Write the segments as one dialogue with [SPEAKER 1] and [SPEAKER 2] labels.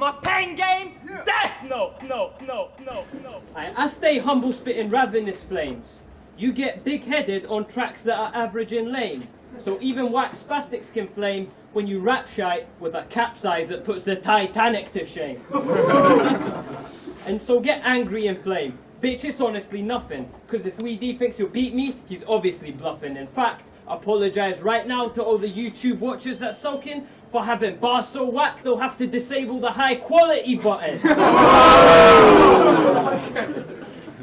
[SPEAKER 1] My pen game? No.
[SPEAKER 2] I stay humble spitting ravenous flames. You get big-headed on tracks that are average and lame. So even whack spastics can flame when you rap shite with a capsize that puts the Titanic to shame. And so get angry and flame. Bitch, it's honestly nothing. Cause if Weedy thinks he'll beat me, he's obviously bluffing. In fact, apologise right now to all the YouTube watchers that's sulking for having bars so whack they'll have to disable the high quality button.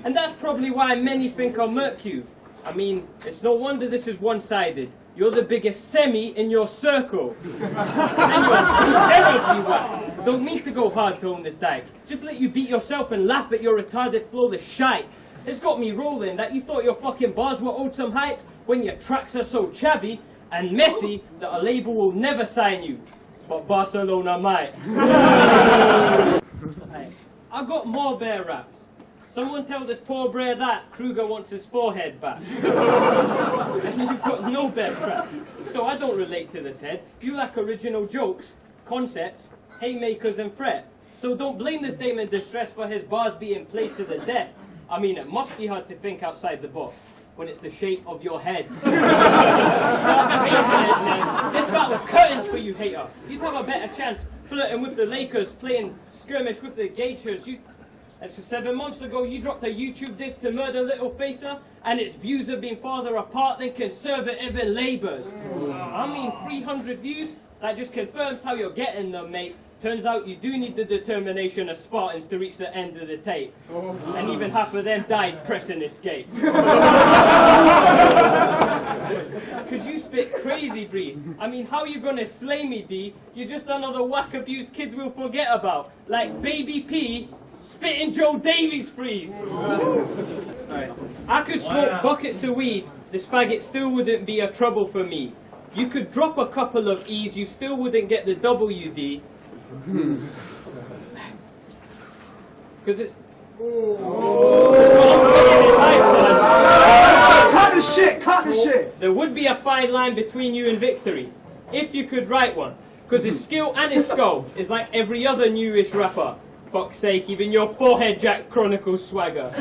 [SPEAKER 2] And that's probably why many think I'll murk you. I mean, it's no wonder this is one-sided. You're the biggest semi in your circle. And you're incredibly whack. Don't mean to go hard on this dyke. Just let you beat yourself and laugh at your retarded flawless shite. It's got me rolling that you thought your fucking bars were owed some hype when your tracks are so chabby and messy that a label will never sign you. But Barcelona might. I got more bear raps. Someone tell this poor brer that Kruger wants his forehead back. And you've got no bear tracks, so I don't relate to this head. You lack original jokes, concepts, haymakers and fret. So don't blame this dame in distress for his bars being played to the death. I mean, it must be hard to think outside the box when it's the shape of your head. This battle's curtains for you, hater. You'd have a better chance flirting with the Lakers, playing skirmish with the Gators. And so 7 months ago, you dropped a YouTube diss to Murder Little Facer, and its views have been farther apart than conservative and Labour's. I mean, 300 views? That just confirms how you're getting them, mate. Turns out you do need the determination of Spartans to reach the end of the tape. And even half of them died pressing escape. Because you spit crazy, Breeze. I mean, how you gonna slay me, D? You're just another whack abused kid we'll forget about. Like Baby P, spitting Joe Davies freeze. Right. I could smoke buckets of weed, this faggot still wouldn't be a trouble for me. You could drop a couple of E's, you still wouldn't get the WD. Because it's...
[SPEAKER 3] Cut the shit!
[SPEAKER 2] There would be a fine line between you and victory, if you could write one. Because his skill and his skull is like every other newish rapper. Fuck's sake, even your forehead jacked Chronicles swagger.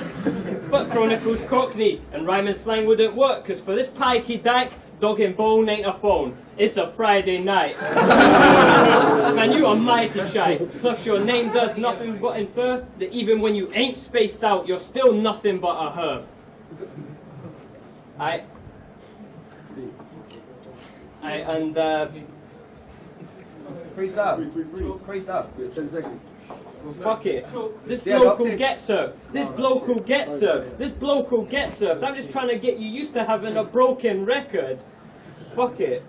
[SPEAKER 2] But Chronicles Cockney, and rhyming slang wouldn't work, cause for this pikey dyke, dog and bone ain't a phone. It's a Friday night. Man, you are mighty shy. Plus your name does nothing but infer that even when you ain't spaced out, you're still nothing but a herb.
[SPEAKER 3] Freestyle. 10 seconds.
[SPEAKER 2] Fuck it. This bloke will get served. This bloke will get served. This bloke will get served. I'm just trying to get you used to having a broken record. Fuck it.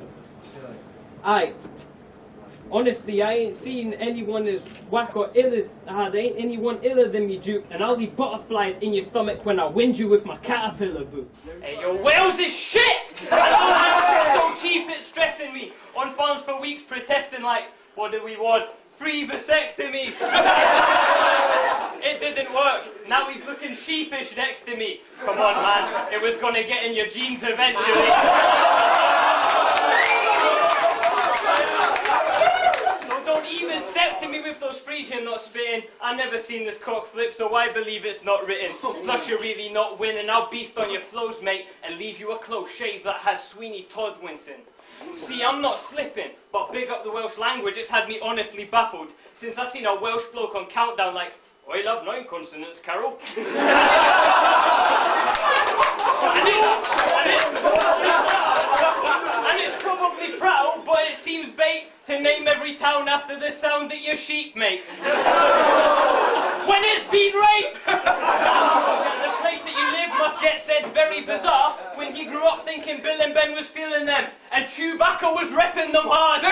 [SPEAKER 2] Honestly, I ain't seen anyone as whack or ill as... there ain't anyone iller than me, Duke. And I'll leave butterflies in your stomach when I wind you with my caterpillar boot. Hey, your Wales is shit! I know that shit's so cheap it's stressing me. On farms for weeks protesting like, what do we want? 3 vasectomies! It didn't work. Now he's looking sheepish next to me. Come on, man. It was gonna get in your genes eventually. So don't even step to me with those Frisian not spitting. I never seen this cock flip, so I believe it's not written. Plus you're really not winning. I'll beast on your flows, mate, and leave you a close shave that has Sweeney Todd wincing. See, I'm not slipping, but big up the Welsh language, it's had me honestly baffled, since I seen a Welsh bloke on Countdown like, I love 9 consonants, Carol. and it's probably proud, but it seems bait to name every town after the sound that your sheep makes. When it's been raped! The place that you live must get said very bizarre when he grew up thinking Bill and Ben was feeling them and Chewbacca was repping them hard.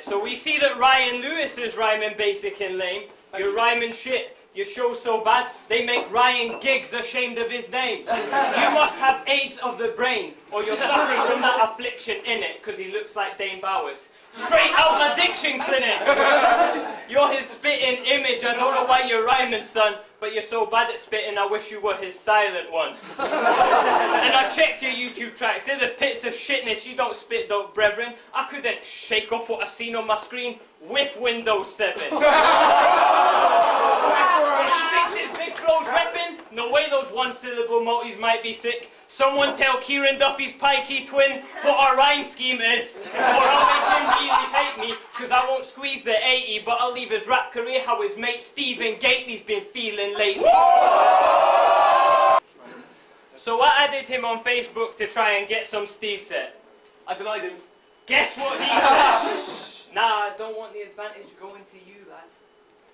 [SPEAKER 2] So we see that Ryan Lewis is rhyming basic and lame. You're rhyming shit. Your show's so bad, they make Ryan Giggs ashamed of his name. You must have AIDS of the brain, or you're suffering from that affliction in it, because he looks like Dane Bowers. Straight out addiction clinic. You're his spitting image. I don't know why you're rhyming, son, but you're so bad at spitting, I wish you were his silent one. And I checked your YouTube tracks. They're the pits of shitness. You don't spit though, brethren. I couldn't shake off what I seen on my screen with Windows 7. He thinks his big flow's repping. No way those one-syllable multis might be sick. Someone tell Kieran Duffy's pikey twin what our rhyme scheme is. Or I'll make him really hate me, cause I won't squeeze the 80, but I'll leave his rap career how his mate Stephen Gately's been feeling lately. So I added him on Facebook to try and get some steez set.
[SPEAKER 3] I denied him.
[SPEAKER 2] Guess what he said? Nah, I don't want the advantage going to you, lad.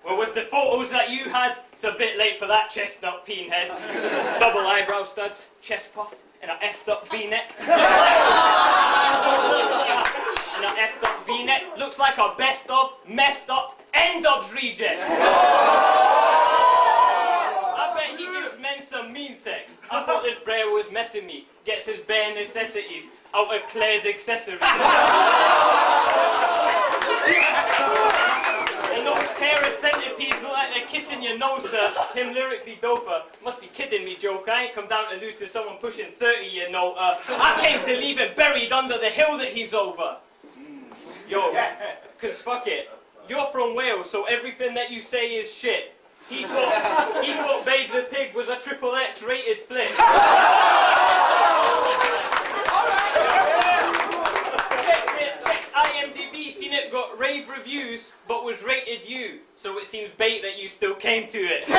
[SPEAKER 2] Well, with the photos that you had, it's a bit late for that chestnut peen head. Double eyebrow studs, chest puff, and an effed up V-neck. And an effed up V-neck looks like a best of, meffed up, N-dubs reject. I bet he gives men some mean sex. I thought this brer was messing me. Gets his bare necessities out of Claire's accessories. And those terror centipedes look like they're kissing your nose, sir. Him lyrically doper. Must be kidding me, joke. I ain't come down to lose to someone pushing 30, you know. I came to leave him buried under the hill that he's over. Yo, cause fuck it. You're from Wales, so everything that you say is shit. He thought Babe the Pig was a XXX rated flick. Check IMDb, seen it got rave reviews, but was rated U. So it seems bait that you still came to it.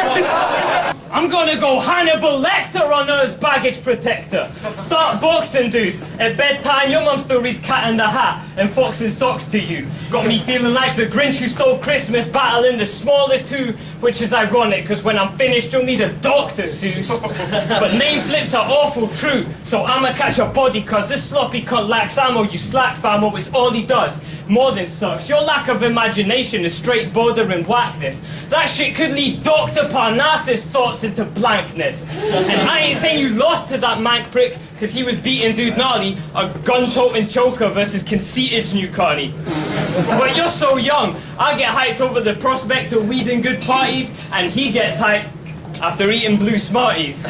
[SPEAKER 2] I'm gonna go Hannibal Lecter on us, baggage protector. Start boxing, dude. At bedtime, your mum still reads Cat in the Hat and Fox in Socks to you. Got me feeling like the Grinch who stole Christmas, battling the smallest who, which is ironic, because when I'm finished, you'll need a doctor, suus. But name flips are awful true, so I'ma catch a body, cause this sloppy cunt lacks ammo, you slack famo, it's all he does. More than sucks. Your lack of imagination is straight bordering whackness. That shit could lead Dr. Parnassus' thoughts into blankness. And I ain't saying you lost to that mank prick, cause he was beating dude gnarly, a gun-toting choker versus conceited new Carney. But you're so young, I get hyped over the prospect of weed and good parties, and he gets hyped after eating blue Smarties.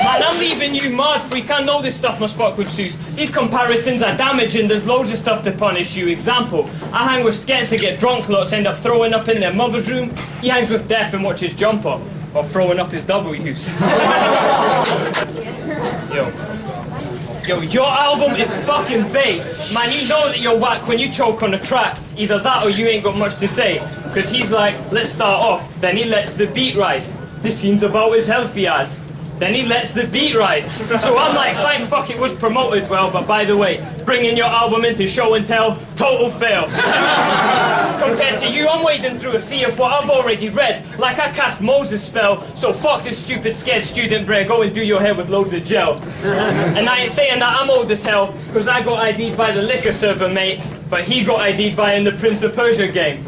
[SPEAKER 2] Man, I'm leaving you mad, freak. I know this stuff must fuck with suus. These comparisons are damaging, there's loads of stuff to punish you. Example, I hang with skets that get drunk, lots end up throwing up in their mother's room. He hangs with death and watches jump off, or throwing up his W's. Yo, your album is fucking bait. Man, you know that you're whack when you choke on a track. Either that or you ain't got much to say. Cause he's like, let's start off, then he lets the beat ride. This scene's about as healthy as. Then he lets the beat ride. So I'm like, thank fuck it was promoted well, but by the way, bringing your album into show and tell, total fail. Compared to you, I'm wading through a sea of what I've already read, like I cast Moses' spell, so fuck this stupid scared student brer, go and do your hair with loads of gel. And I ain't saying that I'm old as hell, cause I got ID'd by the liquor server, mate, but he got ID'd by in the Prince of Persia game.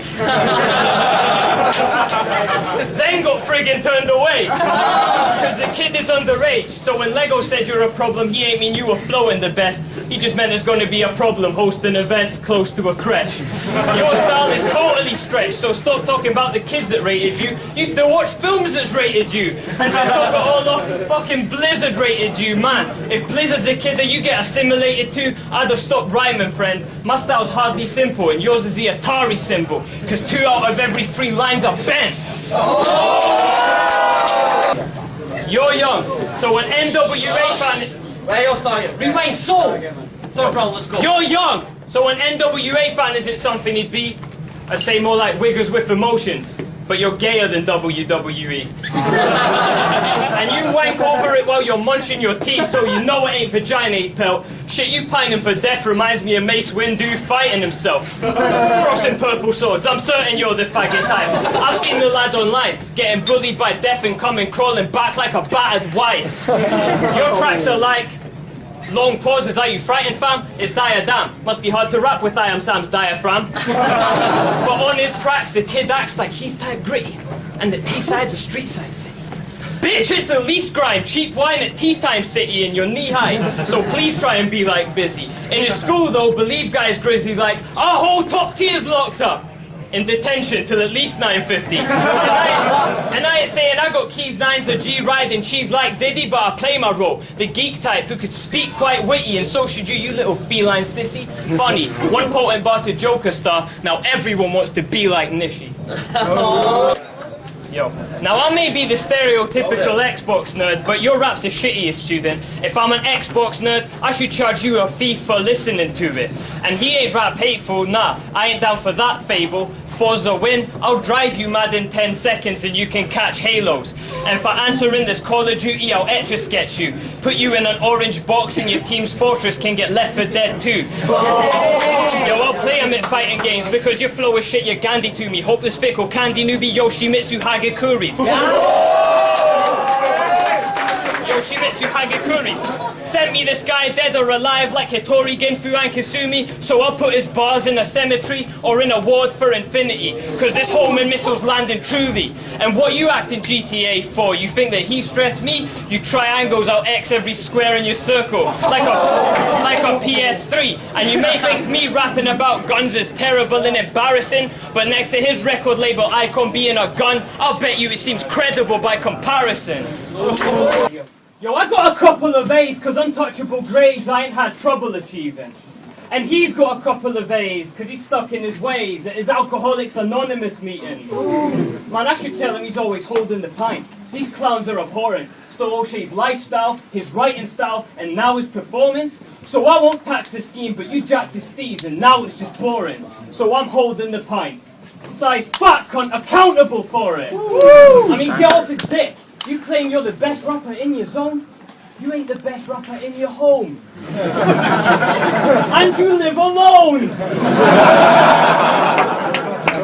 [SPEAKER 2] Then got friggin' turned away, cause the kid is underage, so when Lego said you're a problem, he ain't mean you were flowing the best, he just meant it's gonna be a problem hosting events close to a creche. Your style is totally stretched, so stop talking about the kids that rated you. You still watch films that's rated you. And to top it all off, fucking Blizzard rated you, man. If Blizzard's a kid that you get assimilated to, I'd have stopped rhyming, friend. My style's hardly simple, and yours is the Atari symbol, cause 2 out of every 3 lines are bent. You're young, so an NWA fan...
[SPEAKER 4] Where you're starting? Rewind soul! Third round, let's go.
[SPEAKER 2] You're young, so an NWA fan isn't something he'd be. I'd say more like Wiggers with emotions, but you're gayer than WWE. And you wank over it while you're munching your teeth, so you know it ain't vagina pelt. Shit, you pining for death reminds me of Mace Windu fighting himself. Crossing purple swords, I'm certain you're the faggot type. I've seen the lad online, getting bullied by death and coming crawling back like a battered wife. Your tracks are like... long pauses, are you frightened, fam? It's diadam. Must be hard to rap with I Am Sam's diaphragm. But on his tracks, the kid acts like he's type gritty, and the T-side's a street side city. Bitch, it's the least grime. Cheap wine at tea time city and you're knee-high. So please try and be like busy. In his school though, believe guys Grizzly like, our whole top tier's locked up. In detention till at least 9:50. and I ain't saying I got keys 9s a G riding cheese like Diddy, but I play my role. The geek type who could speak quite witty, and so should you little feline sissy. Funny, one potent bar to Joker star, now everyone wants to be like Nishi. Yo. Now I may be the stereotypical Xbox nerd, but your rap's the shittiest, student. If I'm an Xbox nerd, I should charge you a fee for listening to it. And he ain't rap hateful, nah, I ain't down for that fable. Forza win, I'll drive you mad in 10 seconds and you can catch halos. And for answering this Call of Duty, I'll etch-a-sketch you. Put you in an orange box and your team's fortress can get Left 4 Dead too. Yo, I'll play him at fighting games because your flow is shit, you're Gandhi to me. Hopeless fickle, candy newbie, Yoshimitsu Hagakuris. Yoshimitsu Hagakuris. Sent me this guy dead or alive like Hitori Ginfu and Kasumi, so I'll put his bars in a cemetery or in a ward for infinity, cause this homing missile's landing truly. And what you acting GTA for? You think that he stressed me? You triangles, I'll X every square in your circle, like a PS3. And you may think me rapping about guns is terrible and embarrassing, but next to his record label icon being a gun, I'll bet you it seems credible by comparison. Yo, I got a couple of A's cause untouchable grades I ain't had trouble achieving. And he's got a couple of A's cause he's stuck in his ways at his Alcoholics Anonymous meeting. Man, I should tell him he's always holding the pint. These clowns are abhorrent. Stole O'Shea's lifestyle, his writing style, and now his performance. So I won't tax the scheme, but you jacked his steez and now it's just boring. So I'm holding the pint. Size fat cunt accountable for it. I mean, get off his dick. You claim you're the best rapper in your zone? You ain't the best rapper in your home. And you live alone!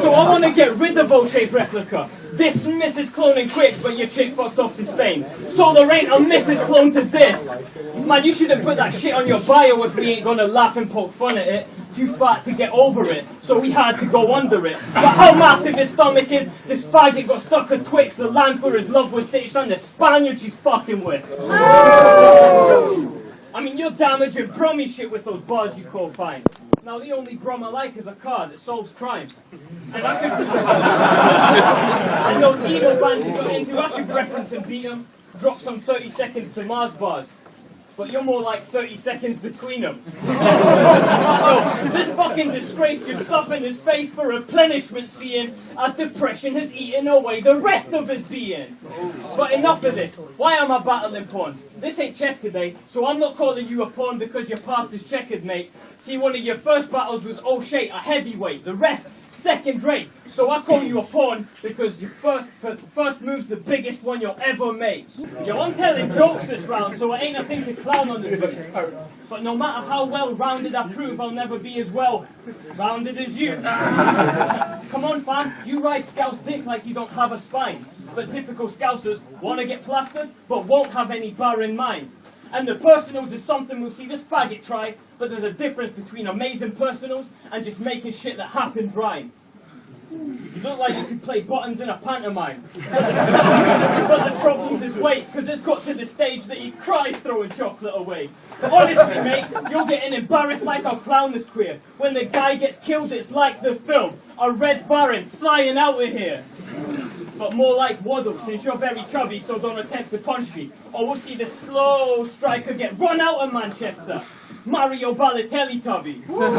[SPEAKER 2] So I want to get rid of O'Shea's replica. This Mrs. Cloning quick, but your chick fucked off to Spain. So there ain't a Mrs. Clone to this. Man, you shouldn't put that shit on your bio if we ain't gonna laugh and poke fun at it. Too fat to get over it, so we had to go under it. But how massive his stomach is, this faggot got stuck at Twix, the land where his love was ditched, and the Spaniard she's fucking with. I mean, you're damaging brummy shit with those bars you call fine. Now the only brum I like is a car that solves crimes. And I could... and those emo bands you got into, I could reference and beat them. Drop some 30 seconds to Mars bars. But you're more like 30 seconds between them. So, this fucking disgrace just stuffing his face for replenishment, seeing as depression has eaten away the rest of his being. But enough of this. Why am I battling pawns? This ain't chess today, so I'm not calling you a pawn because your past is checkered, mate. See, one of your first battles was O'Shea, a heavyweight. The rest, second rate. So I call you a pawn because your first move's the biggest one you'll ever make. Yo, I'm telling jokes this round, so it ain't a thing to clown on this bitch. But no matter how well-rounded I prove, I'll never be as well-rounded as you. Come on, fam, you ride Scout's dick like you don't have a spine. But typical Scousers want to get plastered, but won't have any bar in mind. And the personals is something we'll see this faggot try, but there's a difference between amazing personals and just making shit that happened rhyme. You look like you could play buttons in a pantomime. But the problem's his weight, because it's got to the stage that he cries throwing chocolate away. Honestly, mate, you're getting embarrassed like I'll clown this queer. When the guy gets killed, it's like the film, a Red Baron flying out of here. But more like Waddle, since you're very chubby, so don't attempt to punch me. Or we'll see the slow striker get run out of Manchester. Mario Balotelli tubby. Man,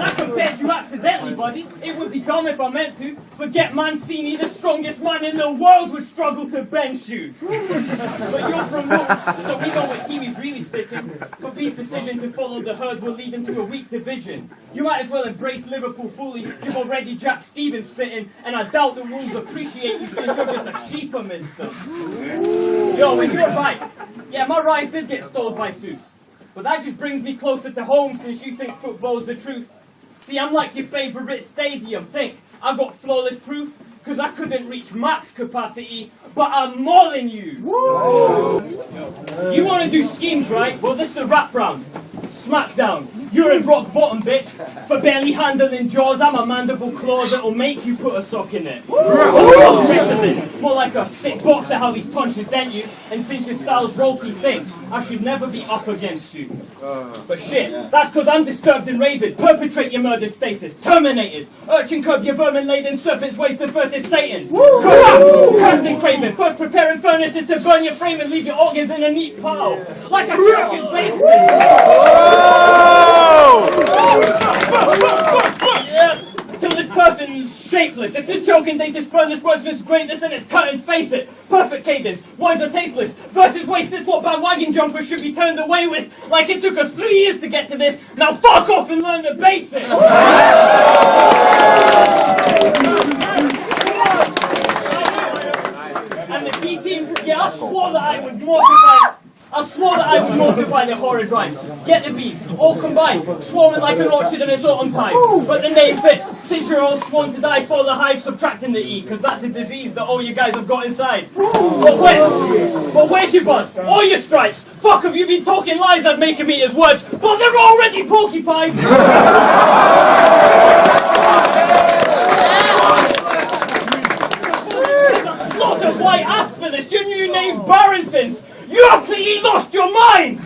[SPEAKER 2] I compared you accidentally, buddy. It would be dumb if I meant to. Forget Mancini, the strongest man in the world would struggle to bench you. But you're from Wolves, so we know what team he's really sticking. But B's decision to follow the herd will lead him to a weak division. You might as well embrace Liverpool fully. You've already Jack Stevens spitting, and I doubt the Wolves appreciate you since you're just a sheep amidst them. Yo, and you're right. Yeah, my rise did get stalled by suus. But that just brings me closer to home since you think football's the truth. See, I'm like your favourite stadium. Think, I got flawless proof, because I couldn't reach max capacity, but I'm mauling you. Woo! You want to do schemes, right? Well, this is the rap round. Smackdown. You're at rock bottom, bitch. For barely handling jaws, I'm a mandible claw that'll make you put a sock in it. More like a sick boxer how these punches dent you, and since your style's ropey thick, I should never be up against you. But shit, that's cause I'm disturbed and rabid. Perpetrate your murdered stasis, terminated. Urchin curb your vermin-laden serpents, wasted furthest Satans. Cursed and craven, first preparing furnaces to burn your frame and leave your organs in a neat pile. Like a church's basement. Till this person's shapeless. If this joke and they disburn this wordsmith's greatness and its curtains face it. Perfect cadence, words are tasteless. Verses wasted what bandwagon jumpers should be turned away with. Like it took us 3 years to get to this. Now fuck off and learn the basics. And the B team, yeah, I swore that I would mortify the horrid rhymes. Get the bees, all combined, swarming like an orchard in its autumn time. But the name fits, since you're all sworn to die for the hive, subtracting the E, cause that's a disease that all you guys have got inside. But where's your buzz? All your stripes? Fuck, have you been talking lies I'd make 'em eat as words? Well, they're already porcupines! There's a slaughter, why ask for this? Your new name's Baronsons! You have clearly lost your mind!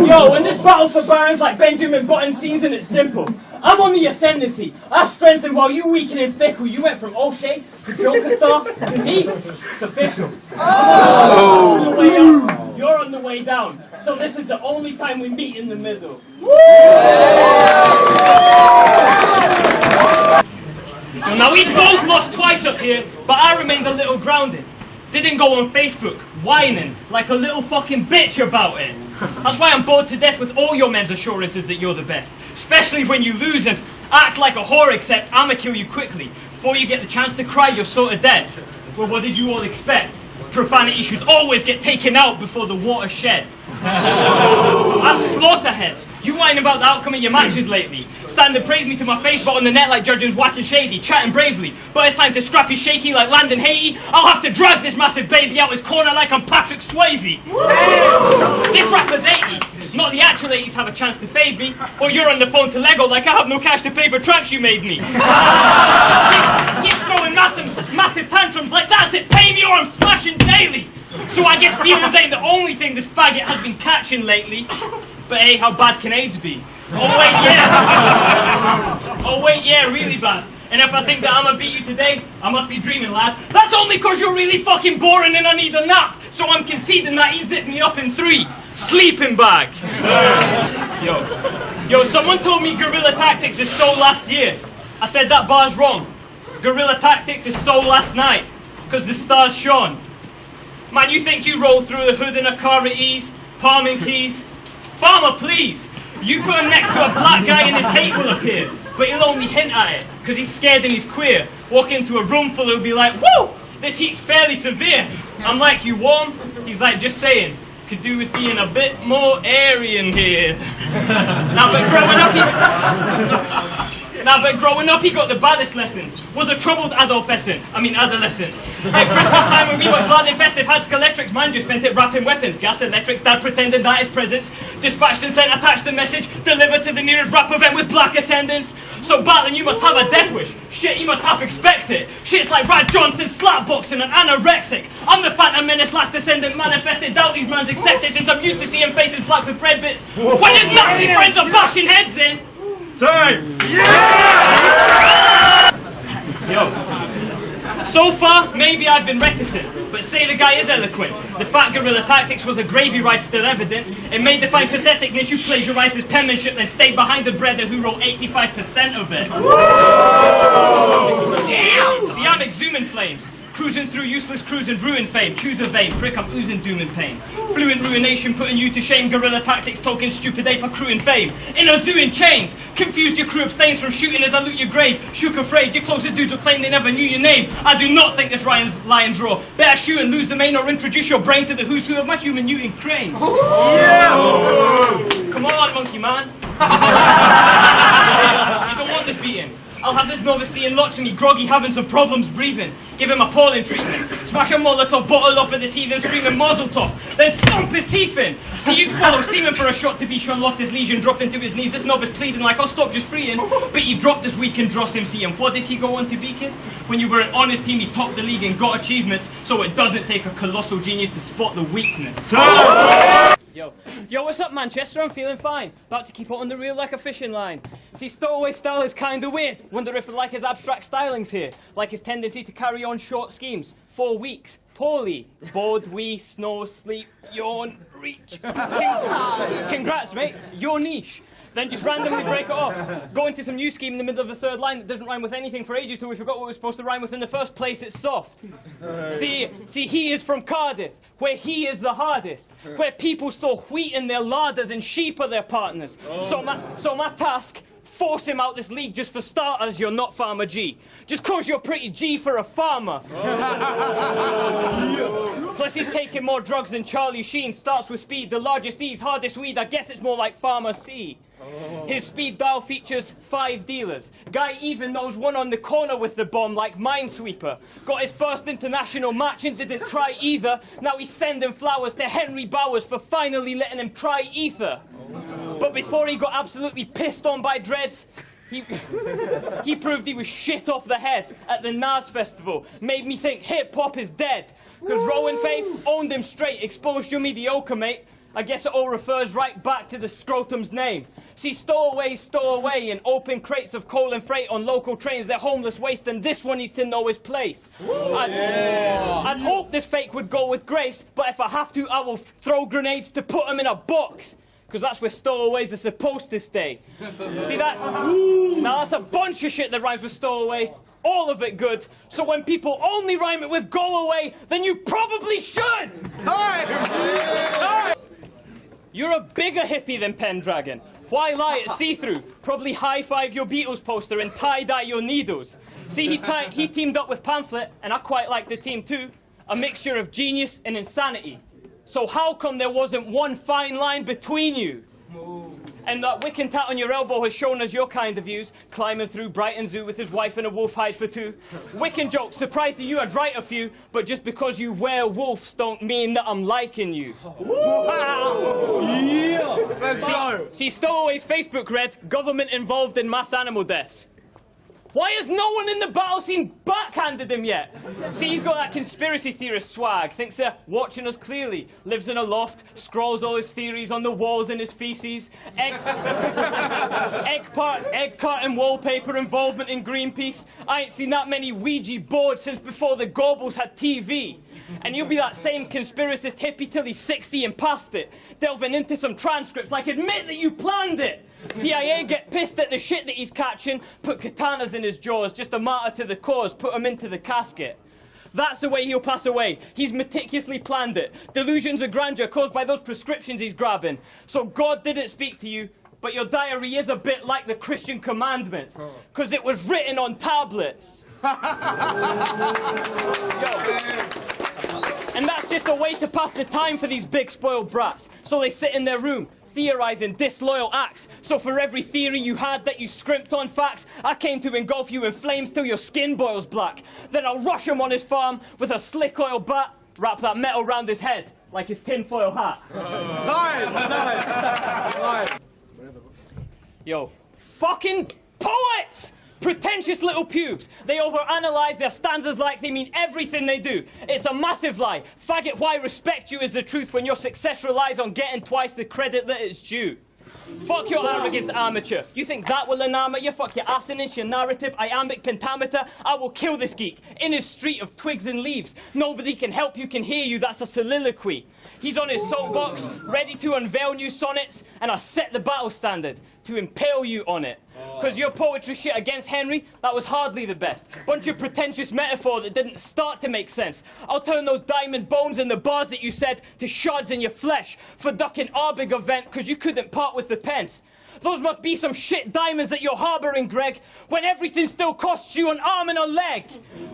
[SPEAKER 2] Yo, and this battle for barons like Benjamin Button seems and it's simple. I'm on the ascendancy. I strengthen while you weaken and fickle. You went from O'Shea to Joker Star to me. It's official. I'm on the way up. You're on the way down. So this is the only time we meet in the middle. So now we both lost twice up here, but I remained a little grounded. Didn't go on Facebook, whining like a little fucking bitch about it. That's why I'm bored to death with all your men's assurances that you're the best. Especially when you lose and act like a whore, except I'ma kill you quickly. Before you get the chance to cry, you're sort of dead. Well, what did you all expect? Profanity should always get taken out before the water's shed. I slaughter heads. You whine about the outcome of your matches lately. Stand and praise me to my face, but on the net like judging's whack and shady, chatting bravely. But it's time to scrap his shaky like land in Haiti. I'll have to drag this massive baby out his corner like I'm Patrick Swayze. This rapper's 80. Not the actual 80s have a chance to fade me. Or you're on the phone to Lego like I have no cash to pay for tracks you made me. He's throwing massive tantrums like that's it, pay me or I'm smashing daily. So I guess feelings ain't the only thing this faggot has been catching lately. But hey, how bad can AIDS be? Oh wait, yeah, really bad. And if I think that I'ma beat you today, I must be dreaming, lad. That's only cause you're really fucking boring and I need a nap. So I'm conceding that he zipped me up in 3. Sleeping bag. Yo, someone told me guerrilla tactics is so last year. I said that bar's wrong. Guerrilla tactics is so last night. Cause the stars shone. Man, you think you roll through the hood in a car at ease? Palming keys? Farmer, please! You put him next to a black guy and his hate will appear. But he'll only hint at it, because he's scared and he's queer. Walk into a room full, he'll be like, woo! This heat's fairly severe. I'm like, you warm? He's like, just saying. Could do with being a bit more airy in here. Now, but growing up, he got the baddest lessons. Was a troubled adolescent. At Christmas time when we were glad and festive, had Skeletrix, man just spent it wrapping weapons. Gas electrics, dad pretended that his presents. Dispatched and sent, attached the message, delivered to the nearest rap event with black attendance. So battling, you must have a death wish. Shit, you must half expect it. Shit's like Brad Johnson, slapboxing and anorexic. I'm the Phantom Menace, last descendant manifested. Doubt these man's accepted since I'm used to seeing faces black with red bits. When his Nazi friends are bashing heads in. Time! Yeah! Yo. So far, maybe I've been reticent, but say the guy is eloquent. The fat guerrilla tactics was a gravy ride still evident. It made the fine patheticness you plagiarized his penmanship, then stayed behind the breader who wrote 85% of it. See, I'm exhuming flames. Cruising through useless cruise and ruin fame. Choose a vein, prick, I'm oozing doom and pain. Fluent ruination, putting you to shame. Guerrilla tactics, talking stupid ape for crew and fame. In a zoo in chains, confused your crew abstains from shooting as I loot your grave. Shook afraid, your closest dudes will claim they never knew your name. I do not think this lion's raw. Better shoot and lose the main or introduce your brain to the who's who of my human Newton Crane. Yeah! Come on, monkey man. You don't want this beating. I'll have this novice seeing lots of me groggy, having some problems breathing. Give him appalling treatment. smash a Molotov bottle off at the teeth and screaming Mazel Tov, then stomp his teeth in. See, you'd follow Seaman for a shot to be Sean lost his legion, dropped into his knees. This knob is pleading like, I'll stop just freeing. But he dropped this weekend Dross MC, and what did he go on to be, kid? When you were an honest team, he topped the league and got achievements, so it doesn't take a colossal genius to spot the weakness. Yo, what's up, Manchester? I'm feeling fine. About to keep it on the reel like a fishing line. See, stowaway style is kinda weird. Wonder if like his abstract styling's here. Like his tendency to carry on short schemes. 4 weeks. Poorly. Bored, wee, snore, sleep, yawn, reach. Congrats, mate. Your niche. Then just randomly break it off. Go into some new scheme in the middle of the third line that doesn't rhyme with anything for ages till we forgot what it was supposed to rhyme with in the first place. It's soft. See, he is from Cardiff, where he is the hardest, where people store wheat in their larders and sheep are their partners. So my task, force him out this league just for starters. You're not Farmer G. Just cause you're pretty G for a farmer. Plus he's taking more drugs than Charlie Sheen. Starts with speed, the largest E's, hardest weed. I guess it's more like Farmer C. His speed dial features 5 dealers. Guy even knows one on the corner with the bomb like Minesweeper. Got his first international match and didn't try either. Now he's sending flowers to Henry Bowers for finally letting him try ether. But before he got absolutely pissed on by dreads, he proved he was shit off the head at the Nas Festival. Made me think hip-hop is dead. Cause Rowan Faith owned him straight, exposed you mediocre, mate. I guess it all refers right back to the scrotum's name. See, stowaways stow away in open crates of coal and freight on local trains. They're homeless waste, and this one needs to know his place. I'd hope this fake would go with grace, but if I have to, I will throw grenades to put them in a box. Because that's where stowaways are supposed to stay. See, that's a bunch of shit that rhymes with stowaway. All of it good. So when people only rhyme it with go away, then you probably should! Time! You're a bigger hippie than Pendragon. Why lie? It's see-through. Probably high-five your Beatles poster and tie-dye your needles. See, he teamed up with Pamflit, and I quite like the team too. A mixture of genius and insanity. So how come there wasn't one fine line between you? And that Wiccan tat on your elbow has shown us your kind of views. Climbing through Brighton Zoo with his wife in a wolf hide for 2. Wiccan joke, surprised that you had write a few, but just because you wear wolves don't mean that I'm liking you. Wow! Yeah!
[SPEAKER 3] Let's go!
[SPEAKER 2] See, Stowaway's Facebook read, government involved in mass animal deaths. Why has no one in the battle scene backhanded him yet? See, he's got that conspiracy theorist swag, thinks they're watching us clearly, lives in a loft, scrawls all his theories on the walls in his feces, egg carton wallpaper involvement in Greenpeace. I ain't seen that many Ouija boards since before the Goebbels had TV. And you'll be that same conspiracist hippie till he's 60 and past it, delving into some transcripts like, admit that you planned it. CIA get pissed at the shit that he's catching, put katanas in his jaws, just a martyr to the cause, put him into the casket. That's the way he'll pass away. He's meticulously planned it. Delusions of grandeur caused by those prescriptions he's grabbing. So God didn't speak to you, but your diary is a bit like the Christian commandments, because it was written on tablets. Yo. And that's just a way to pass the time for these big spoiled brats. So they sit in their room, theorizing disloyal acts. So for every theory you had that you scrimped on facts, I came to engulf you in flames till your skin boils black. Then I'll rush him on his farm with a slick oil bat, wrap that metal round his head like his tinfoil hat. Time! Yo, fucking poets! Pretentious little pubes. They overanalyze their stanzas like they mean everything they do. It's a massive lie. Faggot, why respect you is the truth when your success relies on getting twice the credit that it's due. Fuck your arrogance, amateur. You think that will enamor you? Fuck your asinus, your narrative, iambic pentameter. I will kill this geek in his street of twigs and leaves. Nobody can help you, can hear you. That's a soliloquy. He's on his soapbox, ready to unveil new sonnets, and I set the battle standard to impale you on it. Because your poetry shit against Henry, that was hardly the best. Bunch of pretentious metaphor that didn't start to make sense. I'll turn those diamond bones in the bars that you said to shards in your flesh for ducking our big event because you couldn't part with the pence. Those must be some shit diamonds that you're harboring, Greg, when everything still costs you an arm and a leg.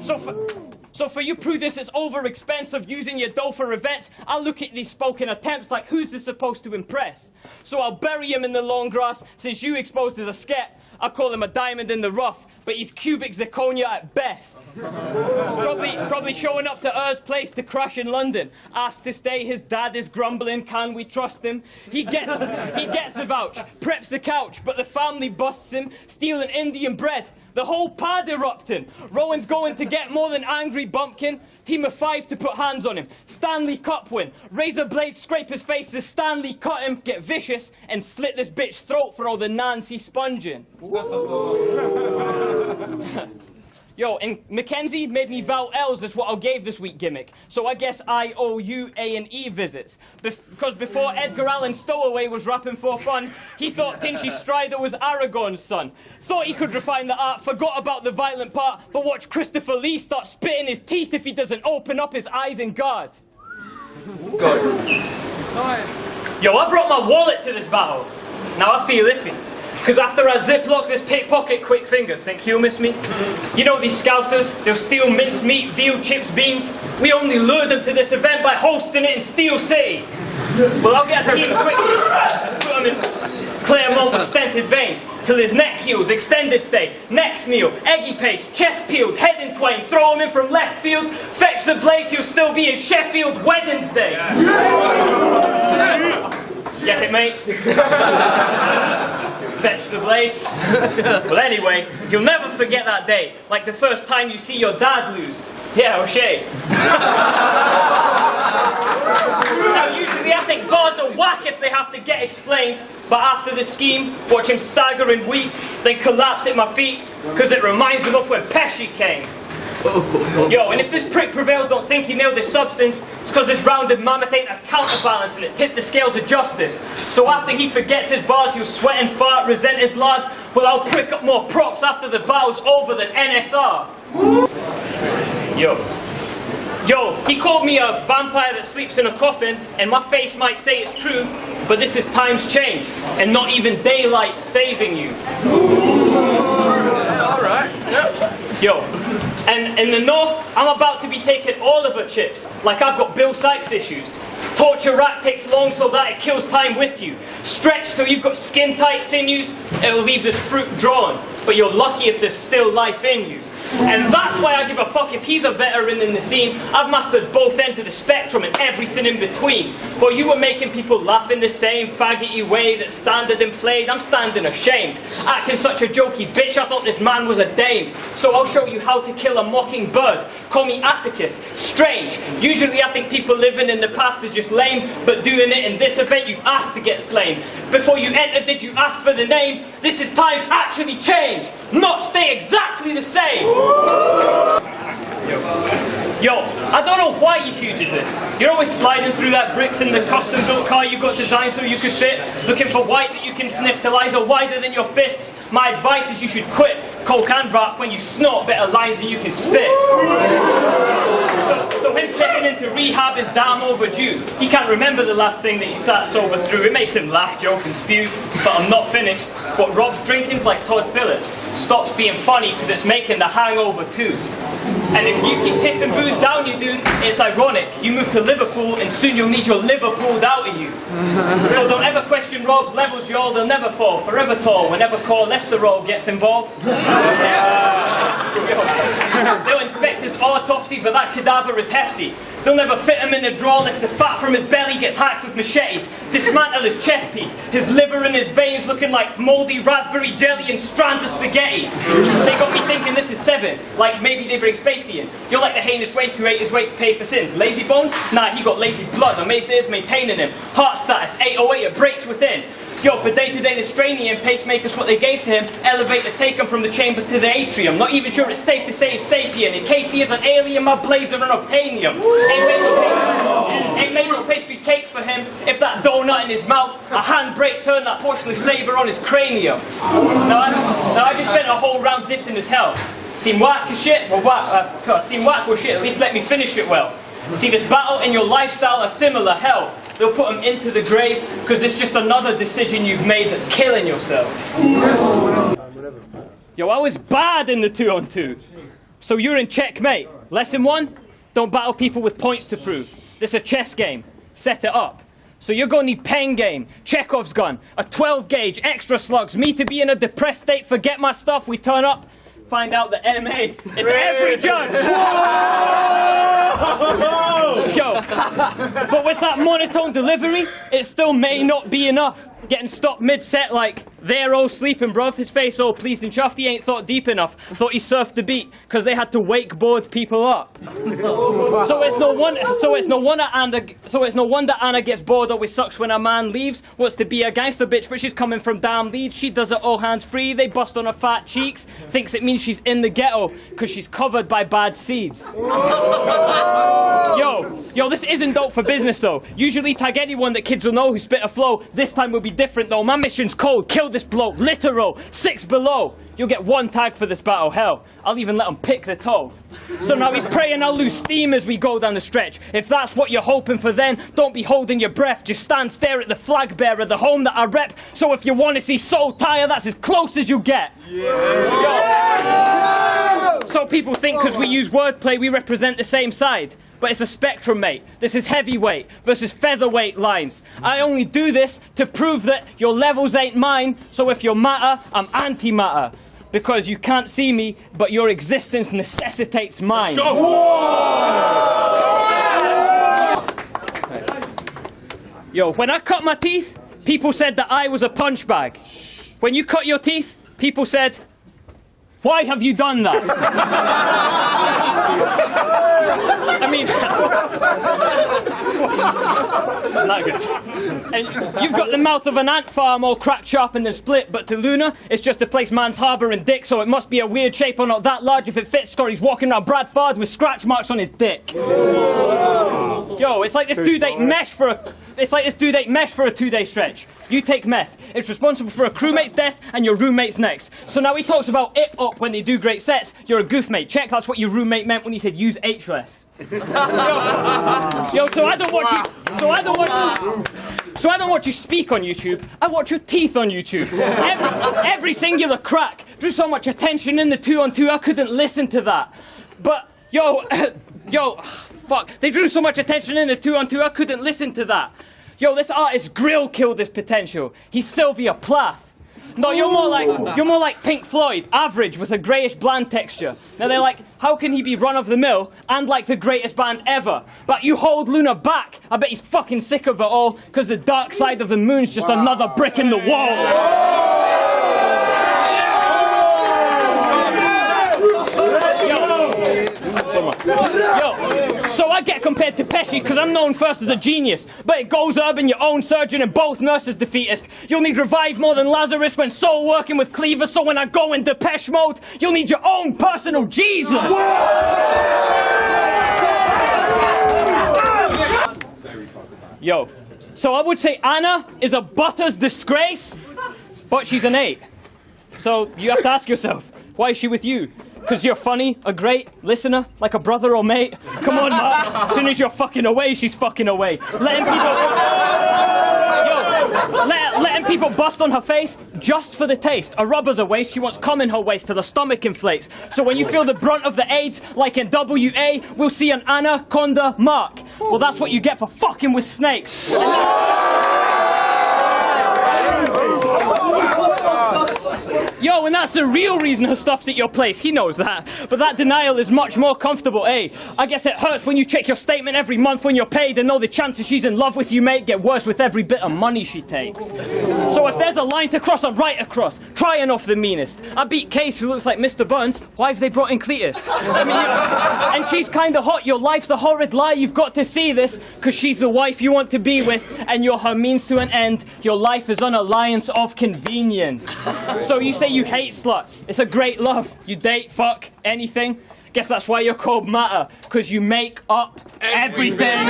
[SPEAKER 2] So for you prudence, it's over-expensive using your dough for events. I'll look at these spoken attempts like, who's this supposed to impress? So I'll bury him in the long grass, since you exposed as a sket. I call him a diamond in the rough, but he's cubic zirconia at best. Probably showing up to Earth's place to crash in London. Asked to stay, his dad is grumbling, can we trust him? He gets the vouch, preps the couch, but the family busts him, stealing Indian bread. The whole pad erupting. Rowan's going to get more than angry bumpkin. Team of 5 to put hands on him. Stanley Cup win. Razor blades scrape his face as Stanley cut him. Get vicious and slit this bitch throat for all the Nancy sponging. Yo, and Mackenzie made me vow L's is what I gave this week gimmick. So I guess I owe you A and E visits. Because before Edgar Allan Stowaway was rapping for fun, he thought Tinchy Strider was Aragorn's son. Thought he could refine the art, forgot about the violent part, but watch Christopher Lee start spitting his teeth if he doesn't open up his eyes in guard. Yo, I brought my wallet to this battle. Now I feel iffy. Because after I ziplock this pickpocket quick fingers, think he'll miss me? You know these scousers, they'll steal mince meat, veal, chips, beans. We only lured them to this event by hosting it in Steel City. Well, I'll get a team quickly, put him in Claremont with stented veins, till his neck heals, extended stay, next meal, eggy paste, chest peeled, head entwined, throw him in from left field, fetch the blades, he'll still be in Sheffield Wednesday. Get it, mate? Fetch the blades. Well, anyway, you'll never forget that day, like the first time you see your dad lose. Yeah, O'Shea. Now, usually I think bars are whack if they have to get explained, but after the scheme, watch him stagger and weep, then collapse at my feet, because it reminds him of when Pesci came. Yo, and if this prick prevails, don't think he nailed his substance. It's because this rounded mammoth ain't a counterbalance and it tipped the scales of justice. So after he forgets his bars, he'll sweat and fart, resent his lad. Well, I'll prick up more props after the battle's over than NSR. Yo, he called me a vampire that sleeps in a coffin, and my face might say it's true, but this is times change, and not even daylight saving you.
[SPEAKER 3] Alright.
[SPEAKER 2] Yo, and in the north, I'm about to be taking all of her chips, like I've got Bill Sykes issues. Torture rack takes long so that it kills time with you. Stretch till you've got skin-tight sinews, it'll leave this fruit drawn, but you're lucky if there's still life in you. And that's why I give a fuck if he's a veteran in the scene. I've mastered both ends of the spectrum and everything in between. While you were making people laugh in the same faggoty way that Standard and played, I'm standing ashamed. Acting such a jokey bitch, I thought this man was a dame. So I'll show you how to kill a mockingbird. Call me Atticus. Strange. Usually I think people living in the past is just lame, but doing it in this event, you've asked to get slain. Before you entered, did you ask for the name? This is times actually change, not stay exactly the same. Yo, I don't know why you huge as this. You're always sliding through that bricks in the custom-built car you got designed so you could fit, looking for white that you can sniff till eyes are wider than your fists. My advice is you should quit coke and rap when you snort better lines than you can spit. So him checking into rehab is damn overdue. He can't remember the last thing that he sat sober through. It makes him laugh, joke and spew, but I'm not finished. What Rob's drinking's like Todd Phillips. Stops being funny because it's making the hangover too. And if you keep tipping booze down you dude, it's ironic. You move to Liverpool and soon you'll need your liver pulled out of you. So don't ever question Rob's levels, y'all, they'll never fall. Forever tall, whenever cholesterol gets involved. They'll inspect his autopsy, but that cadaver is hefty. They'll never fit him in the drawer unless the fat from his belly gets hacked with machetes. Dismantle his chest piece, his liver and his veins looking like mouldy raspberry jelly and strands of spaghetti. They got me thinking this is 7, like maybe they bring Spacey in. You're like the heinous waste who ate his weight to pay for sins. Lazy bones? Nah, he got lazy blood. Amazed it is maintaining him. Heart status, 808, it breaks within. Yo, for day-to-day the straining pacemakers what they gave to him, elevators take him from the chambers to the atrium. Not even sure it's safe to say he's sapient. In case he is an alien, my blades are an obtainium. Ain't made no pastry cakes for him. If that donut in his mouth, a handbrake turned that porcelain saber on his cranium. Now I just spent a whole round dissing his health. Seem whack as shit? Well, seem whack or shit, at least let me finish it well. See, this battle and your lifestyle are similar. Hell, they'll put him into the grave because it's just another decision you've made that's killing yourself. Yo, I was bad in the 2-on-2. So you're in checkmate. Lesson 1, don't battle people with points to prove. This is a chess game. Set it up. So you're going to need pen game, Chekhov's gun, a 12 gauge, extra slugs, me to be in a depressed state, forget my stuff, we turn up. find out that MA is every judge. Yo, but with that monotone delivery, it still may not be enough. Getting stopped mid-set like, they're all sleeping, bruv. His face all pleased and chuffed. He ain't thought deep enough. Thought he surfed the beat, because they had to wakeboard people up. So it's no wonder Anna gets bored. Always sucks when a man leaves. Wants to be a gangster bitch, but she's coming from damn Leeds. She does it all hands free. They bust on her fat cheeks. Thinks it means she's in the ghetto, because she's covered by bad seeds. Yo, this isn't dope for business though. Usually tag anyone that kids will know who spit a flow. This time will be different though. My mission's cold. Kill this bloke. Literal. 6 below. You'll get 1 tag for this battle. Hell, I'll even let him pick the toe. So now he's praying I'll lose steam as we go down the stretch. If that's what you're hoping for then, don't be holding your breath. Just stand stare at the flag bearer, the home that I rep. So if you want to see Soul Tire, that's as close as you get. Yeah. So people think because we use wordplay we represent the same side. But it's a spectrum, mate. This is heavyweight versus featherweight lines. I only do this to prove that your levels ain't mine. So if you're matter, I'm antimatter. Because you can't see me, but your existence necessitates mine. Yo, when I cut my teeth, people said that I was a punch bag. When you cut your teeth, people said, why have you done that? I mean, not good. And you've got the mouth of an ant farm all cracked, sharp and then split, but to Luna, it's just a place man's harbouring dick, so it must be a weird shape or not that large if it fits. Score, he's walking around Bradford with scratch marks on his dick. Yo, it's like this dude ate mesh for a 2-day stretch. You take meth. It's responsible for a crewmate's death and your roommate's next. So now he talks about it up when they do great sets. You're a goof, mate. Check that's what your roommate meant when he said use H less. Yo, so I don't watch you speak on YouTube. I watch your teeth on YouTube. Every singular crack drew so much attention in the 2-on-2 I couldn't listen to that. But fuck. They drew so much attention in the 2-on-2 I couldn't listen to that. Yo, this artist's grill killed his potential. He's Sylvia Plath. No, you're more like Pink Floyd, average with a greyish bland texture. Now they're like, how can he be run of the mill and like the greatest band ever? But you hold Luna back. I bet he's fucking sick of it all, because the dark side of the moon's just another brick in the wall. Yo, so I get compared to Pesci because I'm known first as a genius, but it goes urban, your own surgeon and both nurses defeatist. You'll need revive more than Lazarus when soul working with Cleaver, so when I go in Depeche mode, you'll need your own personal Jesus. Yo, so I would say Anna is a Butters disgrace, but she's an 8. So you have to ask yourself, why is she with you? Because you're funny, a great listener, like a brother or mate. Come on, Mark. As soon as you're fucking away, she's fucking away. Letting people bust on her face just for the taste. A rubber's a waste. She wants cum in her waist till the stomach inflates. So when you feel the brunt of the AIDS, like in WA, we'll see an anaconda mark. Well, that's what you get for fucking with snakes. Yo, and that's the real reason her stuff's at your place. He knows that. But that denial is much more comfortable, eh? I guess it hurts when you check your statement every month when you're paid and know the chances she's in love with you, mate, get worse with every bit of money she takes. So if there's a line to cross, I'm right across. Trying off the meanest. I beat Case, who looks like Mr. Burns. Why have they brought in Cletus? I mean, and she's kinda hot. Your life's a horrid lie. You've got to see this, because she's the wife you want to be with, and you're her means to an end. Your life is an alliance of convenience. So you say you hate sluts. It's a great love. You date, fuck, anything. Guess that's why you're called Matter, because you make up everything.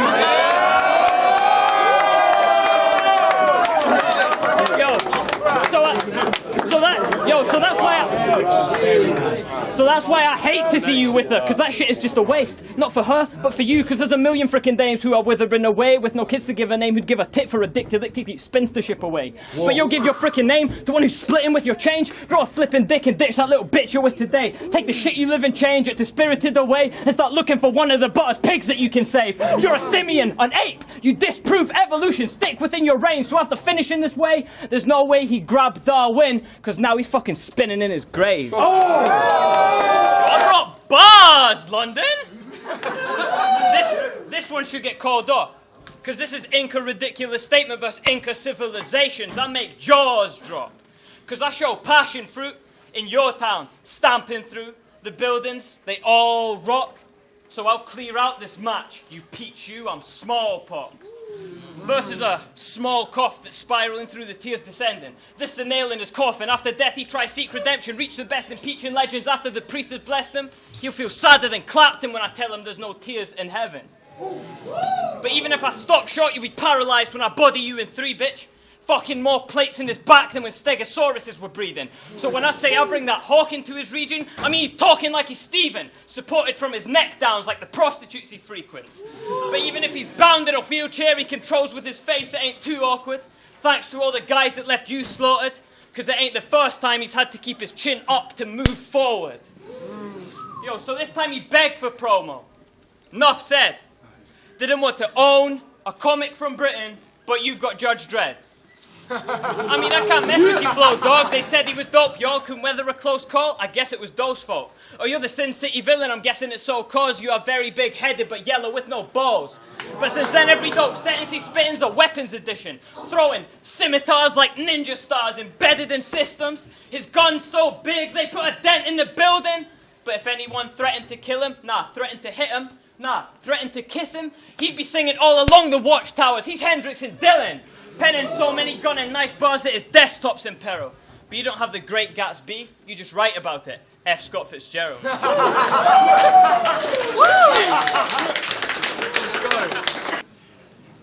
[SPEAKER 2] So that's why I hate to see you with her, because that shit is just a waste. Not for her, but for you, because there's a million frickin' dames who are withering away with no kids to give a name, who'd give a tit for a dick to lick to keep spinstership away. Whoa. But you'll give your frickin' name to one who's splitting with your change, grow a flippin' dick and ditch that little bitch you're with today. Take the shit you live and change it to Spirited Away and start looking for one of the Butter's pigs that you can save. You're a simian, an ape. You disprove evolution, stick within your range. So after finishing this way, there's no way he grabbed Darwin, because now he's fucking spinning in his grave.
[SPEAKER 1] I brought bars, London! This one should get called off. Because this is Inca ridiculous statement versus Inca civilizations. I make jaws drop. Because I show passion fruit in your town, stamping through the buildings. They all rock. So I'll clear out this match. You peach you, I'm smallpox. Versus a small cough that's spiraling through the tears descending. This is a nail in his coffin. After death he tries seek redemption. Reach the best in peaching legends. After the priest has blessed him, he'll feel sadder than clapped him when I tell him there's no tears in heaven. But even if I stop short, you'll be paralysed when I body you in 3, bitch. Fucking more plates in his back than when stegosauruses were breathing. So when I say I'll bring that hawk into his region, I mean he's talking like he's Stephen, supported from his neck downs like the prostitutes he frequents. But even if he's bound in a wheelchair he controls with his face, it ain't too awkward. Thanks to all the guys that left you slaughtered, because it ain't the first time he's had to keep his chin up to move forward. Yo, so this time he begged for promo. Nuff said. Didn't want to own a comic from Britain, but you've got Judge Dredd. I mean, I can't mess with you, Flow Dog. They said he was dope, y'all couldn't weather a close call. I guess it was Doe's fault. Oh, you're the Sin City villain, I'm guessing it's so cause you are very big-headed but yellow with no balls. But since then, every dope sentence he spitting's a weapons edition. Throwing scimitars like ninja stars embedded in systems. His gun's so big, they put a dent in the building. But if anyone threatened to kill him, threatened to hit him, threatened to kiss him, he'd be singing all along the watchtowers. He's Hendrix and Dylan. Penning so many gun and knife bars that his desktop's in peril. But you don't have the Great Gatsby, you just write about it. F. Scott Fitzgerald.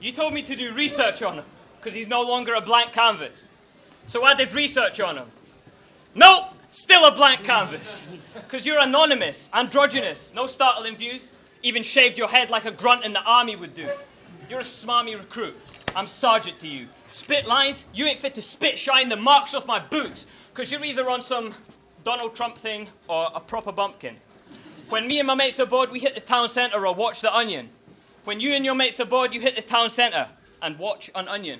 [SPEAKER 1] You told me to do research on him, because he's no longer a blank canvas. So I did research on him. Nope, still a blank canvas. Because you're anonymous, androgynous, no startling views. Even shaved your head like a grunt in the army would do. You're a smarmy recruit. I'm sergeant to you. Spit lines, you ain't fit to spit shine the marks off my boots, because you're either on some Donald Trump thing or a proper bumpkin. When me and my mates are bored, we hit the town centre or watch The Onion. When you and your mates are bored, you hit the town centre and watch an onion.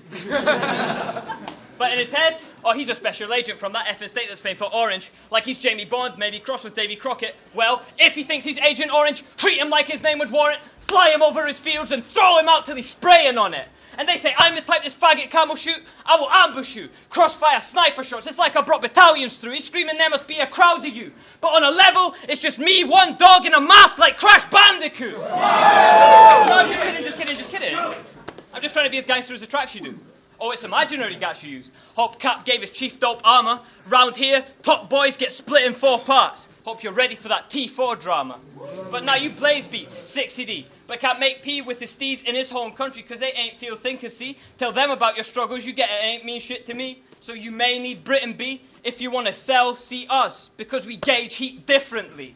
[SPEAKER 1] But in his head, oh, he's a special agent from that effing state that's famed for orange. Like he's Jamie Bond, maybe crossed with Davy Crockett. Well, if he thinks he's Agent Orange, treat him like his name would warrant, fly him over his fields and throw him out till he's spraying on it. And they say, I'm the type this faggot camel shoot, I will ambush you. Crossfire sniper shots, it's like I brought battalions through. He's screaming there must be a crowd of you. But on a level, it's just me, one dog in a mask like Crash Bandicoot. No, I'm just kidding. I'm just trying to be as gangster as the tracks you do. Oh, it's imaginary gats you use. Hope Cap gave his chief dope armour. Round here, top boys get split in 4 parts. Hope you're ready for that T4 drama. But now you blaze beats, 60D. But can't make P with his steeds in his home country because they ain't feel thinkers, see? Tell them about your struggles, you get it ain't mean shit to me. So you may need Britain B. If you want to sell, see us. Because we gauge heat differently.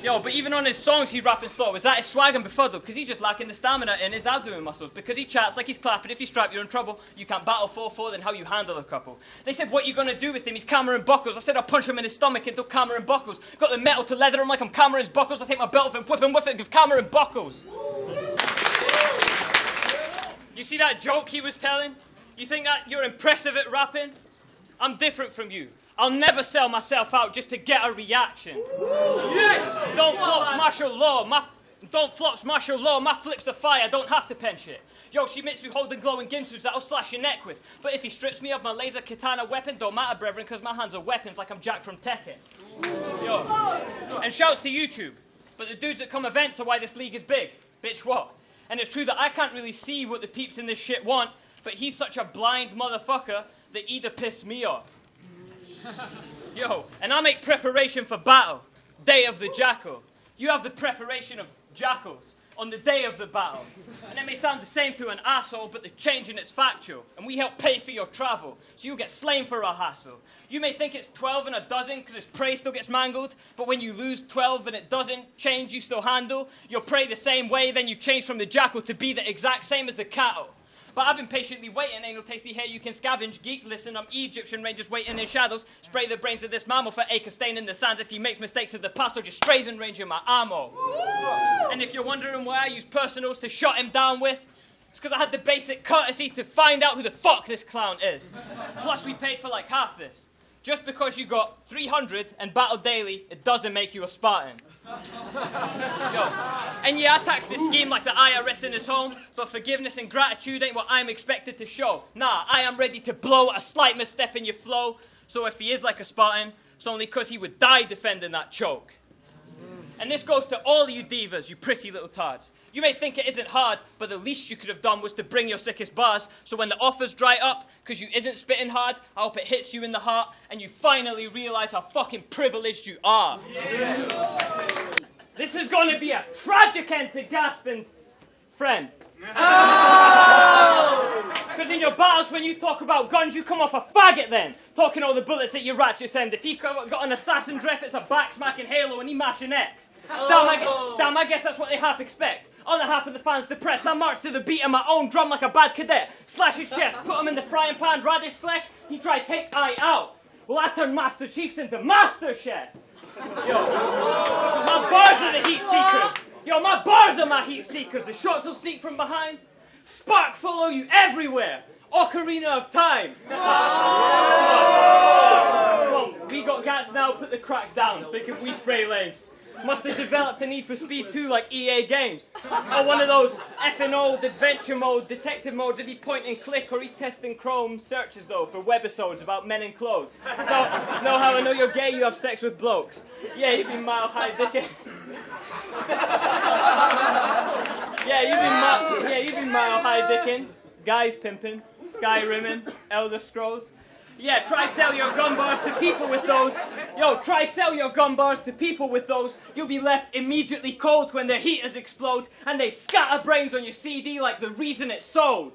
[SPEAKER 1] Yo, but even on his songs, he rapping slow. Is that his swag and befuddled? Because he's just lacking the stamina in his abdomen muscles. Because he chats like he's clapping. If you strap, you're in trouble. You can't battle 4-4, then how you handle a couple. They said, what you gonna do with him? He's Cameron Buckles. I said, I'll punch him in his stomach until Cameron Buckles. Got the metal to leather him like I'm Cameron's Buckles. I take my belt off and whip him with it and give Cameron Buckles. You see that joke he was telling? You think that you're impressive at rapping? I'm different from you. I'll never sell myself out just to get a reaction. Yes! Don't flops martial law. My flips are fire. Don't have to pen shit. Yoshimitsu holding glowing ginsus that I'll slash your neck with. But if he strips me of my laser katana weapon, don't matter, brethren, because my hands are weapons like I'm Jack from Tekken. Yo. And shouts to YouTube. But the dudes that come events are why this league is big. Bitch, what? And it's true that I can't really see what the peeps in this shit want, but he's such a blind motherfucker that he'd have pissed me off. Yo, and I make preparation for battle, day of the jackal. You have the preparation of jackals on the day of the battle. And it may sound the same to an asshole, but the change in it's factual. And we help pay for your travel, so you'll get slain for a hassle. You may think it's 12 and a dozen, because his prey still gets mangled. But when you lose 12 and it doesn't change, you still handle your prey the same way, then you change from the jackal to be the exact same as the cattle. But I've been patiently waiting, ain't no tasty hair you can scavenge. Geek, listen, I'm Egyptian rangers waiting in shadows. Spray the brains of this mammal for acre stain in the sands. If he makes mistakes of the past or just strays in range of my ammo. And if you're wondering why I use personals to shut him down with, it's because I had the basic courtesy to find out who the fuck this clown is. Plus we paid for like half this. Just because you got 300 and battle daily, it doesn't make you a Spartan. Yo, and yeah, I tax this scheme like the IRS in his home, but forgiveness and gratitude ain't what I'm expected to show. Nah, I am ready to blow a slight misstep in your flow, so if he is like a Spartan, it's only because he would die defending that choke. And this goes to all you divas, you prissy little tards. You may think it isn't hard, but the least you could have done was to bring your sickest bars, so when the offers dry up, because you isn't spitting hard, I hope it hits you in the heart, and you finally realise how fucking privileged you are. Yeah. This is going to be a tragic end to gasping, friend. Because in your battles, when you talk about guns, you come off a faggot then, talking all the bullets at your ratchet send. If he got an assassin drip, it's a backsmacking Halo and he mashing X. Damn, I guess that's what they half expect. Other half of the fans depressed, I march to the beat of my own drum like a bad cadet. Slash his chest, put him in the frying pan, radish flesh, he tried to take I out. Well, I turned Master Chiefs into Master Chef. Yo, my bars are the heat seekers. Yo, my bars are my heat seekers. The shots will sneak from behind. Spark follow you everywhere. Ocarina of Time. Come on, we got gats now, put the crack down. Think if we spray lames. Must have developed a need for speed too, like EA Games. Or one of those effing old adventure mode, detective modes if you point and click or testing Chrome searches though for webisodes about men in clothes. Know how I know you're gay, you have sex with blokes. Yeah, you've been Mile High Dickens. You've been Mile High Dickin', Guys Pimpin', Skyrimming, Elder Scrolls. Yeah, try sell your gun bars to people with those. Yo, try sell your gun bars to people with those. You'll be left immediately cold when their heaters explode and they scatter brains on your CD like the reason it sold.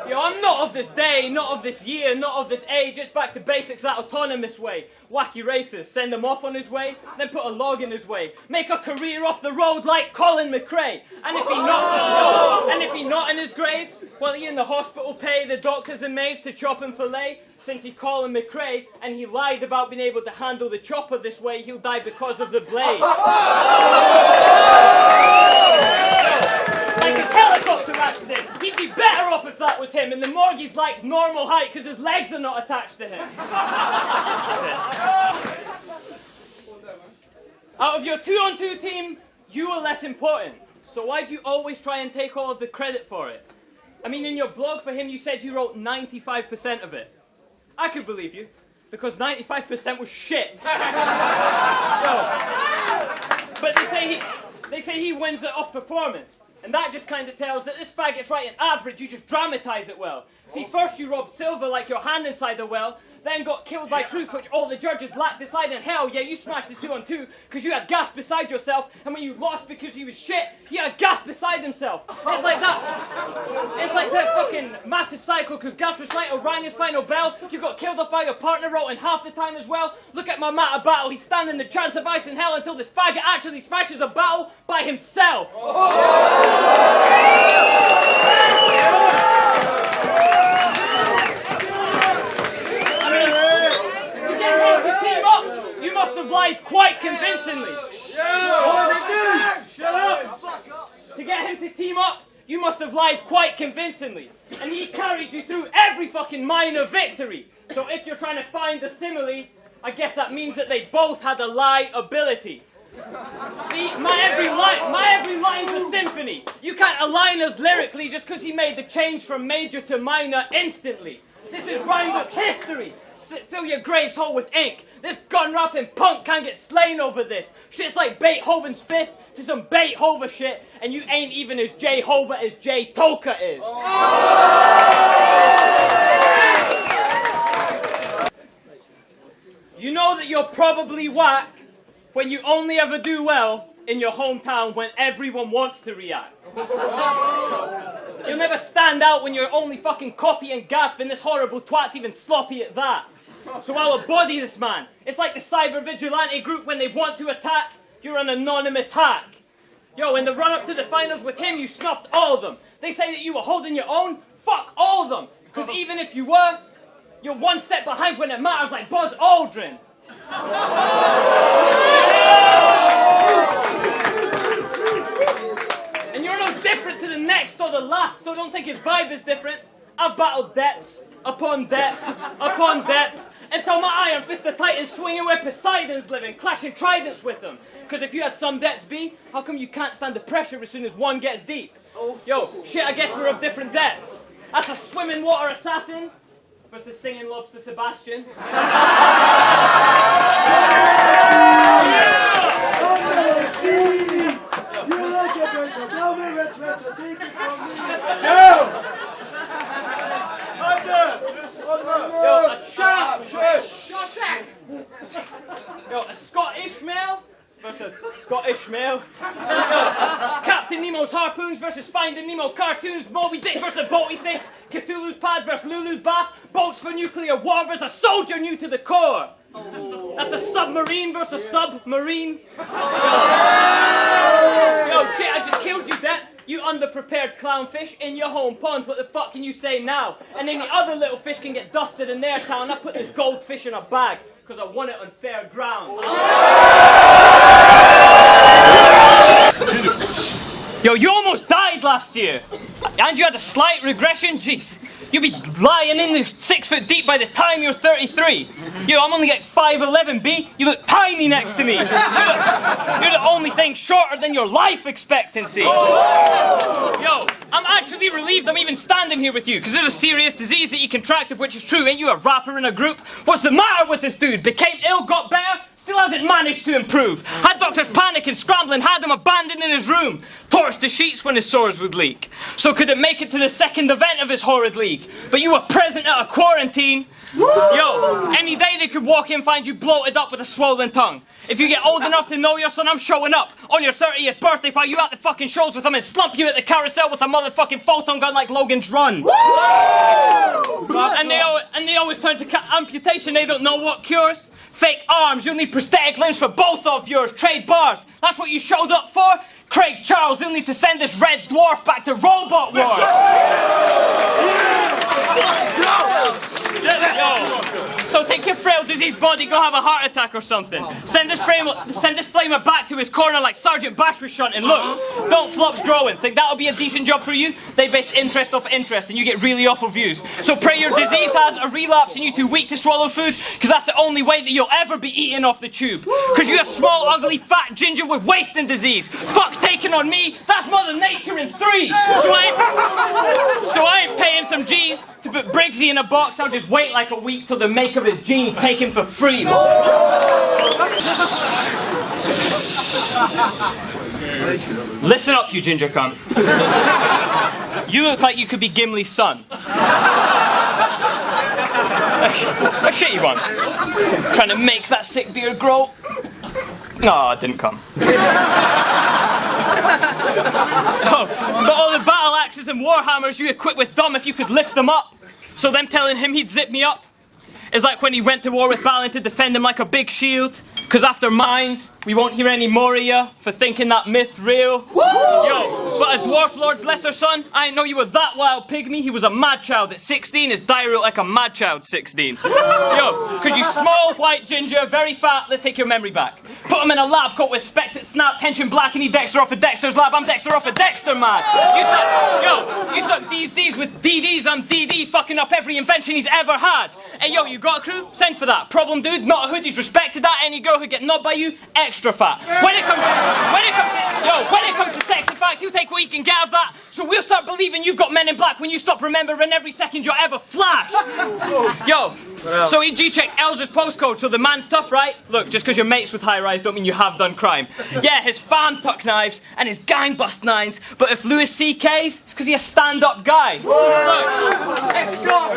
[SPEAKER 1] Yo, I'm not of this day, not of this year, not of this age. It's back to basics that autonomous way. Wacky racers, send him off on his way, then put a log in his way. Make a career off the road like Colin McRae. And if he not in his grave, well, he in the hospital pay the doctors and maids to chop him fillet. Since he Colin McRae and he lied about being able to handle the chopper this way, he'll die because of the blade. Like his helicopter accident. He'd be better off if that was him. In the morgue he's like normal height because his legs are not attached to him. Out of your 2-on-2 team, you are less important. So why do you always try and take all of the credit for it? I mean, in your blog for him you said you wrote 95% of it. I could believe you, because 95% was shit. Yo. But they say he wins it off performance. And that just kind of tells that this faggot's writing average, you just dramatise it well. See, first you robbed silver like your hand inside the well, then got killed by truth, which all the judges lacked deciding. Hell, yeah, you smashed the 2-on-2 because you had gas beside yourself, and when you lost because he was shit, he had gas beside himself. It's like that fucking massive cycle, because gas was like Orion's final bell, you got killed off by your partner rolling half the time as well. Look at my matter battle, he's standing the chance of ice in hell until this faggot actually smashes a battle by himself. You must have lied quite convincingly. Shut up! To get him to team up, you must have lied quite convincingly. And he carried you through every fucking minor victory. So if you're trying to find the simile, I guess that means that they both had a lie ability. See, my every line's a symphony. You can't align us lyrically just because he made the change from major to minor instantly. This is rhyme with history. Fill your graves whole with ink. This gun-rapping punk can't get slain over this. Shit's like Beethoven's Fifth to some Beethoven shit, and you ain't even as Jehovah as Jay Toka is. You know that you're probably whack when you only ever do well in your hometown when everyone wants to react. You'll never stand out when you're only fucking copying gasp and this horrible twat's even sloppy at that. So I'll body this man. It's like the cyber vigilante group when they want to attack, you're an anonymous hack. Yo, in the run-up to the finals with him, you snuffed all of them. They say that you were holding your own, fuck all of them. Because even if you were, you're one step behind when it matters like Buzz Aldrin. don't think his vibe is different. I've battled depths upon depths upon depths until my iron fist of Titan swinging where Poseidon's living, clashing tridents with them. Because if you had some depths, B, how come you can't stand the pressure as soon as one gets deep? Yo, shit, I guess we're of different depths. That's a swimming water assassin versus singing lobster Sebastian. Yo, a Scottish male versus Scottish male. Captain Nemo's harpoons versus Finding Nemo cartoons. Moby Dick versus Boaty Sinks. Cthulhu's pad versus Lulu's bath. Boats for nuclear war versus a soldier new to the core. That's a submarine versus submarine. Yo, shit, I just killed you, Depth. You underprepared clownfish in your home pond. What the fuck can you say now? And then the other little fish can get dusted in their town. I put this goldfish in a bag because I won it on fair ground. Yo, you almost died last year. And you had a slight regression? Jeez. You'll be lying in there 6 foot deep by the time you're 33. Yo, I'm only like 5'11", B. You look tiny next to me. You're the only thing shorter than your life expectancy. Yo, I'm actually relieved I'm even standing here with you, because there's a serious disease that you contracted, which is true. Ain't you a rapper in a group? What's the matter with this dude? Became ill, got better, still hasn't managed to improve. Had doctors panicking, scrambling, had him abandoned in his room. Torched the sheets when his sores would leak. So couldn't make it to the second event of his horrid league. But you were present at a quarantine. Yo, any day they could walk in and find you bloated up with a swollen tongue. If you get old enough to know your son, I'm showing up on your 30th birthday while you at the fucking shows with him and slump you at the carousel with a motherfucking photon gun like Logan's Run. And they always turn to amputation, they don't know what cures. Fake arms, you'll need prosthetic limbs for both of yours. Trade bars, that's what you showed up for? Craig Charles, you'll need to send this red dwarf back to Robot Wars. So take your frail diseased body, go have a heart attack or something. Send this flamer back to his corner like Sergeant Bash was shunting. Look, don't flops growing. Think that'll be a decent job for you? They base interest off interest and you get really awful views. So pray your disease has a relapse and you're too weak to swallow food, because that's the only way that you'll ever be eaten off the tube. Because you're a small, ugly, fat ginger with wasting disease. Fuck taking on me, that's Mother Nature in 3. So I ain't paying some G's to put Briggzy in a box. I'll just wait like a week till the make of his jeans take him for free. Listen up, you ginger cunt. You look like you could be Gimli's son. A shitty one. Trying to make that sick beard grow. No, it didn't come. But all the battle axes and warhammers you equip with dumb if you could lift them up. So them telling him he'd zip me up is like when he went to war with Balin to defend him like a big shield. Cause after mines, we won't hear any more of ya for thinking that myth real. Woo! Yo, but a dwarf lord's lesser son, I didn't know you were that wild pygmy. He was a mad child at 16, his diary looked like a mad child 16. Yo, cause you small, white ginger, very fat, let's take your memory back. Put him in a lab coat with specs that snap, tension black, and he Dexter off of Dexter's lab. I'm Dexter off of Dexter, man. You suck D's with DDs, I'm DD, fucking up every invention he's ever had. Hey yo, you got a crew? Send for that. Problem dude, not a hood, he's respected that. Any girl who get knobbed by you, extra fat. When it comes to sex, in fact, you take what you can get of that. So we'll start believing you've got men in black when you stop remembering every second you're ever flashed. Yo, so he G-checked Elsa's postcode, so the man's tough, right? Look, just because you're mates with high rise don't mean you have done crime. Yeah, his fam tuck knives and his gang bust nines, but if Louis C.K.'s, it's because he's a stand-up guy. Look,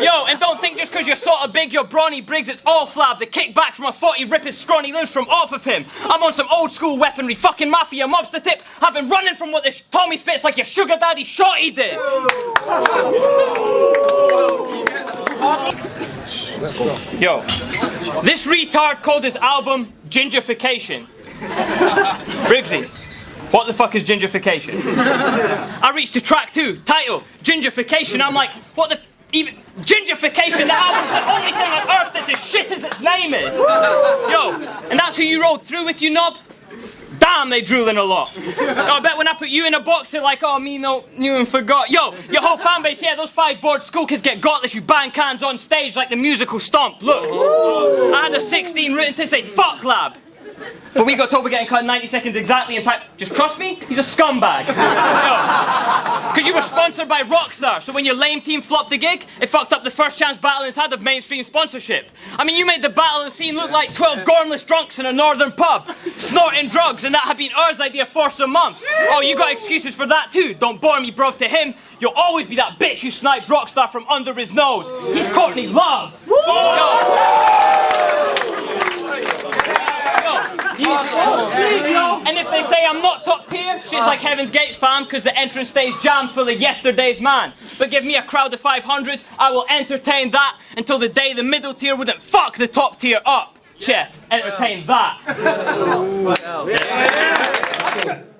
[SPEAKER 1] yo, and don't think just because you're sort of big, you're brawny Briggs, it's all flab. The kick back from a 40 rip his scrawny limbs from off of him. I'm on some old school weaponry, fucking mafia, mobster tip. I've been running from what this Tommy spits like your sugar daddy shorty did. Yo, this retard called his album Gingerfication. Briggzy, what the fuck is gingerfication? I reached to track 2, title, Gingerfication. I'm like, what the... Even Gingerfication, the album's the only thing on earth that's as shit as its name is. Yo, and that's who you rolled through with, you knob? damn, they drooling a lot. Yo, I bet when I put you in a box, they're like, oh, me no, knew and forgot. Yo, your whole fan base, yeah, those 5 bored school kids get gutless, you bang cans on stage like the musical Stomp. Look, I had a 16 written to say, fuck lab. But we got told we're getting cut in 90 seconds exactly. In fact, just trust me, he's a scumbag. Because you were sponsored by Rockstar, so when your lame team flopped the gig, it fucked up the first chance Battlin's had of mainstream sponsorship. I mean, you made the Battlin scene look like 12 gormless drunks in a northern pub, snorting drugs, and that had been ours idea for some months. Oh, you got excuses for that too. Don't bore me, bruv. To him, you'll always be that bitch who sniped Rockstar from under his nose. He's Courtney Love. And if they say I'm not top tier, shit's like Heaven's Gates, fam, because the entrance stays jammed full of yesterday's man. But give me a crowd of 500, I will entertain that until the day the middle tier wouldn't fuck the top tier up. Chef, entertain that.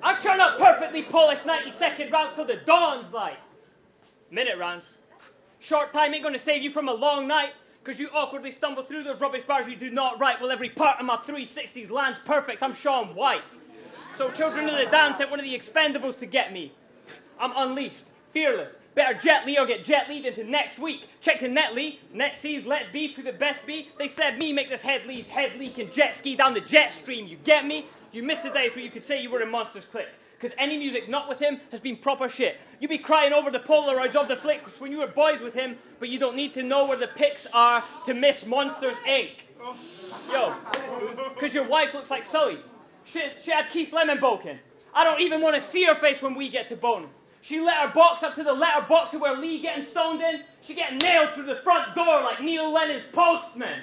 [SPEAKER 1] I churn out perfectly polished 90-second rounds till the dawn's light. Minute rounds. Short time ain't gonna save you from a long night. Because you awkwardly stumble through those rubbish bars you do not write. Well, every part of my 360s lands perfect. I'm Sean White. So Children of the Damned sent one of the Expendables to get me. I'm unleashed, fearless. Better Jet Lee or get Jet Lead into next week. Check the net Lee. Net sees Let's Beef who the best be. They said me make this head leak and jet ski down the jet stream. You get me? You missed the days where you could say you were in Monsters Click. Because any music not with him has been proper shit. You be crying over the Polaroids of the flicks when you were boys with him, but you don't need to know where the pics are to miss Monsters Inc. Yo, because your wife looks like Sully. She had Keith Lemon boken. I don't even want to see her face when we get to boning. She let her box up to the letterbox where Lee getting stoned in. She getting nailed through the front door like Neil Lennon's postman.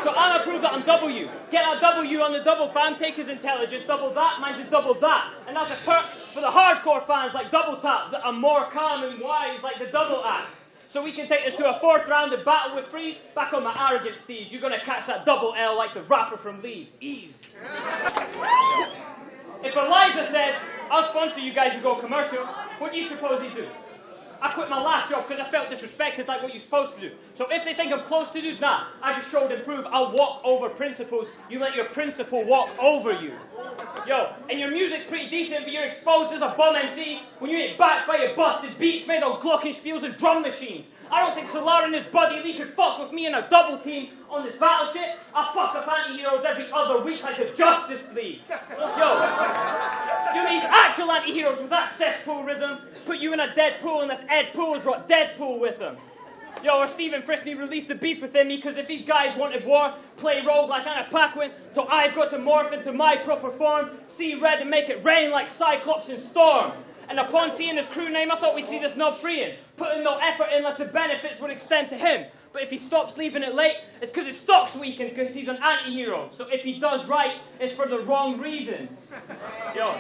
[SPEAKER 1] So I'ma prove that I'm W. Get that W on the double fam, take his intelligence, double that, mine's just double that. And that's a perk for the hardcore fans like Double Tap that are more calm and wise like the double act. So we can take this to a 4th round of battle with Freeze. Back on my arrogant steez, you're gonna catch that double L like the rapper from Leeds. Ease. If Eliza said, I'll sponsor you guys and go commercial, what do you suppose he'd do? I quit my last job because I felt disrespected like what you're supposed to do. So if they think I'm close to do, nah, I just showed and proved I'll walk over principles. You let your principal walk over you. Yo, and your music's pretty decent, but you're exposed as a bum MC when you ain't backed by your busted beats made on glockenspiels and drum machines. I don't think Solar and his buddy Lee could fuck with me in a double team on this battle shit. I fuck up anti-heroes every other week like the Justice League. Yo, you need actual anti-heroes with that cesspool rhythm. Put you in a dead pool unless Ed Pool has brought Deadpool with him. Yo, or Stephen Frisney released the beast within me because if these guys wanted war, play rogue like Anna Paquin, so I've got to morph into my proper form, see red and make it rain like Cyclops in Storm. And upon seeing his crew name, I thought we'd see this knob freeing, putting no effort in unless the benefits would extend to him. But if he stops leaving it late, it's because his stock's weakened because he's an anti-hero. So if he does right, it's for the wrong reasons. Yo.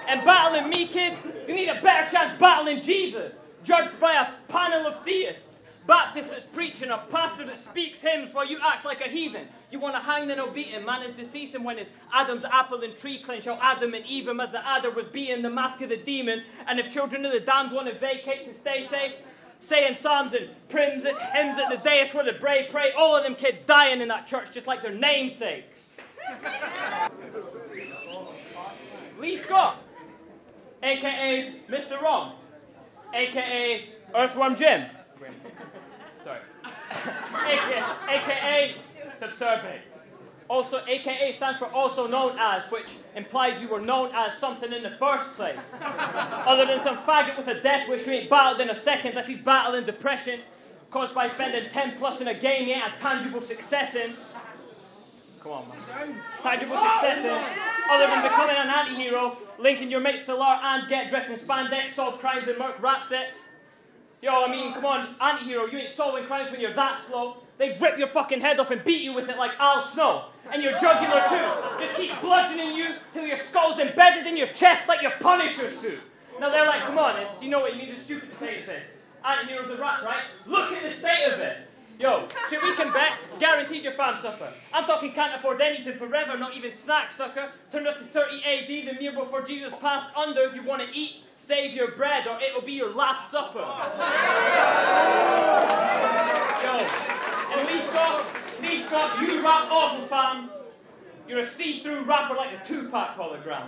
[SPEAKER 1] And battling me, kid, you need a better chance battling Jesus, judged by a panel of theists. Baptist that's preaching, a pastor that speaks hymns while you act like a heathen. You want to hang then or beat him, man is deceasing when it's Adam's apple and tree clench how Adam and Eve him as the adder was beating the mask of the demon. And if Children of the Damned want to vacate to stay safe, saying psalms and hymns at the dais where the brave pray, all of them kids dying in that church just like their namesakes. Lee Scott, a.k.a. Mr. Wrong, a.k.a. Earthworm Jim. Sorry. AKA subservient. Also, AKA stands for also known as, which implies you were known as something in the first place. Other than some faggot with a death wish who ain't battled in a second unless he's battling depression caused by spending 10 plus in a game he ain't had tangible success in. Come on, man. Tangible success in. Other than becoming an anti-hero, linking your mate Solar and get dressed in spandex, solve crimes and murk rap sets. Yo, I mean, come on, anti-hero, you ain't solving crimes when you're that slow. They rip your fucking head off and beat you with it like Al Snow. And your jugular too. Just keep bludgeoning you till your skull's embedded in your chest like your Punisher suit. Now they're like, come on, you know what it means, it's stupid to say this. Anti-heroes are rap, right? Look at the state of it. Yo, shit we can bet, guaranteed your fam suffer. I'm talking can't afford anything forever, not even snacks, sucker. Turned us to 30 AD, the year before Jesus passed under. If you want to eat, save your bread or it'll be your last supper. Yo. You're a see-through rapper like a Tupac hologram.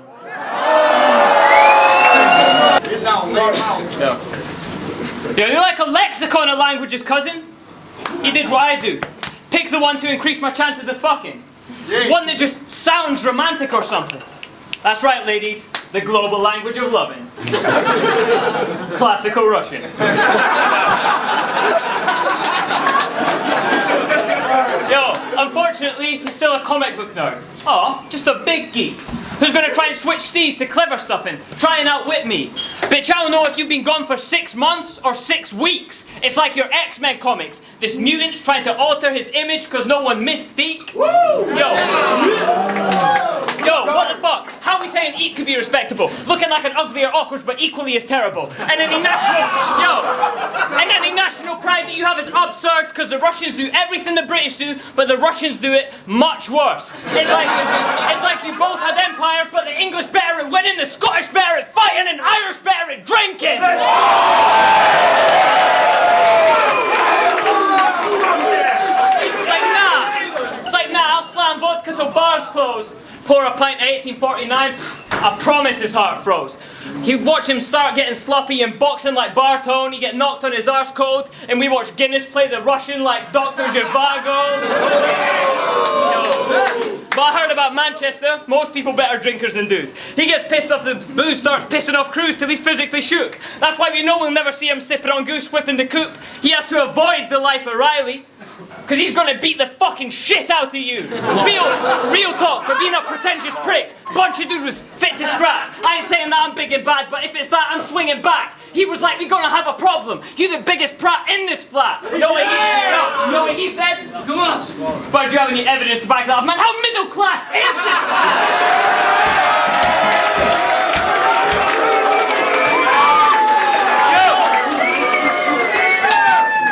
[SPEAKER 1] Yeah, you're like a lexicon of languages, cousin. You did what I do. Pick the one to increase my chances of fucking. One that just sounds romantic or something. That's right, ladies. The global language of loving. Classical Russian. Yo, unfortunately, he's still a comic book nerd. Aw, just a big geek. Who's gonna try and switch steeds to clever stuff and try and outwit me? Bitch, I don't know if you've been gone for 6 months or 6 weeks. It's like your X-Men comics. This mutant's trying to alter his image because no one Mystique. Yo, what the fuck? How are we saying eat could be respectable? Looking like an ugly or awkward but equally as terrible. And any national pride that you have is absurd because the Russians do everything the British do, but the Russians do it much worse. It's like you both had empires, but the English better at winning, the Scottish better at fighting, and Irish better at drinking. It's like nah, I'll slam vodka till bars close. Pour a pint of 1849, I promise his heart froze. You watch him start getting sloppy and boxing like Bartone, he get knocked on his arse cold, and we watch Guinness play the Russian like Dr. Zhivago. But I heard about Manchester, most people better drinkers than dude. He gets pissed off the booze, starts pissing off crews till he's physically shook. That's why we know we'll never see him sipping on goose whipping the coop. He has to avoid the life of Riley. Because he's gonna beat the fucking shit out of you. Real talk, for being a pretentious prick. Bunch of dude was fit to scrap. I ain't saying that I'm big and bad, but if it's that, I'm swinging back. He was like, we're gonna have a problem. You the biggest prat in this flat. Know what he said? Come on. But do you have any evidence to back that up? Man, how middle class is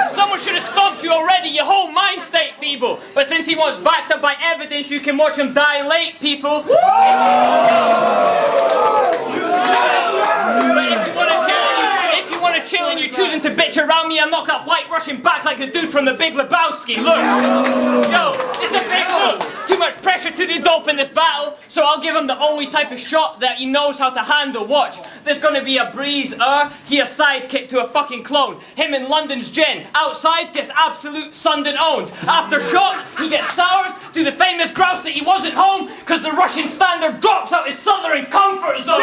[SPEAKER 1] this? Someone should have stomped you already, your whole mind state feeble. But since he wants backed up by evidence, you can watch him dilate, people. But if you want to chill and you're choosing to bitch around me, I'm not that white Russian back like the dude from the Big Lebowski. Look, yo, it's a big look. Too much pressure to the dope in this battle, so I'll give him the only type of shot that he knows how to handle. Watch, there's gonna be a breeze, he a sidekick to a fucking clone. Him in London's gin, outside gets absolute Sundan owned. After shock, he gets sours to the famous grouse that he wasn't home, cause the Russian standard drops out his southern comfort zone.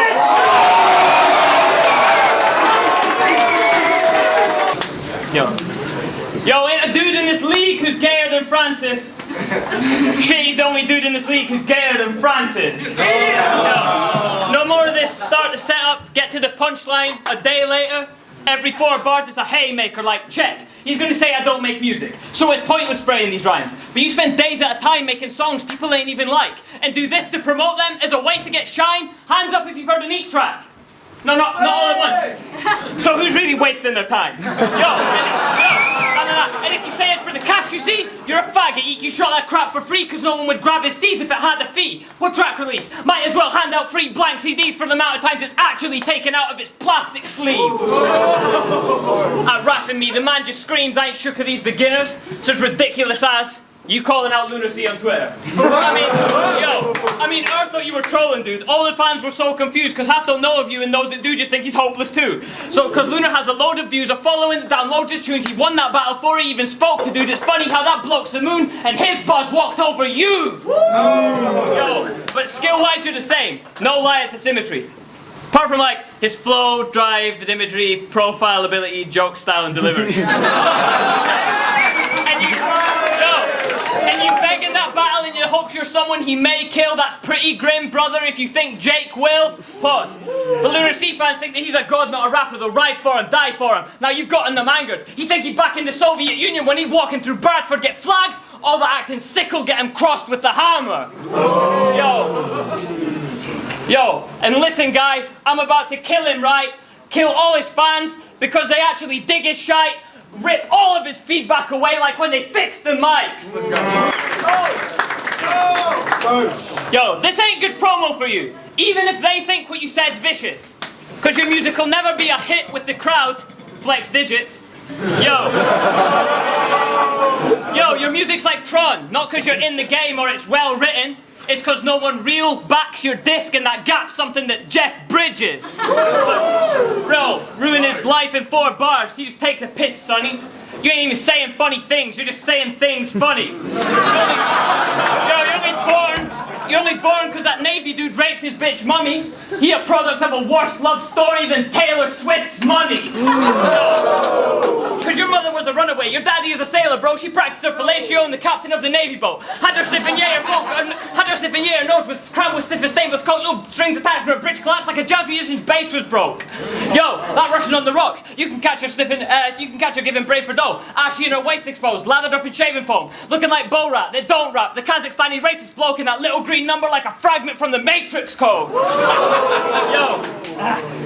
[SPEAKER 1] Yo, ain't a dude in this league who's gayer than Francis. Shit, he's the only dude in this league who's gayer than Francis. No more of this, start the setup, get to the punchline, a day later, every 4 bars it's a haymaker like check. He's gonna say I don't make music, so it's pointless spraying these rhymes. But you spend days at a time making songs people ain't even like, and do this to promote them as a way to get shine? Hands up if you've heard an Eat track. No, not all at once. So who's really wasting their time? And if you say it for the cash, you see, you're a faggot. You shot that crap for free because no one would grab his steez if it had the fee. What track release? Might as well hand out free blank CDs for the amount of times it's actually taken out of its plastic sleeve. At rapping me, the man just screams, I ain't shook of these beginners. It's as ridiculous as you calling out lunacy on Twitter. I mean, Earth thought you were trolling, dude. All the fans were so confused because half don't know of you and those that do just think he's hopeless too. So, because Lunar has a load of views, a following that downloads his tunes, he won that battle before he even spoke to dude. It's funny how that bloke's the moon and his buzz walked over you. Yo, but skill-wise you're the same. No lie, it's a symmetry. Apart from like his flow, drive, imagery, profile, ability, joke, style, and delivery. And you beg in that battle in the hopes you're someone he may kill. That's pretty grim, brother, if you think Jake will. Pause. But Lunar C fans think that he's a god, not a rapper. They'll ride for him, die for him. Now you've gotten them angered. He think he'd back in the Soviet Union when he walking through Bradford get flagged. All that acting sick will get him crossed with the hammer. Yo, and listen, guy, I'm about to kill him, right? Kill all his fans because they actually dig his shite. Rip all of his feedback away like when they fixed the mics. Let's go. Yo, this ain't good promo for you. Even if they think what you said's vicious. Because your music will never be a hit with the crowd. Flex digits. Yo, your music's like Tron. Not because you're in the game or it's well written. It's because no one real backs your disc and that gap's something that Jeff Bridges. Bro, ruin his life in 4 bars. He just takes a piss, sonny. You ain't even saying funny things, you're just saying things funny. You're only born because that Navy dude raped his bitch mummy. He a product of a worse love story than Taylor Swift's money. Because your mother was a runaway, your daddy is a sailor, bro. She practiced her fellatio and the captain of the Navy boat. Had her sniffing yay, her nose was crammed with sniff and stained with coke, no strings attached to her bridge collapsed like a jazz musician's bass was broke. Yo, that Russian on the rocks, you can catch her giving brave for dough. Ashy in her waist exposed, lathered up in shaving foam, looking like Bo Rat, they don't rap. The Kazakhstani racist bloke in that little green number like a fragment from the Matrix Code. Yo,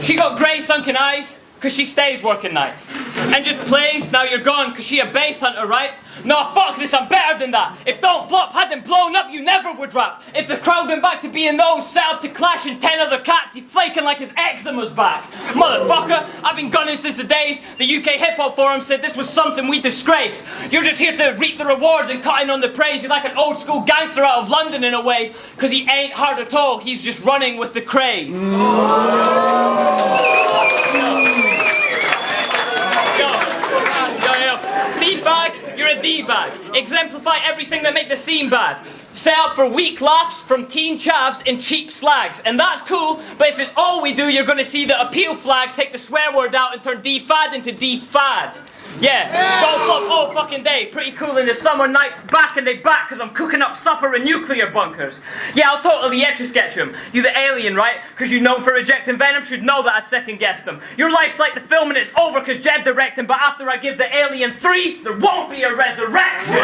[SPEAKER 1] she got grey sunken eyes, cause she stays working nights. And just plays, now you're gone, cause she a bass hunter, right? Nah, fuck this, I'm better than that. If Don't Flop hadn't blown up, you never would rap. If the crowd went back to being those, set up to clash and 10 other cats, he flaking like his eczema's back. Motherfucker, I've been gunning since the days the UK hip-hop forum said this was something we disgrace. You're just here to reap the rewards and cutting on the praise. You're like an old school gangster out of London in a way, cause he ain't hard at all, he's just running with the craze. C-bag, you're a D-bag. Exemplify everything that make the scene bad. Set up for weak laughs from teen chavs and cheap slags. And that's cool, but if it's all we do, you're gonna see the appeal flag take the swear word out and turn D-fad into D-fad. Yeah, Don't Flop all fucking day. Pretty cool in the summer night, back and they back cause I'm cooking up supper in nuclear bunkers. Yeah, I'll totally etch-a-sketch them. You the alien, right? Cause you known for rejecting venom, should know that I'd second guess them. Your life's like the film and it's over cause Jed directing, but after I give the alien 3, there won't be a resurrection.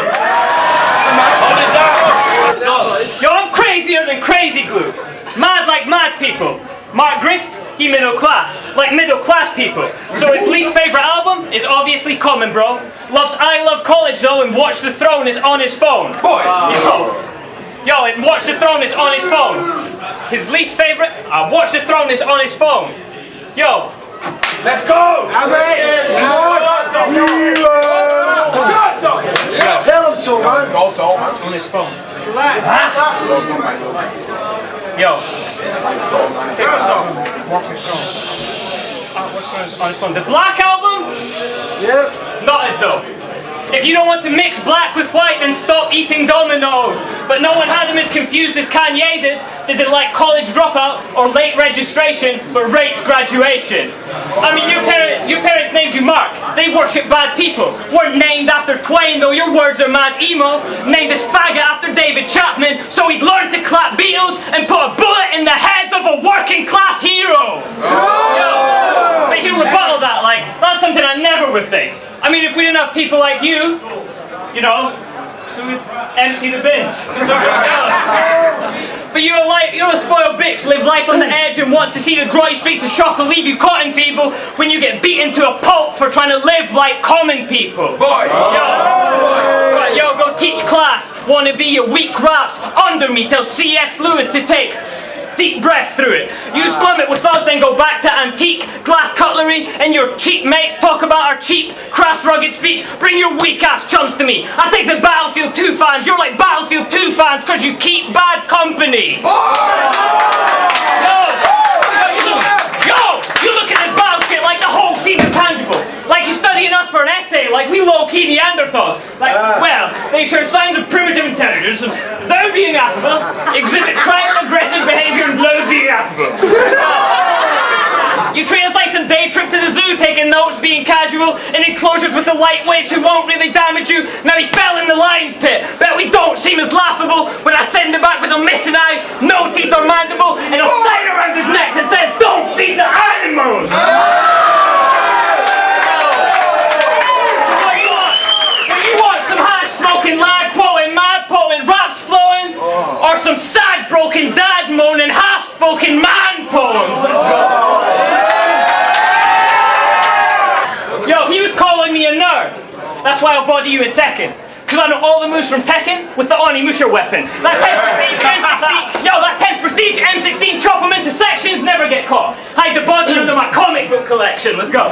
[SPEAKER 1] Yo, I'm crazier than crazy glue. Mad like mad people. Mark Grist, he middle class, like middle class people. So his least favourite album is obviously Common, bro. Loves I Love College though, and Watch the Throne is on his phone. Yo, and Watch the Throne is on his phone. His least favourite, Watch the Throne is on his phone. Yo.
[SPEAKER 3] Let's go! Tell him so, man. Let's go, so.
[SPEAKER 1] On his phone.
[SPEAKER 3] Relax.
[SPEAKER 1] Yo. Take us off. Watch his phone. The Black Album?
[SPEAKER 3] Yep.
[SPEAKER 1] Not as though. If you don't want to mix black with white, then stop eating Dominoes. But no one had him as confused as Kanye did. They did like college dropout or late registration, but rates graduation. I mean, your parents named you Mark. They worship bad people. Weren't named after Twain, though your words are mad emo. Named this faggot after David Chapman, so he'd learn to clap Beatles and put a bullet in the head of a working class hero. Yo, but he'll rebuttal that like, that's something I never would think. I mean, if we didn't have people like you know, who would empty the bins? But you're a spoiled bitch, lives life on the edge and wants to see the grotty streets of shock will leave you cotton feeble when you get beaten to a pulp for trying to live like common people. Yo, go teach class, wanna be your weak raps under me, tell C.S. Lewis to take deep breaths through it. You slum it with us, then go back to antique glass cutlery, and your cheap mates talk about our cheap, crass, rugged speech. Bring your weak-ass chums to me. I take the Battlefield 2 fans. You're like Battlefield 2 fans because you keep bad company. You look at this battle shit like the whole scene intangible. Like you're studying us for an essay, like we low-key Neanderthals. Like, well, they show signs of primitive intelligence, of though being affable, exhibit crime, aggressive behavior, and low being affable. You treat us like some day trip to the zoo, taking notes, being casual, in enclosures with the lightweights who won't really damage you. Now he fell in the lion's pit. Bet we don't seem as laughable when I send him back with a missing eye, no teeth or mandible, and a sign around his neck that says, "Don't feed the animals." Smoking lag quoting, mad poem, raps flowing, or some sad broken dad moaning, half-spoken man poems. Let's go. Yo, he was calling me a nerd. That's why I'll body you in seconds. Cause I know all the moves from Tekken with the Onimusha weapon. That 10th prestige M16 chop them into sections, never get caught. Hide the body under my comic book collection. Let's go.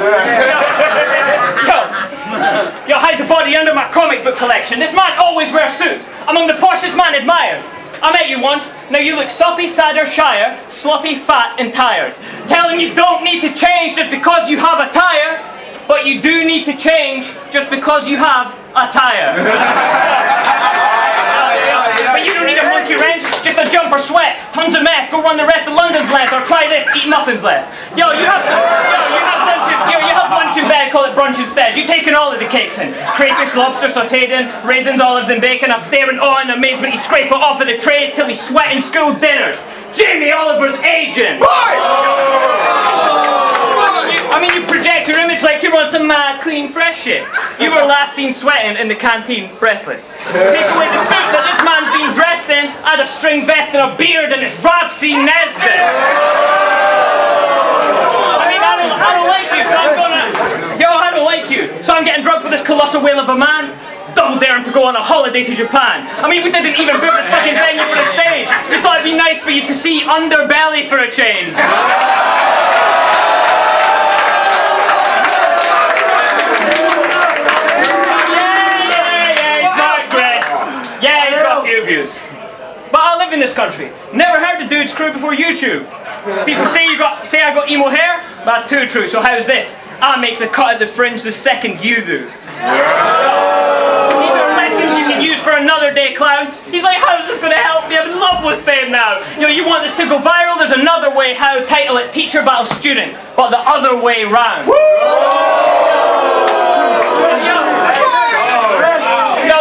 [SPEAKER 1] Yo, hide the body under my comic book collection. This man always wears suits. Among the poshest man admired. I met you once. Now you look soppy, sad or shire, sloppy, fat and tired. Tell him you don't need to change just because you have a tire, but you do need to change just because you have a tire. But you don't need a monkey wrench, just a jumper sweats, tons of meth, go run the rest of London's length, or try this, eat muffins less. You have lunch in bed, call it brunch instead. You taken all of the cakes in. Crayfish, lobster sauteed in, raisins, olives and bacon. I stare in awe and amazement, he scrape it off of the trays till he's sweating school dinners. Jamie Oliver's agent! I mean, you project your image like you're on some mad, clean, fresh shit. You were last seen sweating in the canteen, breathless. Take away the suit that this man's been dressed in, add a string vest and a beard, and it's Rapsy Nesbitt. I mean, I don't like you, so I'm gonna... Yo, I don't like you, so I'm getting drunk with this colossal whale of a man. Double daring to go on a holiday to Japan. I mean, we didn't even book this fucking venue for the stage. Just thought it'd be nice for you to see Underbelly for a change. Views. But I live in this country. Never heard the dude's crew before YouTube. People say I got emo hair. That's too true. So how's this? I make the cut at the fringe the second you do. These are lessons you can use for another day, clown. He's like, how's this going to help me? I'm in love with fame now. You want this to go viral? There's another way. How? Title it Teacher Battle Student, but the other way round.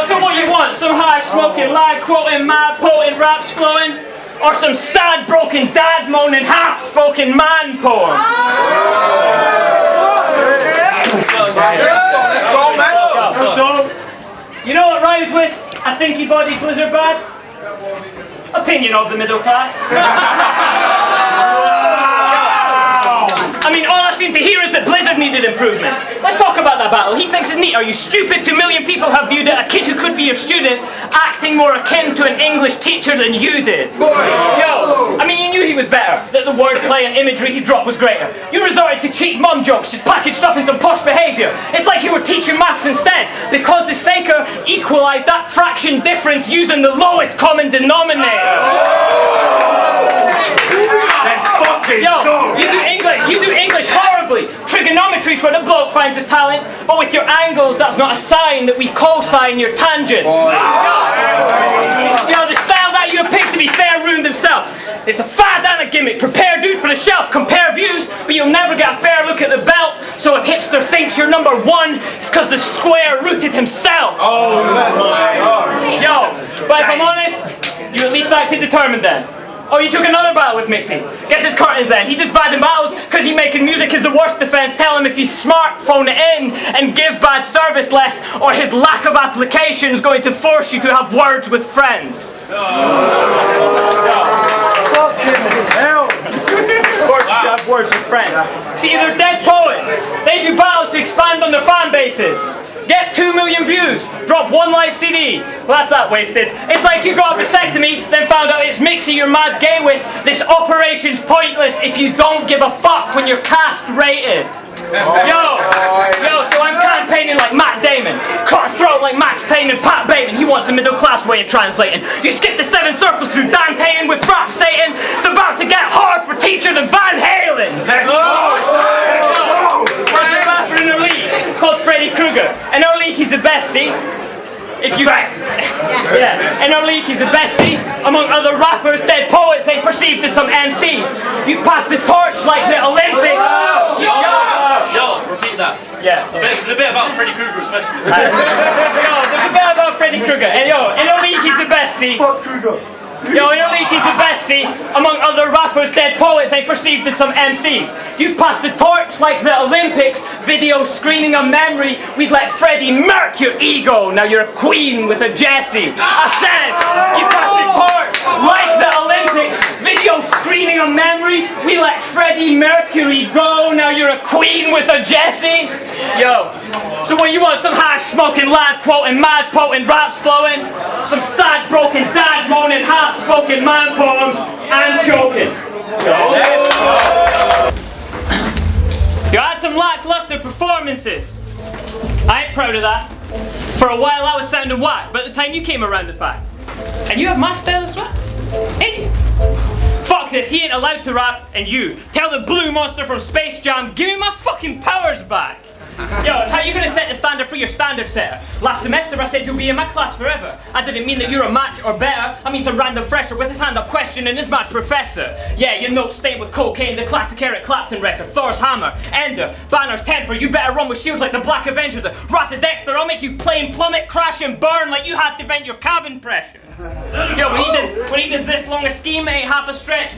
[SPEAKER 1] So what you want? Some high smoking, lag quoting, mad potent raps flowing? Or some sad broken dad moaning, half spoken man poem? So, you know what rhymes with a thinky body blizzard bad? Opinion of the middle class. I mean, all I seem to hear is that Blizzard needed improvement. Let's talk about that battle. He thinks it's neat. Are you stupid? 2 million people have viewed it. A kid who could be your student acting more akin to an English teacher than you did. Yo, I mean, you knew he was better. That the wordplay and imagery he dropped was greater. You resorted to cheap mum jokes, just packaged up in some posh behaviour. It's like you were teaching maths instead, because this faker equalised that fraction difference using the lowest common denominator. Yo, you do English horribly. Trigonometry's where the bloke finds his talent, but with your angles, that's not a sign that we co-sign your tangents. Yo, the style that you picked, to be fair, ruined himself. It's a fad and a gimmick. Prepare dude for the shelf, compare views, but you'll never get a fair look at the belt. So if hipster thinks you're number one, it's because the square rooted himself. Yo, but if I'm honest, you at least acted determined then. Oh, you took another battle with Mixie. Guess his curtains then. He just bad in battles because he making music is the worst defense. Tell him if he's smart, phone it in and give bad service less, or his lack of application is going to force you to have words with friends.
[SPEAKER 3] Fucking hell.
[SPEAKER 1] Force you to have words with friends. See, they're dead poets. They do battles to expand on their fan bases. Get 2 million views, drop 1 live CD. Well, that's that wasted. It's like you got a vasectomy, then found out it's Mixie you're mad gay with. This operation's pointless if you don't give a fuck when you're castrated. Yo, so I'm campaigning like Matt Damon, cut throat like Max Payne and Pat Bateman. He wants the middle class way of translating. You skip the 7 circles through Dante and with rap Satan. It's about to get hard for teacher than Van Halen. There's a rapper in our league called Freddy Krueger. In our league he's the best, see? If you yeah, in our league he's the best, see? Among other rappers, dead poets ain't perceived as some MCs. You pass the torch like the Olympics.
[SPEAKER 4] Yo, repeat that.
[SPEAKER 1] Yeah.
[SPEAKER 4] A bit about Freddy Krueger especially.
[SPEAKER 1] Yo, there's a bit about Freddy Krueger. And yo, in our league he's the best, see?
[SPEAKER 3] Fuck Krueger.
[SPEAKER 1] Yo, in our league he's the best, see? Among other rappers, dead poets ain't perceived as some MCs. You pass the torch like the Olympics, video screening a memory, we'd let Freddie murk your ego, now you're a queen with a Jessie. I said, you pass the torch like the Olympics, video screening a memory, we let Freddie Mercury go, now you're a queen with a Jessie. Yo, so what you want, some hash smoking lad quoting, mad potent raps flowing, some sad broken dad moaning, half spoken man poems, and joking. You had some lackluster performances. I ain't proud of that. For a while I was sounding whack, but at the time you came around the fact. And you have my style as well? Ain't you? Fuck this, he ain't allowed to rap, and you. Tell the blue monster from Space Jam, give me my fucking powers back. Yo, how are you gonna set the standard for your standard setter? Last semester I said you'll be in my class forever. I didn't mean that you're a match or better. I mean some random fresher with his hand up questioning his mad professor. Yeah, your notes stained with cocaine, the classic Eric Clapton record, Thor's hammer, Ender, Banner's temper. You better run with shields like the Black Avenger, the Wrath of Dexter. I'll make you plane plummet, crash and burn like you had to vent your cabin pressure. Yo, when he does this long a scheme, it ain't half a stretch,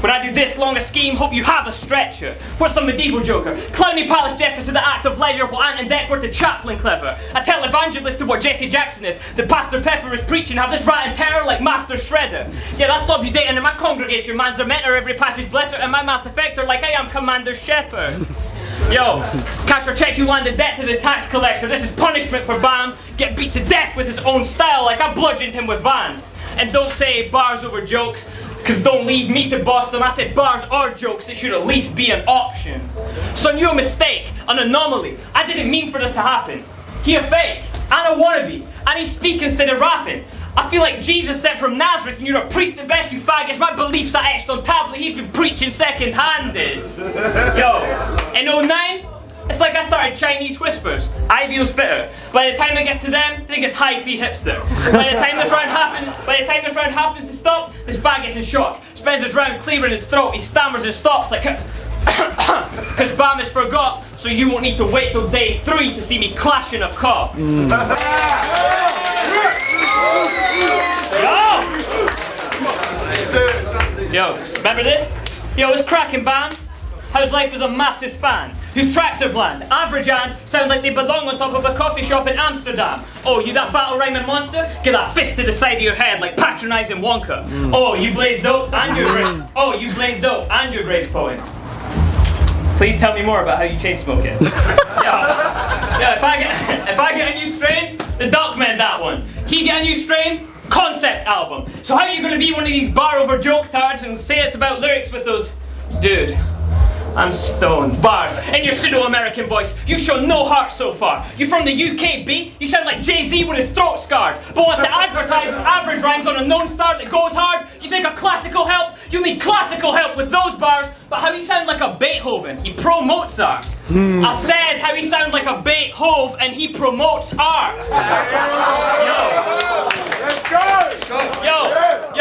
[SPEAKER 1] When I do this long a scheme, hope you have a stretcher. What's some medieval joker? Clowny palace jester to the act of leisure, while Ant and Dec were to Chaplin clever. A televangelist to what Jesse Jackson is. The Pastor Pepper is preaching, have this rat and terror like Master Shredder. Yeah, that's stop you dating in my congregation. Man's a mentor, every passage blesser, and my mass effector like I am Commander Shepard. Yo, cash or check, you landed debt to the tax collector. This is punishment for Bam. Get beat to death with his own style like I bludgeoned him with Vans. And don't say bars over jokes, cause don't leave me to boss them. I said bars or jokes, it should at least be an option. Son, you a mistake, an anomaly. I didn't mean for this to happen. He a fake, and a wannabe, and he speak instead of rapping. I feel like Jesus sent from Nazareth and you're a priest at best, you faggots. My beliefs are etched on tablet, he's been preaching second-handed. Yo, in 09, it's like I started Chinese whispers, ideal spitter. By the time it gets to them, they think it's hi-fi hipster. By the time this round happens to stop, this faggot's in shock. Spends his round clearing his throat, he stammers and stops like cause Bam is forgot, so you won't need to wait till day 3 to see me clashing a cop. Yo, remember this? Yo, it's cracking, Bam. How's life as a massive fan? Whose tracks are bland? Average and sound like they belong on top of a coffee shop in Amsterdam. Oh, you that battle rhyming monster? Get that fist to the side of your head like patronising Wonka. Oh, you blaze dope and your Gray's poem. Please tell me more about how you chain smoke it. Yeah, if I get a new strain, the Doc man that one. He get a new strain, concept album. So how are you gonna be one of these bar over joke tards and say it's about lyrics with those, dude? I'm stoned. Bars. In your pseudo-American voice, you've shown no heart so far. You from the UK, B? You sound like Jay-Z with his throat scarred, but wants to advertise his average rhymes on a known star that goes hard. You think of classical help? You need classical help with those bars, but how he sound like a Beethoven? He pro-Mozart. I said how he sound like a Beethoven and he promotes art.
[SPEAKER 3] Let's go!
[SPEAKER 1] Yo,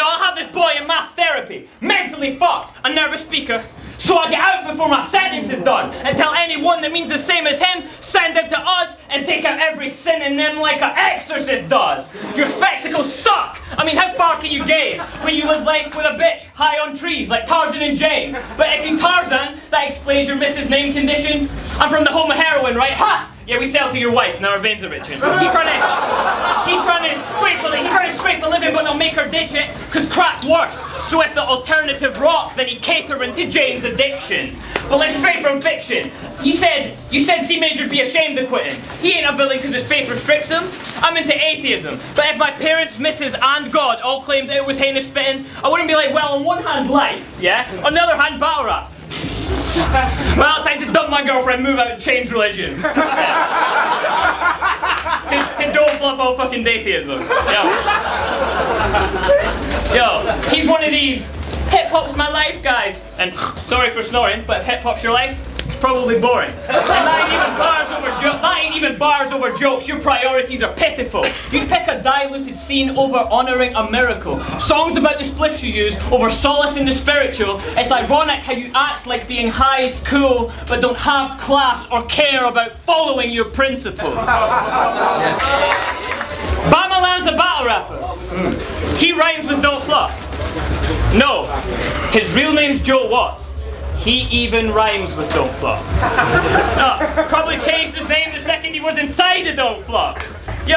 [SPEAKER 1] I'll have this boy in mass therapy. Mentally fucked, a nervous speaker. So I get out before my sentence is done and tell anyone that means the same as him, send them to us and take out every synonym like an exorcist does. Your spectacles suck. I mean, how far can you gaze when you live life with a bitch high on trees like Tarzan and Jane? But if you Tarzan, that explains your Mrs. Name condition. I'm from the home of heroin, right? Ha! Yeah, we sell to your wife, now our veins are itching. He trying to scrape a living, but they'll make her ditch it, cause crack's worse. So if the alternative rock, then he catering to Jane's addiction. But let's stray from fiction. You said Cee Major'd be ashamed of quitting. He ain't a villain cause his faith restricts him. I'm into atheism. But if my parents, missus, and God all claimed that it was heinous spitting, I wouldn't be like, well, on one hand, life, yeah? On the other hand, battle rap. Well, time to dump my girlfriend, move out and change religion. to don't flop all fucking atheism. Yo, he's one of these hip-hop's my life guys. And sorry for snoring, but if hip-hop's your life, it's probably boring. And that ain't even bars over jokes, your priorities are pitiful. You'd pick a diluted scene over honouring a miracle. Songs about the spliffs you use over solace in the spiritual. It's ironic how you act like being high is cool, but don't have class or care about following your principles. Bamalam's a battle rapper. He rhymes with don't flop. No, his real name's Joe Watts. He even rhymes with don't flop. Probably changed his name the second he was inside the don't flop. He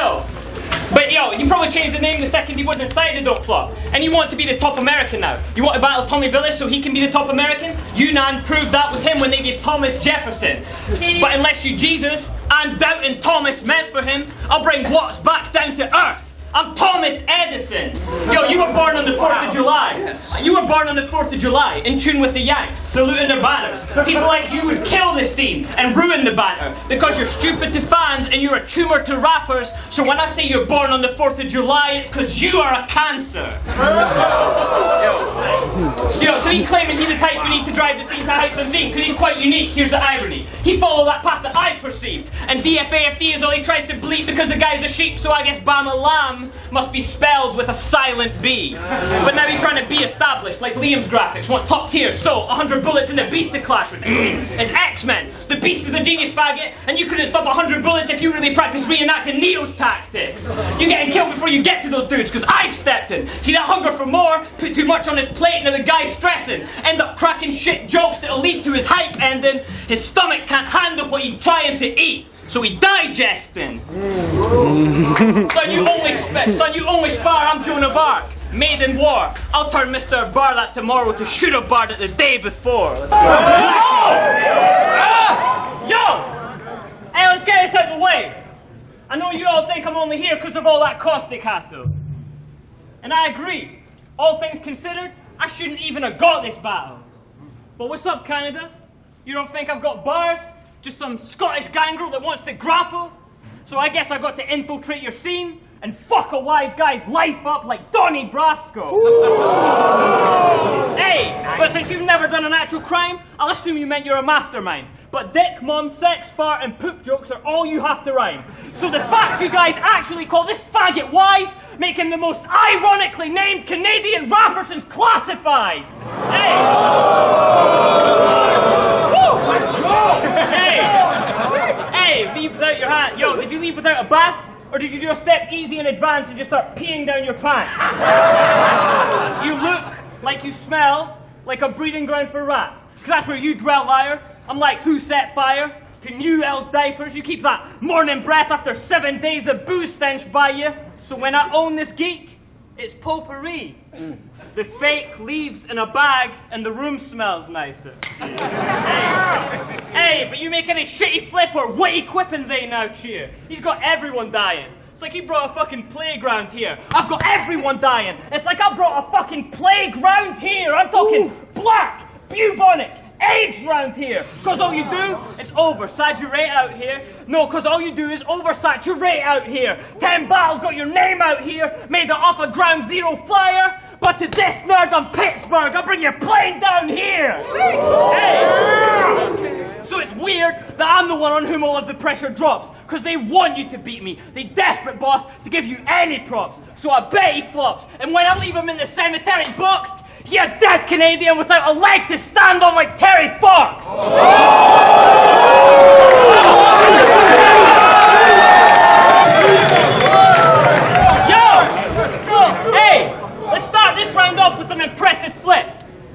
[SPEAKER 1] probably changed the name the second he was inside the don't flop. And you want to be the top American now. You want to battle Tommy Villis so he can be the top American? Unan proved that was him when they gave Thomas Jefferson. But unless you Jesus and doubting Thomas meant for him, I'll bring Watts back down to earth.
[SPEAKER 2] I'm Thomas Edison. Yo, you were born on the 4th of July. Yes. You were born on the 4th of July, in tune with the Yanks, saluting their banners. People like you would kill this scene and ruin the banner because you're stupid to fans and you're a tumor to rappers. So when I say you're born on the 4th of July, it's because you are a cancer. So he's claiming he's the type we need to drive the scene to heights unseen because he's quite unique. Here's the irony. He followed that path that I perceived. And DFAFD is all he tries to bleep because the guy's a sheep, so I guess Bamalam must be spelled with a silent B. But now he's trying to be established, like Liam's graphics, wants top tier, so 100 bullets in the Beast to clash with. It's X-Men. The Beast is a genius faggot, and you couldn't stop 100 bullets if you really practiced reenacting Neo's tactics. You're getting killed before you get to those dudes, because I've stepped in. See that hunger for more, put too much on his plate, and now the guy's stressing. End up cracking shit jokes that'll lead to his hype ending. His stomach can't handle what he's trying to eat. So he digesting. Son, you only spar, I'm Joan of Arc. Made in war. I'll turn Mr. Barlat tomorrow to shoot a bard at the day before. Let's go. Yo! Hey, let's get this out of the way. I know you all think I'm only here because of all that caustic hassle. And I agree. All things considered, I shouldn't even have got this battle. But what's up, Canada? You don't think I've got bars? Just some Scottish gangrel that wants to grapple? So I guess I got to infiltrate your scene and fuck a wise guy's life up like Donnie Brasco. Hey, but since you've never done an actual crime, I'll assume you meant you're a mastermind. But dick, mum, sex, fart, and poop jokes are all you have to rhyme. So the fact you guys actually call this faggot Wize make him the most ironically named Canadian rapper since Classified. Hey! Hey, leave without your hat. Yo, did you leave without a bath? Or did you do a step easy in advance and just start peeing down your pants? You look like you smell like a breeding ground for rats. Because that's where you dwell, liar. I'm like, who set fire to New El's diapers? You keep that morning breath after 7 days of booze stench by you. So when I own this geek, it's potpourri. The fake leaves in a bag and the room smells nicer. Hey, but you make any shitty flip or witty quip and they now cheer. He's got everyone dying. It's like he brought a fucking playground here. I've got everyone dying. It's like I brought a fucking playground here. I'm talking black, bubonic, AIDS round here. Cause all you do is oversaturate out here. No, cause all you do is oversaturate out here. 10 battles got your name out here, made it off a ground zero flyer. But to this nerd on Pittsburgh, I'll bring your plane down here. Hey. So it's weird that I'm the one on whom all of the pressure drops. Cause they want you to beat me. They desperate, boss, to give you any props. So I bet he flops. And when I leave him in the cemetery boxed, he a dead Canadian without a leg to stand on like Terry Fox! Yo! Hey! Let's start this round off with an impressive flip.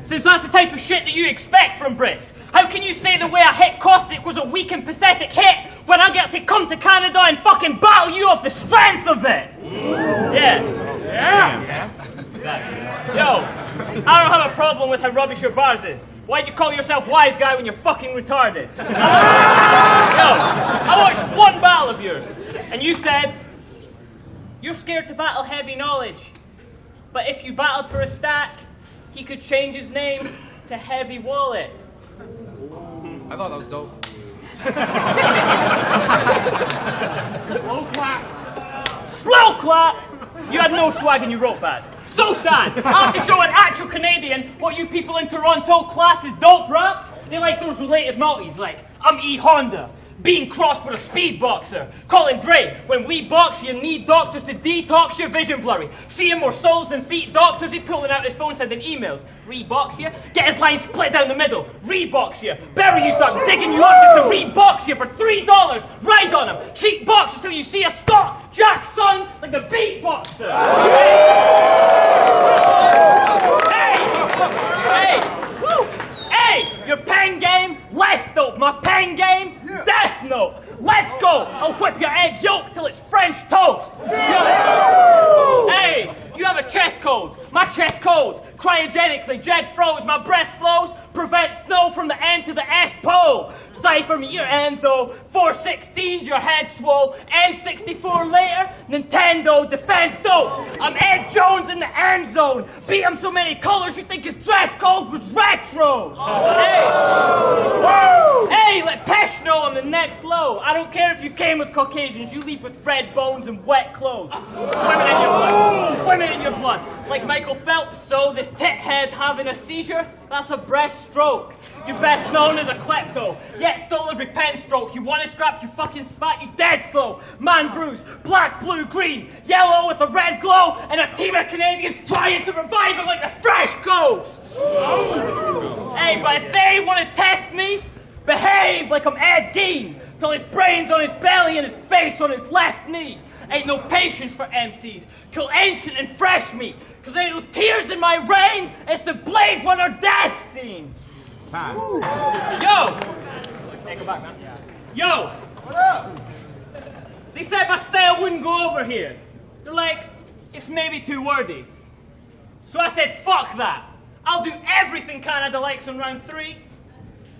[SPEAKER 2] Since that's the type of shit that you expect from Brits. How can you say the way I hit Caustic was a weak and pathetic hit when I get to come to Canada and fucking battle you off the strength of it? Yeah. Exactly. Yo, I don't have a problem with how rubbish your bars is. Why'd you call yourself Wize Guy when you're fucking retarded? Yo, I watched one battle of yours, and you said, you're scared to battle heavy knowledge, but if you battled for a stack, he could change his name to Heavy Wallet.
[SPEAKER 5] I thought that was dope.
[SPEAKER 2] Slow clap. Slow clap! You had no swag and you wrote bad. So sad. I have to show an actual Canadian what you people in Toronto class is dope rap. They like those related multis, like, I'm E Honda, being crossed with a speed boxer. Colin Dre, when we box, you need doctors to detox your vision blurry. Seeing more souls than feet doctors, he pulling out his phone sending emails. Rebox you, get his line split down the middle. Rebox you, bury you, start digging you up just to rebox you for $3. Ride on him, cheap boxers till you see a stop. Jack's son, like the beatboxer. Hey! Woo! Hey! Your pen game, less dope. My pen game, death note. Let's go! I'll whip your egg yolk till it's French toast. Hey! You have a chest cold. My chest cold. Cryogenically, Jed froze. My breath flows. prevent snow from the end to the S pole. Cypher me your end though, 416's your head swole, N64 later, Nintendo defense dope. I'm Ed Jones in the end zone, beat him so many colors you think his dress code was retro. Hey, let Pesh know I'm the next low. I don't care if you came with Caucasians, you leave with red bones and wet clothes. Swimming in your blood, swimming in your blood. Like Michael Phelps, so this tit head having a seizure, that's a breaststroke. You're best known as a klepto, yet stole every pen stroke. You wanna scrap your fucking spat, you dead slow. Man bruise, black, blue, green, yellow with a red glow, and a team of Canadians trying to revive it like a fresh ghost. Hey, but if they wanna test me, behave like I'm Ed Gein, till his brain's on his belly and his face on his left knee. Ain't no patience for MCs. Kill ancient and fresh meat. Cause ain't no tears in my rain. It's the Blade Runner death scene. Yo! Take it back, man. Yo! What up? They said my style wouldn't go over here. They're like, it's maybe too wordy. So I said, fuck that. I'll do everything Canada likes on round 3.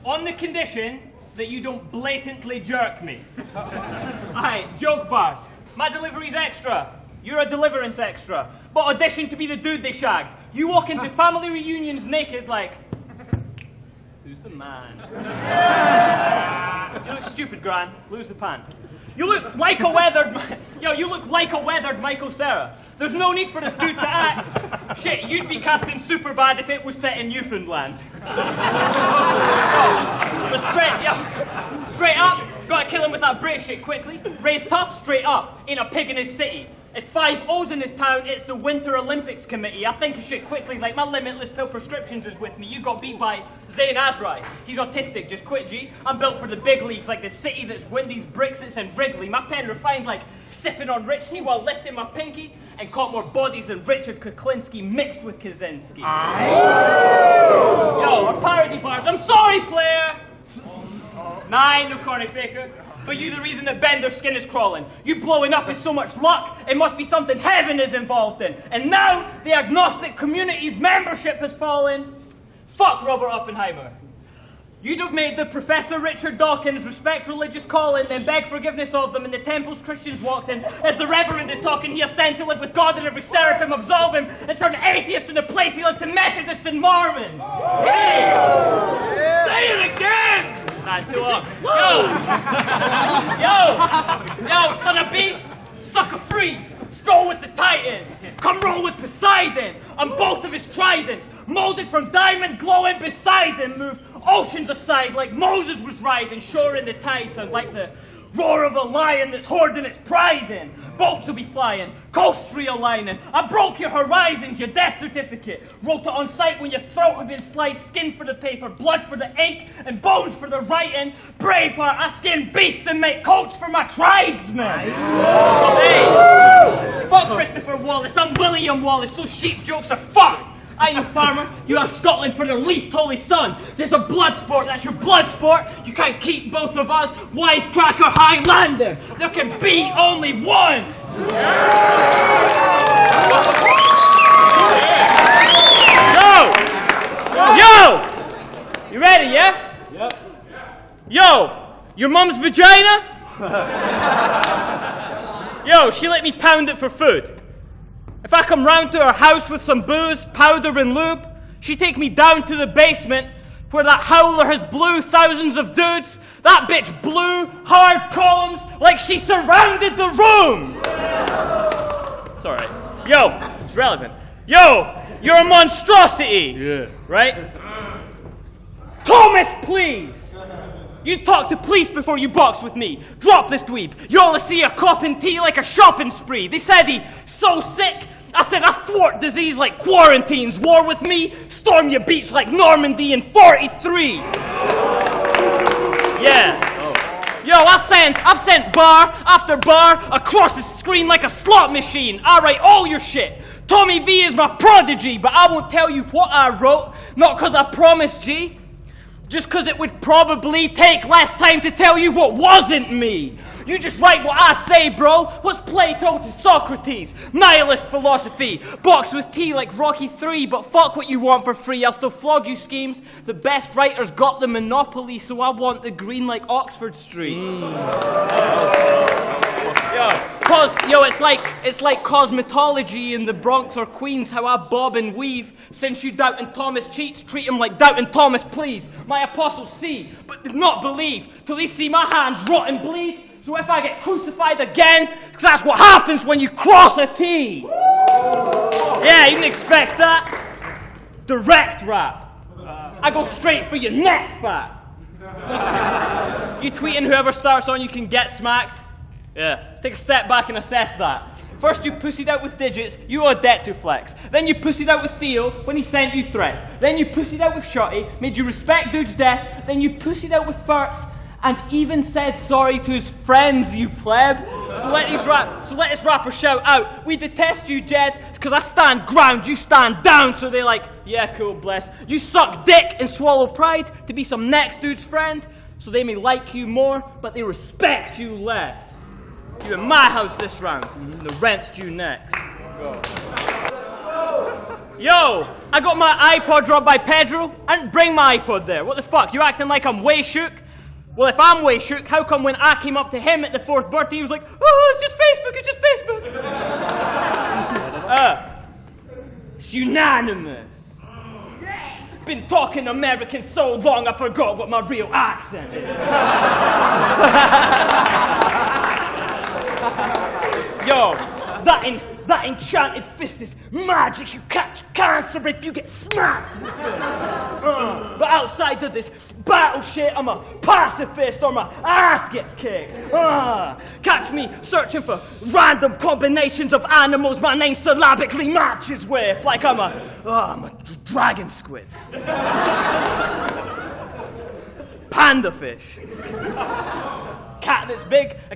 [SPEAKER 2] On the condition that you don't blatantly jerk me. Alright, joke bars. My delivery's extra. You're a deliverance extra. But audition to be the dude they shagged. You walk into family reunions naked like... Who's the man? You look stupid, Gran. Lose the pants. You look like a weathered... Yo, you look like a weathered Michael Cera. There's no need for this dude to act. Shit, you'd be casting Superbad if it was set in Newfoundland. But straight up, gotta kill him with that British shit quickly. Raised tough, straight up. Ain't a pig in his city. If 5 O's in this town, it's the Winter Olympics Committee. I think of shit quickly, like my limitless pill prescriptions is with me. You got beat by Zayn Azrai. He's autistic, just quit, G. I'm built for the big leagues, like the city that's Wendy's, Brixits, and Wrigley. My pen refined like sipping on Richie while lifting my pinky, and caught more bodies than Richard Kuklinski mixed with Kaczynski. Yo, our parody bars. I'm sorry, player. Nah, no corny faker. But you the reason that Bender's skin is crawling. You blowing up is so much luck, it must be something heaven is involved in. And now, the agnostic community's membership has fallen. Fuck Robert Oppenheimer. You'd have made the Professor Richard Dawkins respect religious calling, then beg forgiveness of them in the temples Christians walked in. As the Reverend is talking, he ascend to live with God and every seraphim absolve him, and turn atheists in the place he lives to Methodists and Mormons. Hey! Say it again! Nah, it's too long. Yo, son of beast, sucker free, stroll with the Titans, come roll with Poseidon, on both of his tridents, molded from diamond glowing beside him, move oceans aside like Moses was riding, shore in the tides, and like the roar of a lion that's hoarding its pride in. Boats will be flying, coast realigning. I broke your horizons, your death certificate. Wrote it on site when your throat had been sliced, skin for the paper, blood for the ink, and bones for the writing. Braveheart, I skin beasts and make coats for my tribesmen. Hey, fuck Christopher Wallace, I'm William Wallace, those sheep jokes are fucked. I ain't a farmer, you have Scotland for their least holy son. There's a blood sport, that's your blood sport. You can't keep both of us, wisecracker Highlander. There can be only one. Yo! You ready, yeah? Yep. Yo, your mum's vagina? Yo, she let me pound it for food. If I come round to her house with some booze, powder and lube, she take me down to the basement where that howler has blew thousands of dudes. That bitch blew hard columns like she surrounded the room. It's alright. Yo, it's relevant. Yo, you're a monstrosity. Yeah. Right? Thomas, please. You talk to police before you box with me. Drop this dweeb. You all see a cop in tea like a shopping spree. They said he's so sick. I said I thwart disease like quarantines. War with me, storm your beach like Normandy in 43. Yeah. Yo, I've sent bar after bar across the screen like a slot machine. I write all your shit. Tommy V is my prodigy, but I won't tell you what I wrote, not cause I promised, G. Just because it would probably take less time to tell you what wasn't me. You just write what I say, bro. What's Plato to Socrates? Nihilist philosophy. Box with tea like Rocky 3, but fuck what you want for free. I'll still flog you schemes. The best writers got the monopoly, so I want the green like Oxford Street. It's like cosmetology in the Bronx or Queens, how I bob and weave. Since you doubting Thomas cheats, treat him like doubting Thomas, please. My apostles see, but did not believe, till they see my hands rot and bleed. So if I get crucified again, because that's what happens when you cross a T. Yeah, you can expect that. Direct rap. I go straight for your neck, fat. You tweeting whoever starts on you can get smacked? Yeah, let's take a step back and assess that. First you pussied out with Digits, you owe a debt to Flex. Then you pussied out with Theo when he sent you threats. Then you pussied out with Shotty, made you respect Dude's death. Then you pussied out with Furts, and even said sorry to his friends, you pleb. So let this rapper shout out, we detest you, Jed, it's cause I stand ground, you stand down. So they like, yeah, cool, bless. You suck dick and swallow pride to be some next dude's friend. So they may like you more, but they respect you less. You in my house this round, the rent's due next. Yo, I got my iPod robbed by Pedro. I didn't bring my iPod there. What the fuck, you acting like I'm way shook? Well, if I'm way shook, how come when I came up to him at the 4th birthday, he was like, oh, it's just Facebook. It's Unanimous. Been talking American so long I forgot what my real accent is. Yo, that enchanted fist is magic. You catch cancer if you get smacked with it. But outside of this battle shit, I'm a pacifist or my ass gets kicked. Catch me searching for random combinations of animals my name syllabically matches with, like I'm a dragon squid. Panda fish. A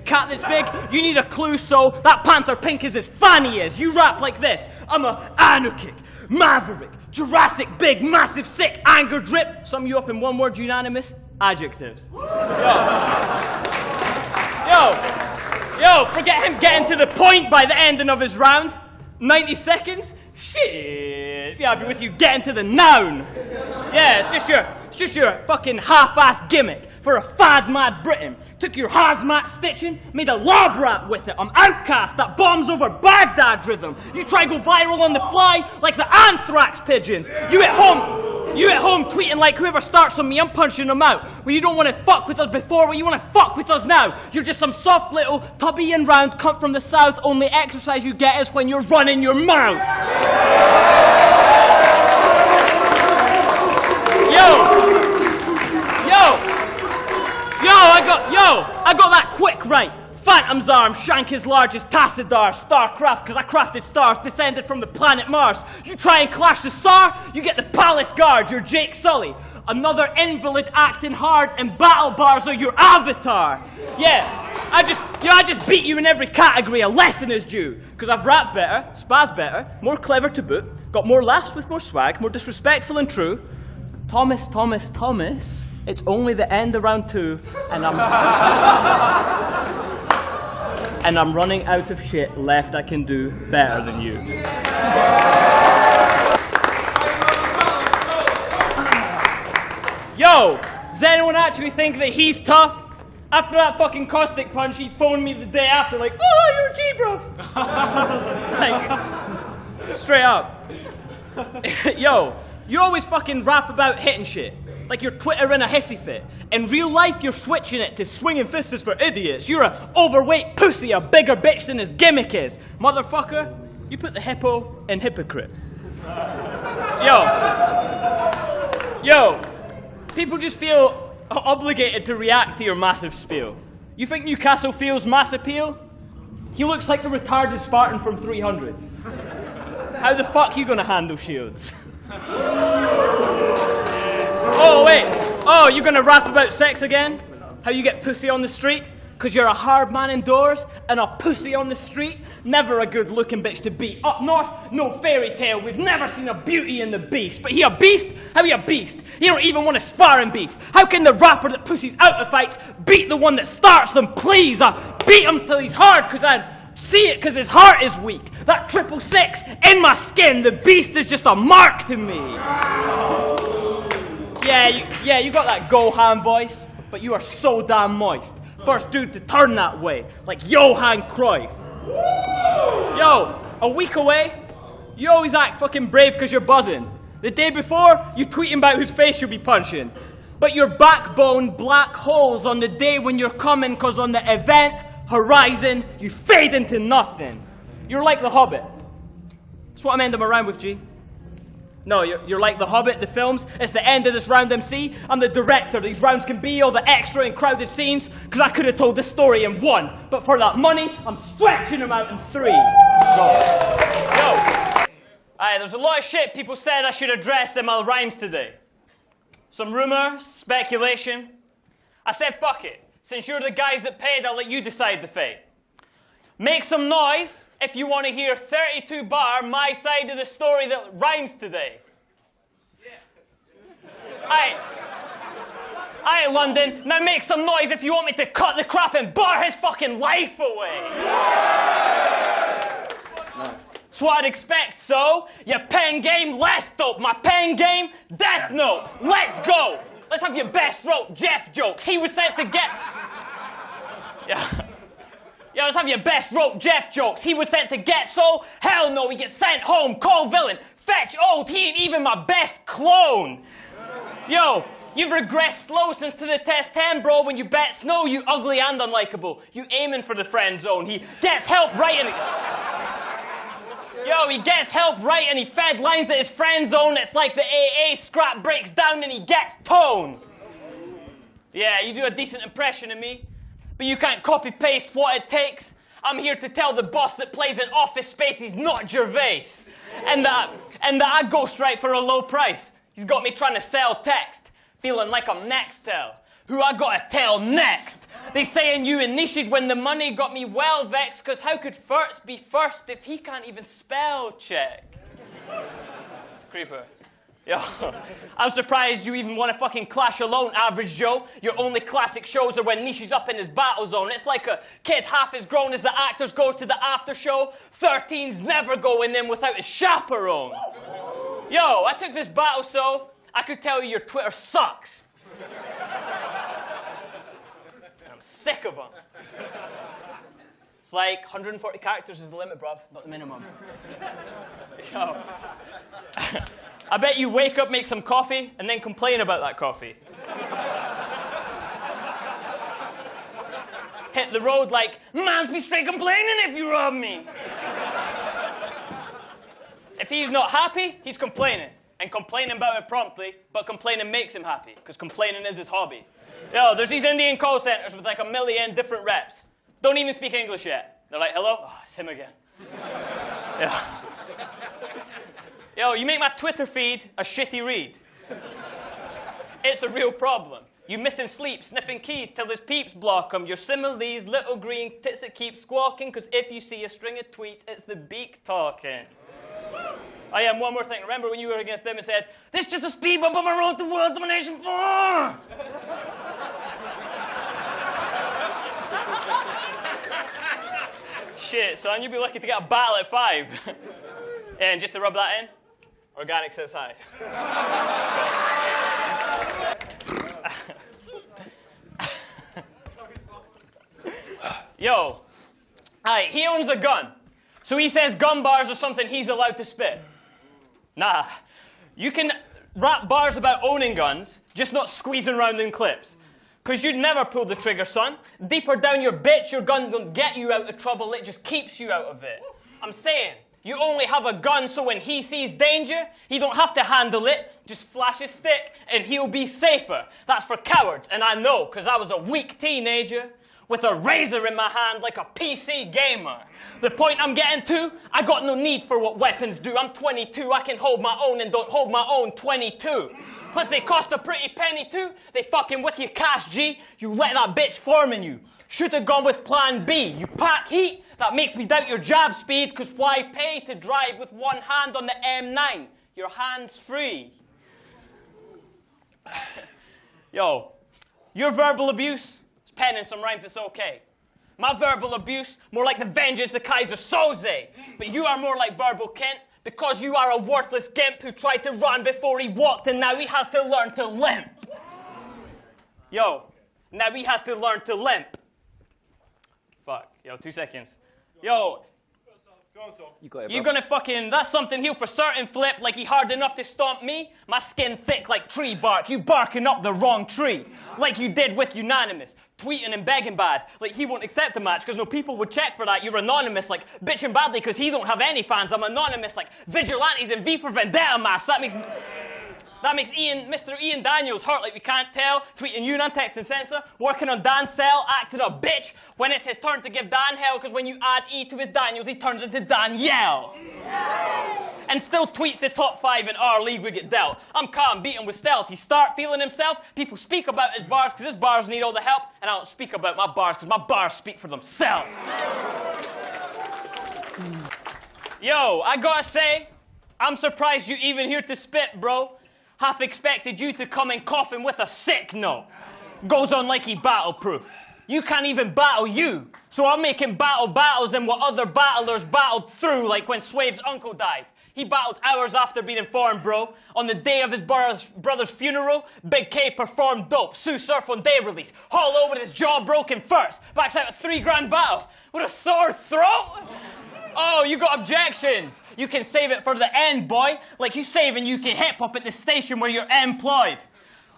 [SPEAKER 2] cat that's big, you need a clue, so that panther pink is as funny as. You rap like this, I'm a anarchic, maverick, Jurassic, big, massive, sick, anger drip. Sum you up in one word, Unanimous, adjectives. Yo, forget him getting to the point by the ending of his round. 90 seconds? Shit. Yeah, I'll be with you getting to the noun. Yeah, it's just your fucking half-assed gimmick for a fad-mad Britain. Took your hazmat stitching, made a lab rap with it. I'm Outcast, that bombs over Baghdad rhythm. You try go viral on the fly like the anthrax pigeons. You at home tweeting like whoever starts on me, I'm punching them out. Well, you don't want to fuck with us before, well, you want to fuck with us now. You're just some soft little tubby and round cunt from the south. Only exercise you get is when you're running your mouth. I got that quick right. Phantom's arm, shank his largest Tassadar, Starcraft, cause I crafted stars descended from the planet Mars. You try and clash the Tsar, you get the Palace Guard, you're Jake Sully. Another invalid acting hard, and battle bars are your avatar. Yeah, I just beat you in every category, a lesson is due. Cause I've rapped better, spaz better, more clever to boot, got more laughs with more swag, more disrespectful and true. Thomas, it's only the end of round 2, and I'm running out of shit left I can do better than you. Yo, does anyone actually think that he's tough? After that fucking caustic punch, he phoned me the day after like, oh, you're a G, bro. Like, straight up. Yo, you always fucking rap about hitting shit. Like you're twittering a hissy fit. In real life, you're switching it to swinging fists is for idiots. You're a overweight pussy, a bigger bitch than his gimmick is. Motherfucker, you put the hippo in hypocrite. Yo, people just feel obligated to react to your massive spiel. You think Newcastle feels mass appeal? He looks like the retarded Spartan from 300. How the fuck you gonna handle shields? Oh, wait. Oh, you gonna rap about sex again? How you get pussy on the street? Because you're a hard man indoors and a pussy on the street? Never a good looking bitch to beat. Up north, no fairy tale. We've never seen a beauty in the beast. But he a beast? How he a beast? He don't even want to spar in beef. How can the rapper that pussies out of fights beat the one that starts them? Please, I beat him till he's hard because I see it because his heart is weak. That 666 in my skin, the beast is just a mark to me. Yeah, you got that Gohan voice, but you are so damn moist. First dude to turn that way, like Johan Cruyff. Yo, a week away, you always act fucking brave because you're buzzing. The day before, you tweeting about whose face you'll be punching. But your backbone black holes on the day when you're coming, cause on the event horizon, you fade into nothing. You're like the Hobbit. That's what I'm ending my rhyme with, G. No, you're like the Hobbit, the films. It's the end of this round MC. I'm the director. These rounds can be all the extra and crowded scenes, because I could have told this story in one. But for that money, I'm stretching them out in 3. Yo. Aye, there's a lot of shit people said I should address in my rhymes today. Some rumors, speculation. I said, fuck it. Since you're the guys that paid, I'll let you decide the fate. Make some noise if you want to hear 32 bar my side of the story that rhymes today. Yeah. Aye, London, now make some noise if you want me to cut the crap and bar his fucking life away. That's what I'd expect, so your pen game, less dope. My pen game, death note. Let's go. Let's have your best wrote Jeff jokes. He was sent to get... Yeah, let's have your best wrote Jeff jokes. He was sent to get so? Hell no, he gets sent home. Call villain. Fetch old. He ain't even my best clone. Yo, you've regressed slow since to the test 10, bro. When you bet snow, you ugly and unlikable. You aiming for the friend zone. He gets help right and... Yo, he gets help right and he fed lines at his friend zone. It's like the AA scrap breaks down and he gets tone. Yeah, you do a decent impression of me. But you can't copy-paste what it takes. I'm here to tell the boss that plays in Office Space he's not Gervais. And that I ghostwrite for a low price. He's got me trying to sell text. Feeling like I'm Nextel. Who I gotta tell next? They saying you initiated when the money got me well vexed, cause how could first be first if he can't even spell check? It's a creeper. Yo, I'm surprised you even want to fucking clash alone, average Joe. Your only classic shows are when Nishi's up in his battle zone. It's like a kid half as grown as the actors go to the after show. 13's never going in without a chaperone. Yo, I took this battle so I could tell you your Twitter sucks. I'm sick of them. It's like 140 characters is the limit, bruv, not the minimum. Yo. I bet you wake up, make some coffee, and then complain about that coffee. Hit the road like, man's be straight complaining if you rob me. If he's not happy, he's complaining. And complaining about it promptly, but complaining makes him happy, because complaining is his hobby. Yo, there's these Indian call centers with like 1 million different reps. Don't even speak English yet. They're like, hello? Oh, it's him again. Yeah. Yo, you make my Twitter feed a shitty read. It's a real problem. You missing sleep, sniffing keys till his peeps block 'em. Your similes, little green tits that keep squawking, cause if you see a string of tweets, it's the beak talking. Oh yeah, and one more thing. Remember when you were against them and said, this is just a speed bump on my road to world domination 4? Shit, son, you'd be lucky to get a battle at 5. And just to rub that in, organic says hi. Yo, alright, he owns a gun. So he says gun bars are something he's allowed to spit. Nah, you can rap bars about owning guns, just not squeezing around in clips. Because you'd never pull the trigger, son. Deeper down your bitch, your gun don't get you out of trouble, it just keeps you out of it. I'm saying, you only have a gun so when he sees danger, he don't have to handle it, just flash his stick and he'll be safer. That's for cowards, and I know, because I was a weak teenager.
[SPEAKER 1] with a razor in my hand like a PC gamer. The point I'm getting to, I got no need for what weapons do. I'm 22, I can hold my own and don't hold my own 22. Plus they cost a pretty penny too. They fucking with your cash, G. You let that bitch form in you. Should've gone with plan B. You pack heat, that makes me doubt your jab speed, cause why pay to drive with one hand on the M9? Your hand's free. Yo, your verbal abuse, it's penning some rhymes, it's okay. My verbal abuse, more like the vengeance of Kaiser Soze. But you are more like verbal Kent, because you are a worthless gimp who tried to run before he walked, and now he has to learn to limp. Yo, now he has to learn to limp. Fuck, yo, 2 seconds. Yo, you gonna fucking, that's something he'll for certain flip, like he hard enough to stomp me? My skin thick like tree bark, you barking up the wrong tree. Like you did with Unanimous, tweeting and begging bad, like he won't accept the match, because no people would check for that. You're anonymous, like bitching badly because he don't have any fans. I'm anonymous, like vigilantes in V for Vendetta mask. That makes Mr. Ian Daniels hurt like we can't tell, tweeting Unan, texting censor, working on Dan's cell, acting a bitch when it's his turn to give Dan hell, because when you add E to his Daniels, he turns into Danielle. And still tweets the top 5 in our league we get dealt. I'm calm, beaten with stealth. He start feeling himself, people speak about his bars because his bars need all the help, and I don't speak about my bars because my bars speak for themselves. Yo, I gotta say, I'm surprised you even here to spit, bro. Half expected you to come in coughing with a sick note. Goes on like he battle-proof. You can't even battle you. So I'm making battles and what other battlers battled through, like when Swave's uncle died. He battled hours after being informed, bro. On the day of his brother's funeral, Big K performed dope. Sue Surf on day release. Hollow with his jaw broken first. Backs out a 3 grand battle. With a sore throat? Oh, you got objections. You can save it for the end, boy. Like you saving UK hip-hop at the station where you're employed.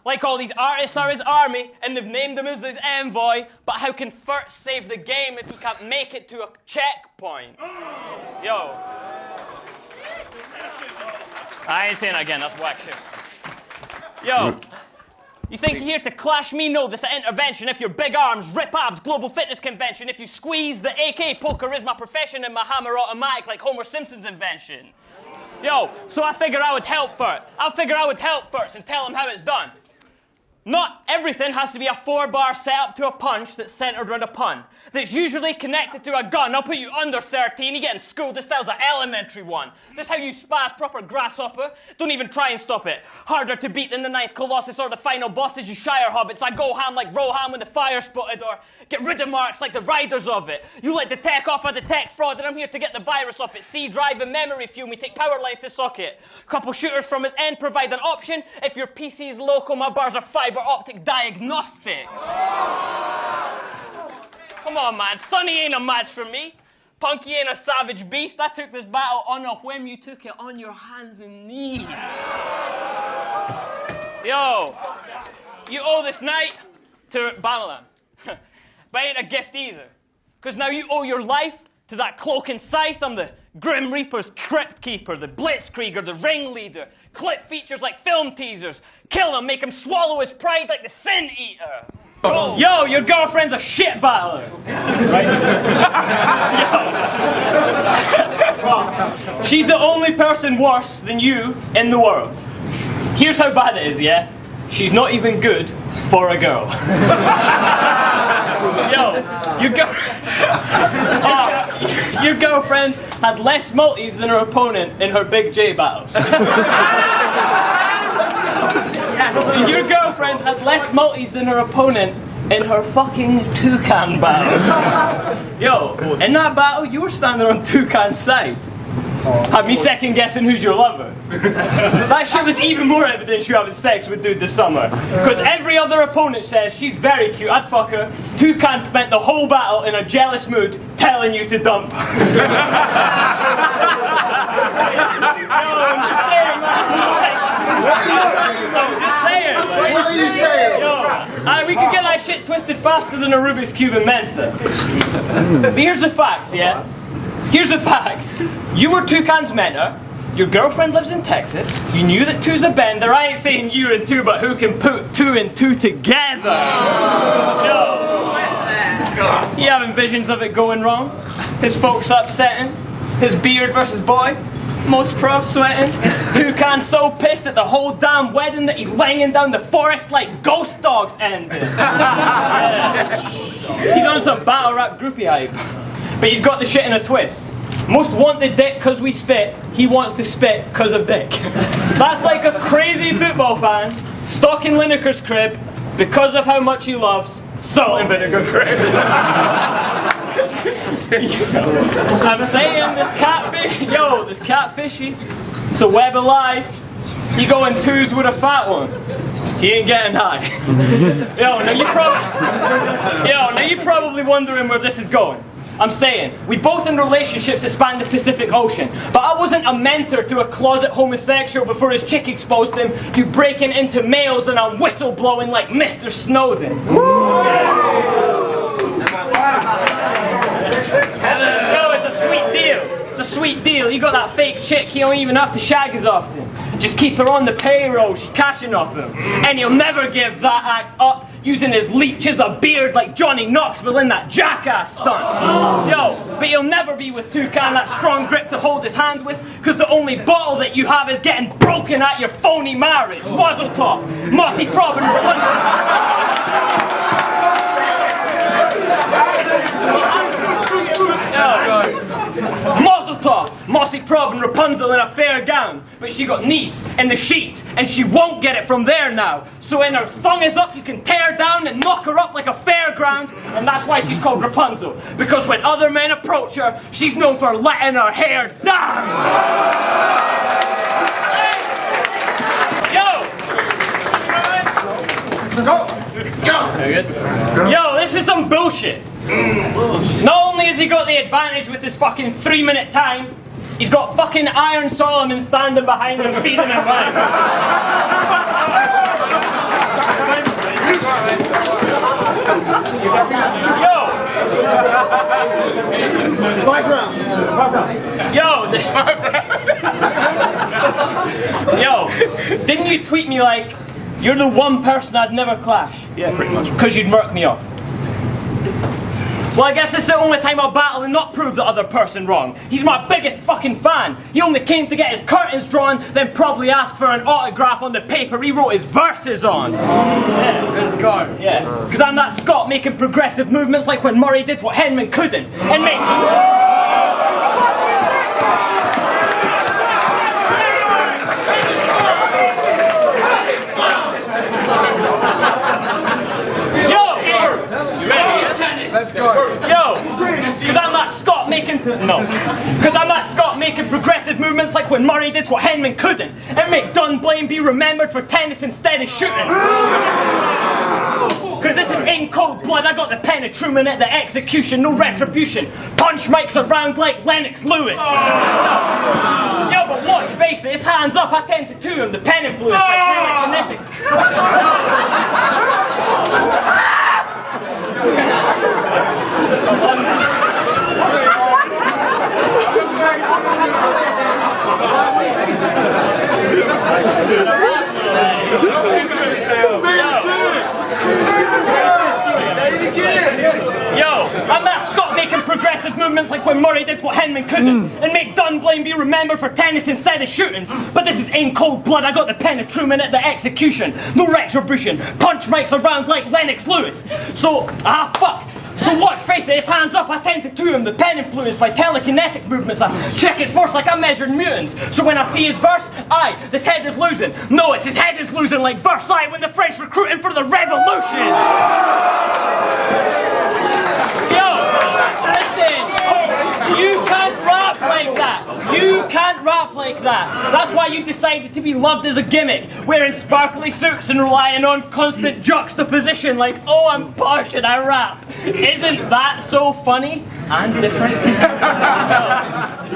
[SPEAKER 1] Like all these artists are his army, and they've named him as his envoy. But how can first save the game if he can't make it to a checkpoint? Yo. I ain't saying that again, that's whack shit. Yo. You think you're here to clash me? No, this is an intervention. If you're big arms, rip abs, global fitness convention. If you squeeze, the AK poker is my profession and my hammer automatic like Homer Simpson's invention. Yo, so I figured I would help first and tell him how it's done. Not everything has to be a 4-bar setup to a punch that's centered around a pun. That's usually connected to a gun. I'll put you under 13, you get in school, this style's an elementary one. This how you spaz proper grasshopper. Don't even try and stop it. Harder to beat than the 9th Colossus or the final bosses, you Shire hobbits. I go ham like Rohan when the fire spotted, or get rid of marks like the riders of it. You let the tech off of the tech fraud, and I'm here to get the virus off it. C drive and memory fuel, we take power lines to socket. Couple shooters from his end provide an option. If your PC's local, my bars are fiber optic diagnostics. Come on, man. Sonny ain't a match for me. Punky ain't a savage beast. I took this battle on a whim. You took it on your hands and knees. Yo, you owe this night to Bamalam. But ain't a gift either. Because now you owe your life to that cloak and scythe. I'm the Grim Reaper's Crypt Keeper, the Blitzkrieger, the Ringleader. Clip features like film teasers. Kill him, make him swallow his pride like the Sin Eater. Oh. Yo, your girlfriend's a shit battler. Right? Yo. She's the only person worse than you in the world. Here's how bad it is, yeah? She's not even good for a girl. Yo, your girlfriend had less multis than her opponent in her Big J battles. Yes, your girlfriend had less multis than her opponent in her fucking Toucan battle. Yo, in that battle, you were standing on Toucan's side. Had me second guessing who's your lover. That shit was even more evidence you're having sex with dude this summer. Because every other opponent says she's very cute, I'd fuck her. Toucan spent the whole battle in a jealous mood telling you to dump her. Yo, I'm just saying, man. I'm just saying.
[SPEAKER 3] What are you saying?
[SPEAKER 1] Yo, we could get that shit twisted faster than a Rubik's Cube in Mensa. Here's the facts, yeah? Here's the facts. You were Toucan's mentor. Your girlfriend lives in Texas. You knew that 2's a bender. I ain't saying you're in 2, but who can put 2 and 2 together? No. You having visions of it going wrong? His folks upsetting? His beard versus boy? Mos Prob sweating? Toucan so pissed at the whole damn wedding that he's wanging down the forest like ghost dogs ended. Yeah. He's on some battle rap groupie hype. But he's got the shit in a twist. Most wanted dick cause we spit, he wants to spit cause of dick. That's like a crazy football fan, stuck in Lineker's crib, because of how much he loves salt and vinegar cribs. I'm saying this catfishy, it's a web of lies. You go in twos with a fat one, he ain't getting high. Now you're probably wondering where this is going. I'm saying, we both in relationships that span the Pacific Ocean, but I wasn't a mentor to a closet homosexual before his chick exposed him. You breaking into males and I'm whistleblowing like Mr. Snowden. No, it's a sweet deal. It's a sweet deal. You got that fake chick, you don't even have to shag as often. Just keep her on the payroll, she's cashing off him. And he'll never give that act up, using his leech as a beard like Johnny Knoxville in that Jackass stunt. Yo, but he'll never be with Toucan, that strong grip to hold his hand with, cause the only bottle that you have is getting broken at your phony marriage. Mazel tov, Mossy Prob and Mazel tov, Mossy Prob and Rapunzel in a fair gown, but she got needs in the sheets, and she won't get it from there now. So when her thong is up, you can tear down and knock her up like a fairground, and that's why she's called Rapunzel, because when other men approach her, she's known for letting her hair down. Let's go. Very good. Yo, this is some bullshit. Not only has he got the advantage with this fucking 3-minute time, he's got fucking Iron Solomon standing behind him feeding him right. Yo, didn't you tweet me like, you're the one person I'd never clash?
[SPEAKER 3] Yeah, pretty much.
[SPEAKER 1] Because you'd murk me off. Well, I guess it's the only time I'll battle and not prove the other person wrong. He's my biggest fucking fan. He only came to get his curtains drawn, then probably asked for an autograph on the paper he wrote his verses on. Yeah, let's go. Yeah, because I'm that Scot making progressive movements like when Murray did what Henman couldn't. And make...
[SPEAKER 5] Let's go.
[SPEAKER 1] Yo, because I'm that Scot making... No. Because I'm that Scot making progressive movements like when Murray did what Henman couldn't. And make Dunblane be remembered for tennis instead of shooting. Because this is in cold blood, I got the pen of Truman at the execution, no retribution. Punch mics around like Lennox Lewis. Yo, but watch, face it, his hands up, I tend to him, the pen influence by telekinetic. Yo, I'm that Scot making progressive movements like when Murray did what Henman couldn't, and make Dunblane be remembered for tennis instead of shootings. But this is in cold blood, I got the pen of Truman at the execution. No retribution, punch mics around like Lennox Lewis. So, fuck. So watch, face it, his hands up, I tend to him, the pen influenced by telekinetic movements. I check his force like I'm measuring mutants. So when I see his verse, this head is losing. No, it's his head is losing like Versailles when the French recruiting for the revolution. Yo, listen, you can't rap like that. You can't rap like that. That's why you decided to be loved as a gimmick, wearing sparkly suits and relying on constant juxtaposition like, oh, I'm posh and I rap. Isn't that so funny and different?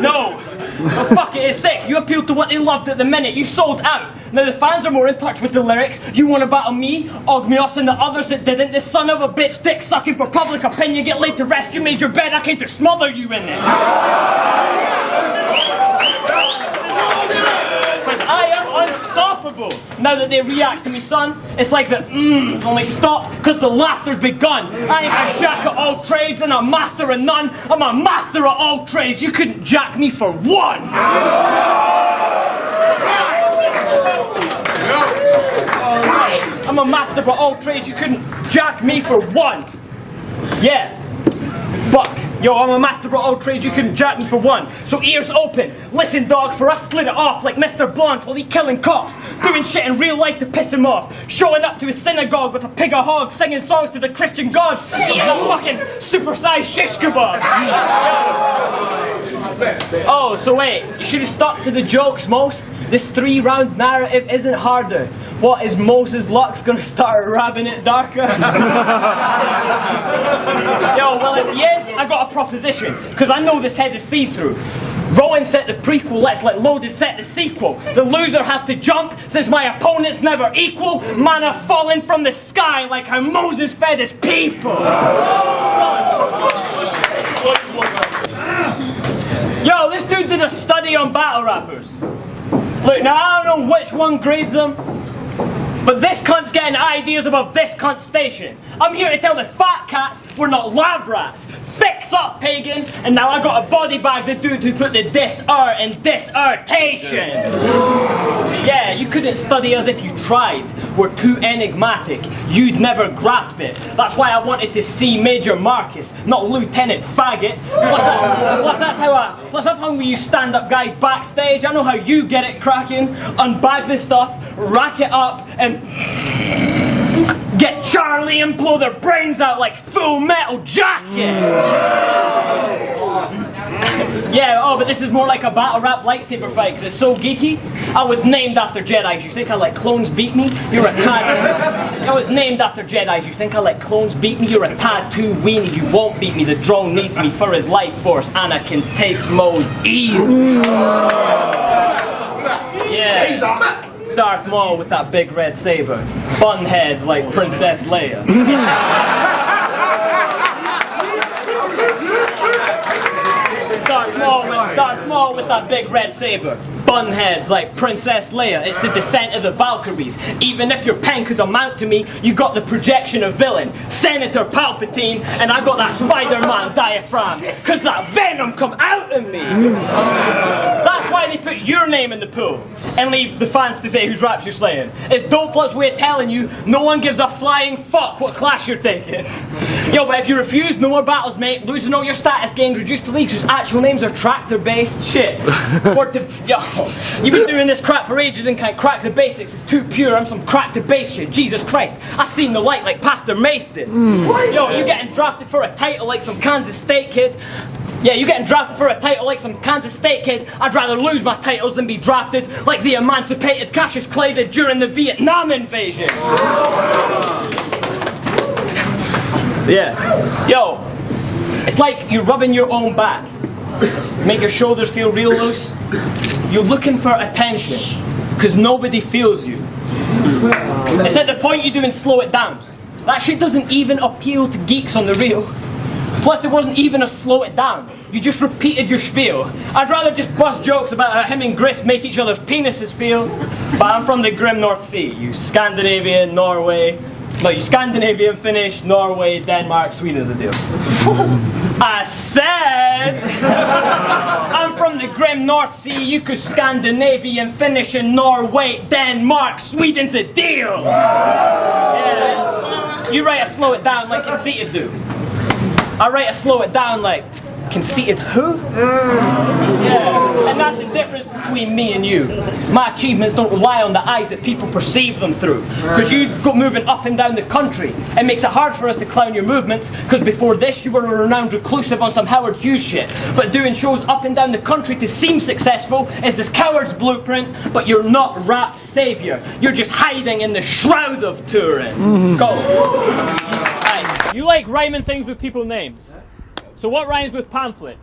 [SPEAKER 1] No. Well, fuck it, it's sick. You appealed to what they loved at the minute. You sold out. Now the fans are more in touch with the lyrics. You want to battle me, Ogmios, and the others that didn't. This son of a bitch, dick sucking for public opinion. Get laid to rest. You made your bed. I came to smother you in it. Because I am unstoppable.
[SPEAKER 2] Now that they react to me, son, it's like the mms only stop because the laughter's begun. I ain't a jack of all trades and a master of none. I'm a master of all trades. You couldn't jack me for one. I'm a master of all trades. You couldn't jack me for one. Yeah. Fuck. Yo, I'm a master of all trades, you couldn't jack me for one. So ears open, listen dog, for us slid it off like Mr. Blunt while he killing cops. Doing shit in real life to piss him off. Showing up to his synagogue with a pig a hog, singing songs to the Christian gods. Eating a fucking supersized shish kebab. Oh, so wait, you should have stuck to the jokes, Mos. This 3-round narrative isn't harder. What, is Moses Lux gonna start rabbing it darker? Yo, well if he is, I got a proposition, because I know this head is see-through. Rowan set the prequel, let's let Loaded set the sequel. The loser has to jump, since my opponent's never equal. Manna falling from the sky like how Moses fed his people. Yo, this dude did a study on battle rappers. Look, now I don't know which one grades them, but this cunt's getting ideas above this cunt's station. I'm here to tell the fat cats we're not lab rats. Fix up, pagan! And now I got a body bag the dude who put the dis-er in dissertation. Yeah, you couldn't study us if you tried. We're too enigmatic. You'd never grasp it. That's why I wanted to see Major Marcus, not Lieutenant Faggot. Plus that's how you stand-up guys backstage. I know how you get it cracking. Unbag this stuff, rack it up, and get Charlie and blow their brains out like Full Metal Jacket! Yeah, oh, but this is more like a battle rap lightsaber fight because it's so geeky. I was named after Jedis. You think I let clones beat me? You're a tad. I was named after Jedis. You think I let clones beat me? You're a tad too weenie. You won't beat me. The drone needs me for his life force, and I can take Mos easy. Yeah. Darth Maul with that big red saber. Bun heads like Princess Leia. Darth Maul with that big red saber. Bun heads like Princess Leia. It's the descent of the Valkyries. Even if your pen could amount to me, you got the projection of villain, Senator Palpatine, and I got that Spider-Man diaphragm. Cause that venom come out of me. That's why they put your name in the pool and leave the fans to say whose raps you're slaying. It's Doleflut's way of telling you no one gives a flying fuck what class you're taking. Yo, but if you refuse, no more battles, mate. Losing all your status gains, reduced to leagues whose actual names are tractor-based shit. Yo, you've been doing this crap for ages and can't crack the basics. It's too pure. I'm some crack the base shit. Jesus Christ, I seen the light like Pastor Mace did. Yo, you getting drafted for a title like some Kansas State kid. Yeah, you getting drafted for a title like some Kansas State kid. I'd rather lose my titles than be drafted like the emancipated Cassius Clay did during the Vietnam invasion. Yeah. Yo, it's like you're rubbing your own back. Make your shoulders feel real loose. You're looking for attention, because nobody feels you. It's at the point you're doing slow it downs. That shit doesn't even appeal to geeks on the real. Plus, it wasn't even a slow it down. You just repeated your spiel. I'd rather just bust jokes about how him and Grist make each other's penises feel. But I'm from the grim North Sea. You Scandinavian, Norway. No, you Scandinavian, Finnish, Norway, Denmark, Sweden's the deal. I said, I'm from the grim North Sea. You could Scandinavian, Finnish, and Norway, Denmark, Sweden's a deal. Yeah, you write a slow it down like conceited do. I write a slow it down like conceited who? Yeah, and that's the difference between me and you. My achievements don't rely on the eyes that people perceive them through. Because you go moving up and down the country. It makes it hard for us to clown your movements, because before this you were a renowned reclusive on some Howard Hughes shit. But doing shows up and down the country to seem successful is this coward's blueprint, but you're not rap savior. You're just hiding in the shroud of touring. Go. Right.
[SPEAKER 1] You like rhyming things with people's names. So what rhymes with pamphlet?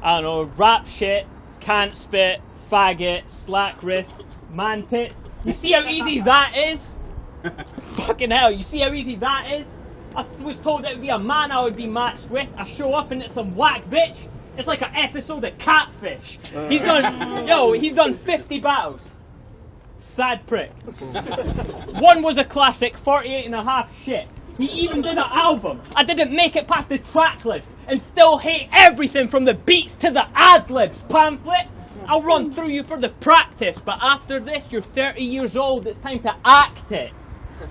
[SPEAKER 1] I don't know, rap shit, can't spit, faggot, slack wrist, man tits. You see how easy that is? Fucking hell, you see how easy that is? I was told that it would be a man I would be matched with. I show up and it's some whack bitch. It's like an episode of Catfish. He's done 50 battles.
[SPEAKER 2] sad prick. One was a classic, 48.5 shit. He even did an album. I didn't make it past the track list and still hate everything from the beats to the ad-libs. Pamflit, I'll run through you for the practice, but after this, you're 30 years old. It's time to act it.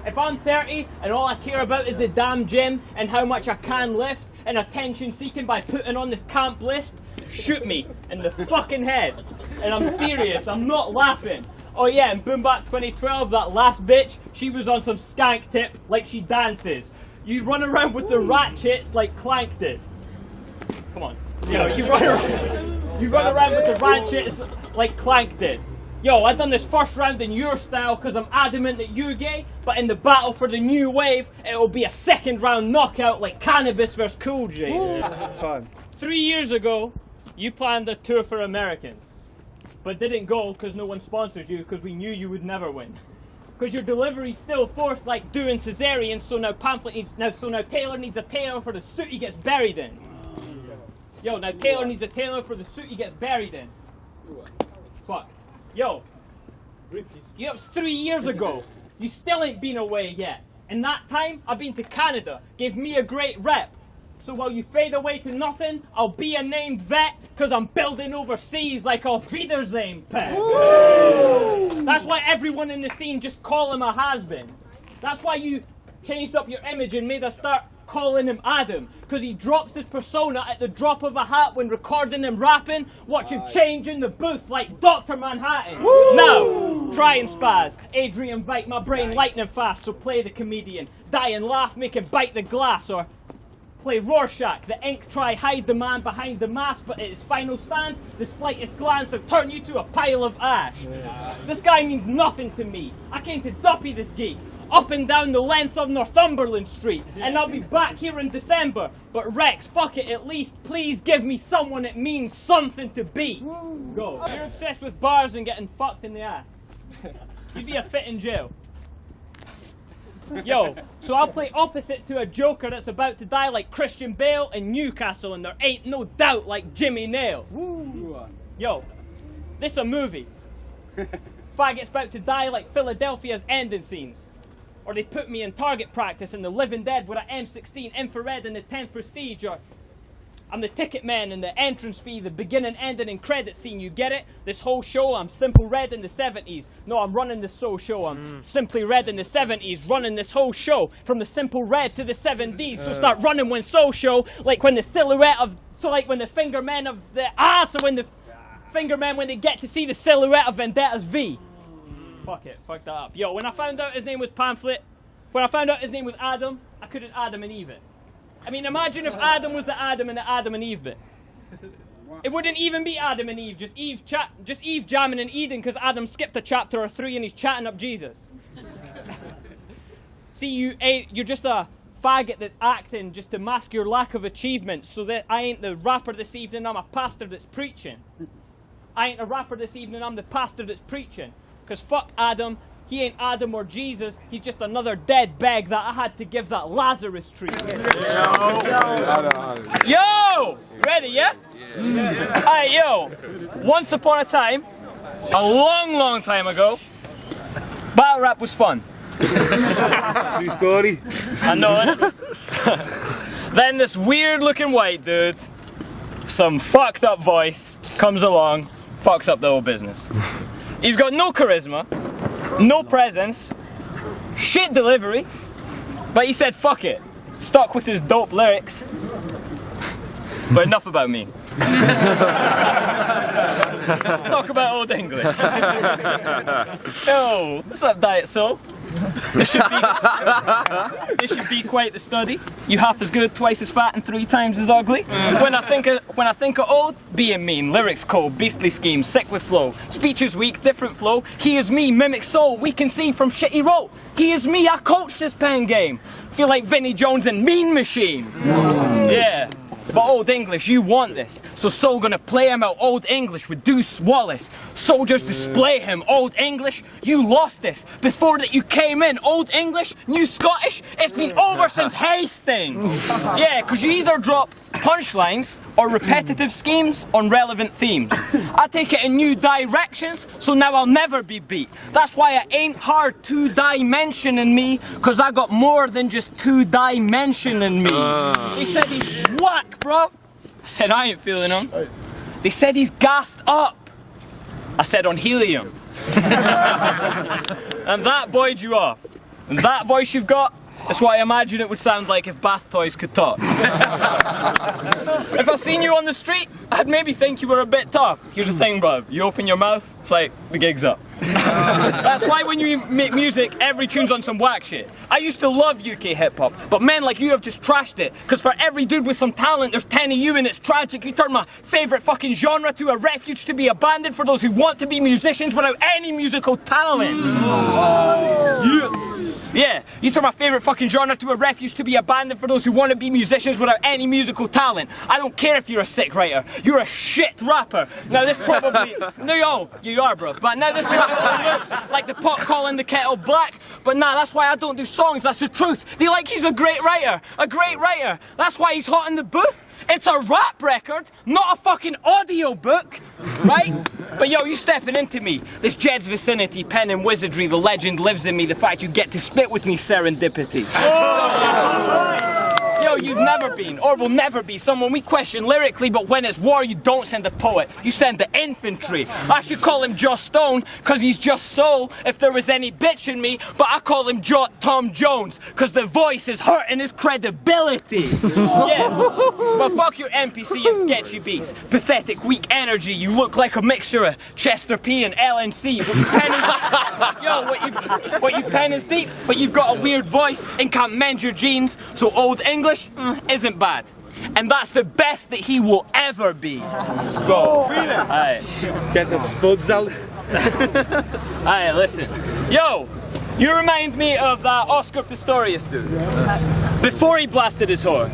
[SPEAKER 2] If I'm 30 and all I care about is the damn gym and how much I can lift and attention seeking by putting on this camp lisp, shoot me in the fucking head. And I'm serious, I'm not laughing. Oh yeah, and Boom Bap 2012, that last bitch, she was on some skank tip like she dances. You run around with the ratchets like Clank did. Come on. Yo, you run around with the ratchets like Clank did. Yo, I done this first round in your style because I'm adamant that you're gay, but in the battle for the new wave, it'll be a second round knockout like Cannabis vs Cool J.
[SPEAKER 3] Time.
[SPEAKER 2] 3 years ago, you planned a tour for Americans, but didn't go because no one sponsored you because we knew you would never win. Because your delivery's still forced like doing cesareans, so now Taylor needs a tailor for the suit he gets buried in. Yo, now Taylor needs a tailor for the suit he gets buried in. Fuck. Yo, that was 3 years ago. You still ain't been away yet. In that time, I've been to Canada, gave me a great rep. So while you fade away to nothing, I'll be a named vet, cause I'm building overseas like Auf Wiedersehen, pet. That's why everyone in the scene just call him a has-been. That's why you changed up your image and made us start calling him Adam, cause he drops his persona at the drop of a hat when recording him rapping. Watch him change in the booth like Dr. Manhattan. Now, try and spaz. Adrian Vite, my brain lightning fast, so play the comedian. Die and laugh, make him bite the glass, or play Rorschach, the ink try hide the man behind the mask, but at his final stand, the slightest glance will turn you to a pile of ash. This guy means nothing to me. I came to duppy this geek, up and down the length of Northumberland Street, and I'll be back here in December. But Rex, fuck it, at least please give me someone that means something to beat. Go. You're obsessed with bars and getting fucked in the ass. You'd be a fit in jail. Yo, so I'll play opposite to a joker that's about to die like Christian Bale in Newcastle, and there ain't no doubt like Jimmy Nail. Yo, this a movie. Faggot's about to die like Philadelphia's ending scenes. Or they put me in target practice in The Living Dead with an M16 infrared in the 10th Prestige, or I'm the ticket man in the entrance fee, the beginning, ending, and credit scene, you get it? This whole show, I'm Simple Red in the 70s. No, I'm running this whole show, I'm Simply Red in the 70s, running this whole show, from the Simple Red to the 7Ds, so start running when so show, like when the silhouette of, so like when the finger men of the, so when the finger men, when they get to see the silhouette of Vendetta's V. Fuck it, fuck that up. Yo, when I found out his name was Pamflit, when I found out his name was Adam, I couldn't Adam and Eve it. I mean, imagine if Adam was the Adam and the Adam and Eve bit. It wouldn't even be Adam and Eve, just Eve jamming and Eden because Adam skipped a chapter or 3 and he's chatting up Jesus. See, you're just a faggot that's acting just to mask your lack of achievement, so that I ain't the rapper this evening, I'm a pastor that's preaching. I ain't a rapper this evening, I'm the pastor that's preaching. Because fuck Adam, he ain't Adam or Jesus, he's just another dead bag that I had to give that Lazarus tree. Yo! Ready, yeah? Alright, yo. Once upon a time, a long time ago, battle rap was fun.
[SPEAKER 3] True story.
[SPEAKER 2] I know it. Then this weird looking white dude, some fucked up voice, comes along, fucks up the whole business. He's got no charisma, no presence, shit delivery, but he said fuck it, stuck with his dope lyrics. But enough about me. Let's talk about Olde English. Yo, what's up, Diet Soul? This should be quite the study. You half as good, twice as fat, and 3 times as ugly. When I think of old, being mean, lyrics cold, beastly schemes, sick with flow. Speech is weak, different flow. He is me, mimic soul. We can see from shit he wrote. He is me, I coach this pen game. Feel like Vinnie Jones and Mean Machine. Yeah. But Olde English, you want this. So gonna play him out Olde English with Deuce Wallace. Soldiers display him, Olde English, you lost this. Before that you came in, Olde English, New Scottish, it's been over since Hastings. Yeah, cause you either drop punchlines, or repetitive schemes on relevant themes. I take it in new directions, so now I'll never be beat. That's why it ain't hard two-dimensioning me, cause I got more than just two-dimensioning me. They said he's whack, bro. I said I ain't feeling him. They said he's gassed up. I said on helium. And that buoyed you off. And that voice you've got, that's what I imagine it would sound like if bath toys could talk. If I seen you on the street, I'd maybe think you were a bit tough. Here's the thing, bruv. You open your mouth, it's like, the gig's up. That's why when you make music, every tune's on some whack shit. I used to love UK hip-hop, but men like you have just trashed it. Cause for every dude with some talent, there's 10 of you and it's tragic. You turned my favourite fucking genre to a refuge to be abandoned for those who want to be musicians without any musical talent. Yeah, you turn my favourite fucking genre to a refuge to be abandoned for those who want to be musicians without any musical talent. I don't care if you're a sick writer, you're a shit rapper. Now this probably, no, you are, bro. But now this probably looks like the pot calling the kettle black. But nah, that's why I don't do songs, that's the truth. They like he's a great writer. That's why he's hot in the booth. It's a rap record, not a fucking audio book, right? But yo, you stepping into me. This Jed's vicinity, pen and wizardry, the legend lives in me, the fact you get to spit with me, serendipity. Yo, you've never been, or will never be, someone we question lyrically, but when it's war, you don't send a poet, you send the infantry. I should call him Joss Stone, cause he's just soul, if there was any bitch in me, but I call him Tom Jones, cause the voice is hurting his credibility. Yeah, but fuck your NPC and sketchy beats, pathetic, weak energy, you look like a mixture of Chester P and LNC. What you pen is like, yo, what you pen is deep, but you've got a weird voice and can't mend your jeans, so Olde English isn't bad. And that's the best that he will ever be. Let's go. Alright.
[SPEAKER 3] Get the studs out.
[SPEAKER 2] Alright, listen. Yo, you remind me of that Oscar Pistorius dude. Before he blasted his whore.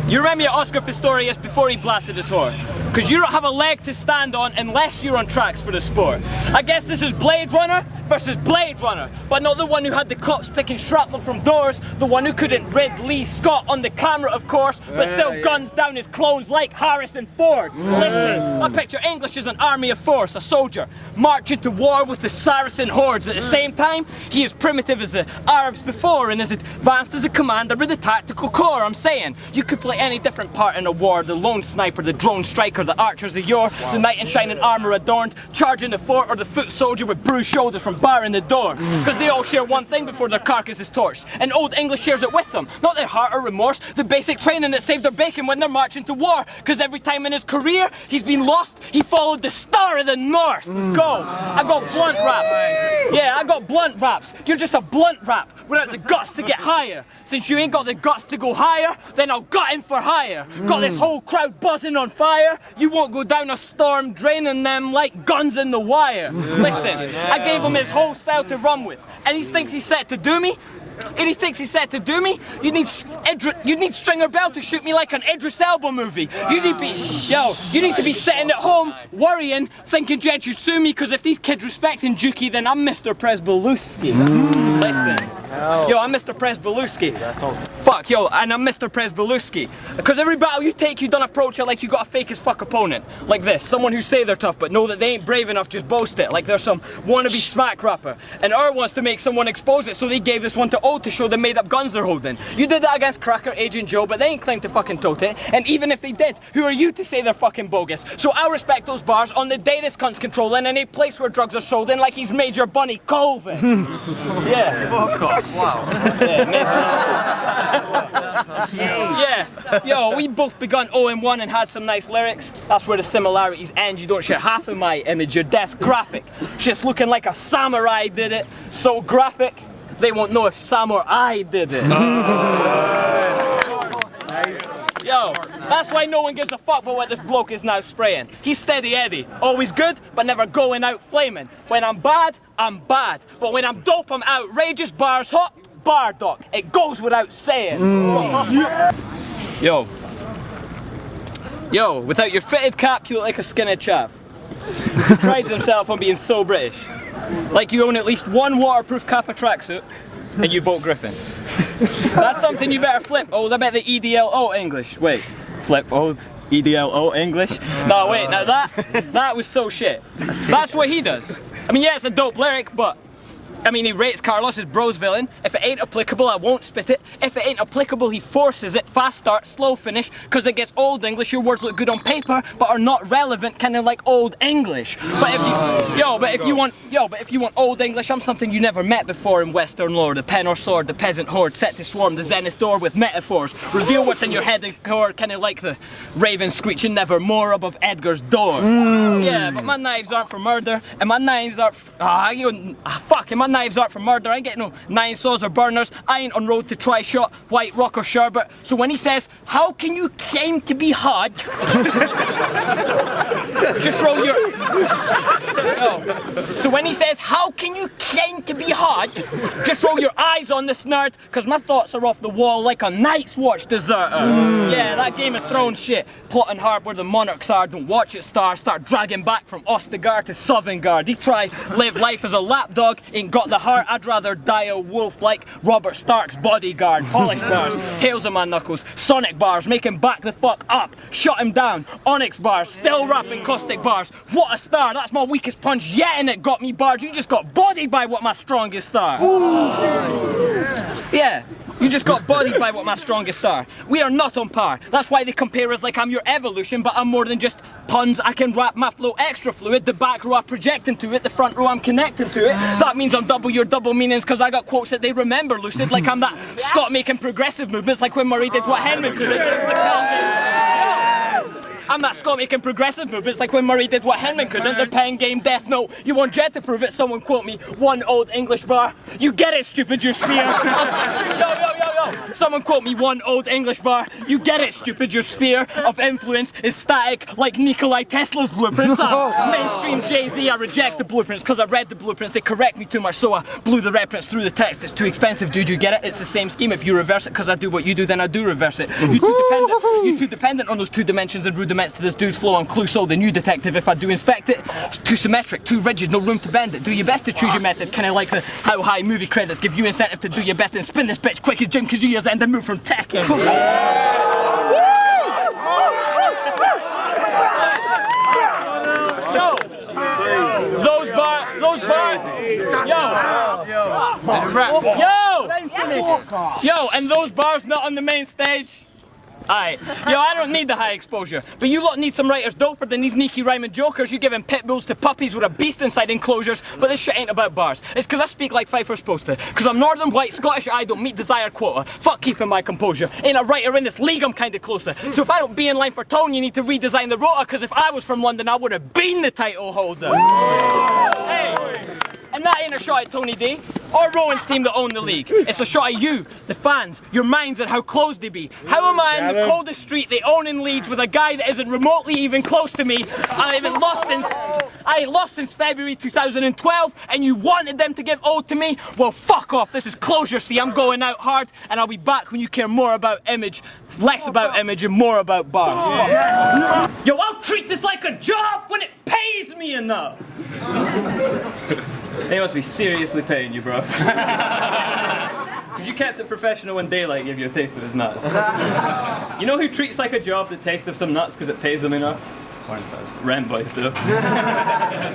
[SPEAKER 2] You remember me of Oscar Pistorius before he blasted his whore. Cause you don't have a leg to stand on unless you're on tracks for the sport. I guess this is Blade Runner versus Blade Runner, but not the one who had the cops picking shrapnel from doors, the one who couldn't rid Lee Scott on the camera, of course, but still guns down his clones like Harrison Ford. Listen, I picture English as an army of force, a soldier, marching to war with the Saracen hordes. At the same time, he is primitive as the Arabs before and as advanced as a commander with the tactical corps. I'm saying, you could play any different part in a war, the lone sniper, the drone striker, the archers, the yore, the knight in shining armour adorned, charging the fort, or the foot soldier with bruised shoulders from barring the door. Because they all share one thing before their carcass is torched, and Olde English shares it with them. Not their heart or remorse, the basic training that saved their bacon when they're marching to war. Because every time in his career he's been lost, he followed the star of the north. Let's go. I got blunt raps. Yeah, I got blunt raps. You're just a blunt rap without the guts to get higher. Since you ain't got the guts to go higher, then I'll gut him for hire. Got this whole crowd buzzing on fire. You won't go down a storm draining them like guns in the wire. Listen, I gave him his whole style to run with, and he thinks he's set to do me? And he thinks he's set to do me? You'd need Stringer Bell to shoot me like an Idris Elba movie. You need to be sitting at home, worrying, thinking Jed should sue me, because if these kids respecting Juki, then I'm Mr. Presbeluski. Listen. Yo, I'm Mr. Presbeluski. Fuck, yo, and I'm Mr. Presbeluski. Because every battle you take, you don't approach it like you got a fake as fuck opponent. Like this, someone who say they're tough, but know that they ain't brave enough, just boast it. Like they're some wannabe smack rapper. And wants to make someone expose it, so they gave this one to Ode to show the made up guns they're holding. You did that against Cracker, Agent Joe, but they ain't claimed to fucking tote it. And even if they did, who are you to say they're fucking bogus? So I'll respect those bars on the day this cunt's controlling any place where drugs are sold in, like he's Major Bunny Colvin. Yeah. Fuck off. Wow. Yeah, yo, we both begun 0-1 and had some nice lyrics. That's where the similarities end. You don't share half of my image. Your desk graphic, just looking like a samurai did it. So graphic, they won't know if samurai did it. Yo, that's why no one gives a fuck about what this bloke is now spraying. He's steady Eddie, always good, but never going out flaming. When I'm bad, I'm bad. But when I'm dope, I'm outrageous, bars hot, bar doc. It goes without saying. Yo, without your fitted cap, you look like a skinhead chav. He prides himself on being so British. Like you own at least one waterproof Kappa tracksuit, and you vote Griffin.
[SPEAKER 1] That's something you better flip, old. I bet the EDLO English. Wait, flip, old. EDLO English. No, wait, now that was so shit. That's what he does. I mean, yeah, it's a dope lyric, but I mean, he rates Carlos as bro's villain. If it ain't applicable, I won't spit it. If it ain't applicable, he forces it. Fast start, slow finish, cause it gets Old English. Your words look good on paper, but are not relevant, kinda like Old English. But if you want Old English, I'm something you never met before in Western lore. The pen or sword, the peasant horde, set to swarm the zenith door with metaphors. Reveal what's in your head and core, kinda like the raven screeching nevermore above Edgar's door. Yeah, but my knives aren't for murder, and my knives aren't my knives aren't for murder. I ain't getting no 9 saws or burners. I ain't on road to try shot, White Rock or Sherbet. So when he says, how can you claim to be hard? Just roll your... So when he says, how can you claim to be hard? Just roll your eyes on this nerd, cause my thoughts are off the wall like a Night's Watch deserter. Yeah, that Game of Thrones shit. Plotting hard where the monarchs are, don't watch it star. Start dragging back from Ostegard to Sovngarde. He try live life as a lapdog, ain't got the heart. I'd rather die a wolf like Robert Stark's bodyguard. Polish bars, tails on my knuckles, sonic bars, make him back the fuck up. Shut him down, onyx bars, still rapping caustic bars. What a star, that's my weakest punch yet and it got me barred. You just got bodied by what my strongest are. Yeah. You just got bodied by what my strongest are. We are not on par. That's why they compare us like I'm your evolution, but I'm more than just puns. I can rap my flow extra fluid. The back row I project into it, the front row I'm connecting to it. That means I'm double your double meanings, cause I got quotes that they remember lucid. Like I'm that Scott making progressive movements, like when Murray did what Henry couldn't. I'm that Scott making progressive movements, like when Murray did what Henry couldn't. The pen game Death Note. You want Jet to prove it? Someone quote me one Old English bar. You get it, stupid, your sphere. Yo. Someone quote me one Old English bar. You get it, stupid, your sphere of influence is static like Nikolai Tesla's blueprints. I'm mainstream Jay-Z, I reject the blueprints cause I read the blueprints. They correct me too much, so I blew the reference through the text. It's too expensive, dude, you get it? It's the same scheme. If you reverse it cause I do what you do, then I do reverse it. You too dependent on those 2 dimensions and rudiments to this dude's flow on Clouseau, the new detective. If I do inspect it, it's too symmetric, too rigid, no room to bend it. Do your best to choose your method, kinda like the how high movie credits give you incentive to do your best and spin this bitch quick as Jim Kazuya's end and move from Tekken. Yo, and those bars not on the main stage? Aye. Yo, I don't need the high exposure, but you lot need some writers doper than these sneaky rhyming jokers. You giving pit bulls to puppies with a beast inside enclosures, but this shit ain't about bars. It's cause I speak like Pfeiffer's supposed to. Cause I'm northern, white, Scottish, I don't meet desired quota. Fuck keeping my composure. Ain't a writer in this league, I'm kinda closer. So if I don't be in line for tone, you need to redesign the rota, cause if I was from London, I would've been the title holder. Hey! And that ain't a shot at Tony D or Rowan's team that own the league. It's a shot at you, the fans, your minds and how close they be. How am I in the coldest street they own in Leeds with a guy that isn't remotely even close to me? I ain't lost since February 2012 and you wanted them to give ode to me? Well, fuck off, this is closure, see, I'm going out hard and I'll be back when you care more about image, less about image and more about bars. Yo, I'll treat this like a job when it pays me enough. They must be seriously paying you, bro. You kept it professional when Daylight gave you a taste of his nuts. You know who treats like a job the taste of some nuts because it pays them enough? Rent boys do.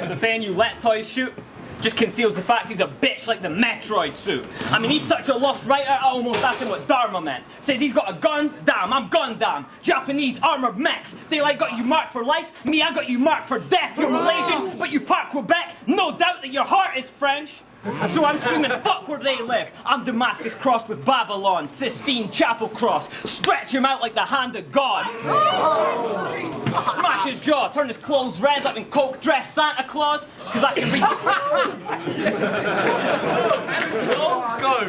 [SPEAKER 1] So saying you let toys shoot just conceals the fact he's a bitch like the Metroid suit. I mean, he's such a lost writer, I almost asked him what Dharma meant. Says he's got a gun, damn, I'm Gundam. Japanese armored mechs. Daylight got you marked for life, me, I got you marked for death. You're Malaysian, but you part Quebec. No doubt that your heart is French. So I'm screaming, fuck where they live. I'm Damascus crossed with Babylon, Sistine Chapel cross. Stretch him out like the hand of God. Smash his jaw, turn his clothes red like in coke dress Santa Claus. Cause I can read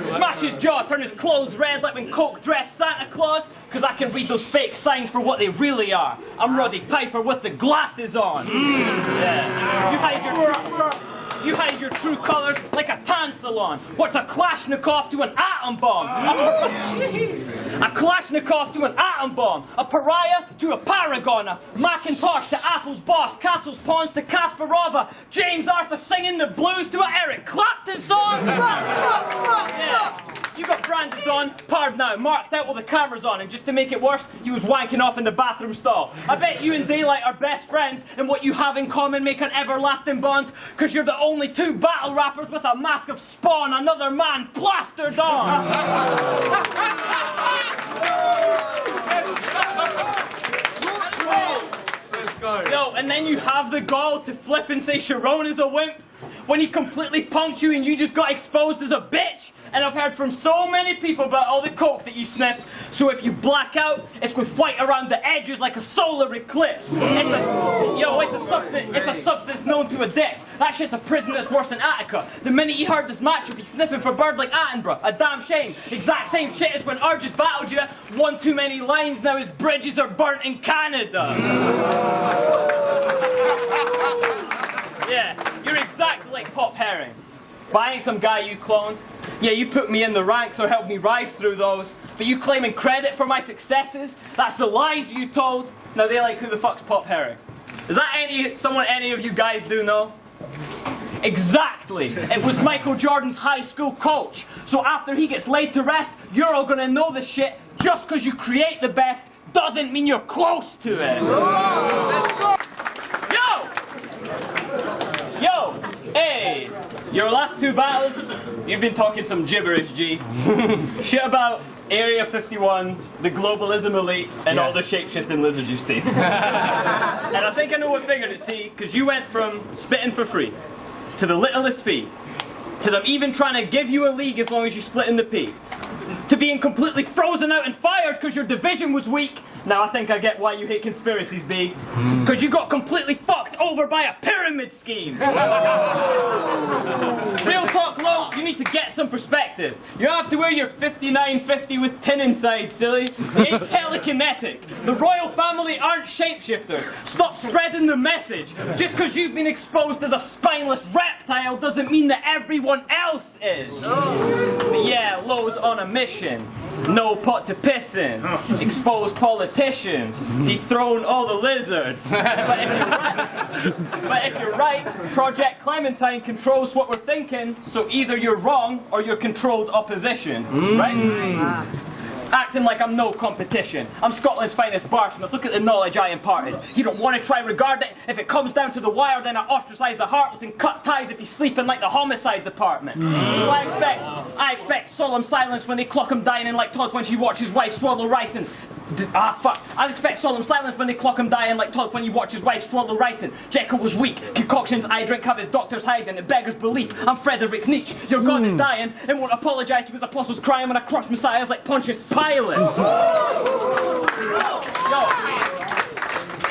[SPEAKER 1] Smash his jaw, turn his clothes red like in coke dress Santa Claus. Cause I can read those fake signs for what they really are. I'm Roddy Piper with the glasses on. Yeah. You hide your true colors like a tan salon. What's a Kalashnikov to an atom bomb? A Kalashnikov to an atom bomb. A pariah to a paragon. A Macintosh to Apple's boss. Castle's pawns to Kasparova. James Arthur singing the blues to an Eric Clapton song. Yeah.
[SPEAKER 2] You got branded on, parred now, marked out with the cameras on, and just to make it worse, he was wanking off in the bathroom stall. I bet you and Daylight are best friends, and what you have in common make an everlasting bond, cause you're the only two battle rappers with a mask of Spawn, another man plastered on. Yo, and then you have the gall to flip and say Sharon is a wimp when he completely punked you and you just got exposed as a bitch. And I've heard from so many people about all the coke that you sniff. So if you black out, it's with white around the edges like a solar eclipse. It's a substance known to addict. That shit's a prison that's worse than Attica. The minute he heard this matchup, he's sniffing for bird like Attenborough. A damn shame. Exact same shit as when Urges battled you. One too many lines, now his bridges are burnt in Canada. Yeah, you're exactly like Pop Herring. Buying some guy you cloned. Yeah, you put me in the ranks or helped me rise through those. But you claiming credit for my successes? That's the lies you told. Now they like, who the fuck's Pop Herring? Is that someone any of you guys do know? Exactly. It was Michael Jordan's high school coach. So after he gets laid to rest, you're all gonna know the shit. Just because you create the best doesn't mean you're close to it. Yo! Hey! Your last two battles, you've been talking some gibberish, G. Shit about Area 51, the globalism elite, and all the shape-shifting lizards you've seen. And I think I know what figured it, see, because you went from spitting for free, to the littlest fee, to them even trying to give you a league as long as you split in the P, to being completely frozen out and fired because your division was weak. Now I think I get why you hate conspiracies, B. Because you got completely fucked over by a pyramid scheme. Real talk, Loe, you need to get some perspective. You don't have to wear your 5950 with tin inside, silly. It ain't telekinetic. The royal family aren't shapeshifters. Stop spreading the message. Just because you've been exposed as a spineless reptile doesn't mean that everyone else is. But yeah, Loe's on a mission. No pot to piss in. Expose politicians. Dethrone all the lizards. But if you're right, Project Clementine controls what we're thinking, so either you're wrong or you're controlled opposition. Right? Acting like I'm no competition. I'm Scotland's finest barsmith. Look at the knowledge I imparted. You don't want to try regard it. If it comes down to the wire, then I ostracize the heartless and cut ties if he's sleeping like the homicide department. So I expect solemn silence when they clock him dying, and like Todd when she watches his wife swallow rice and... I expect solemn silence when they clock him dying like Todd when you watch his wife swallow rice and Jekyll was weak. Concoctions I drink have his doctors hiding. It beggars belief. I'm Frederick Nietzsche. Your God is dying and won't apologise to his apostles crying when I crush messiahs like Pontius Pilate. Yo,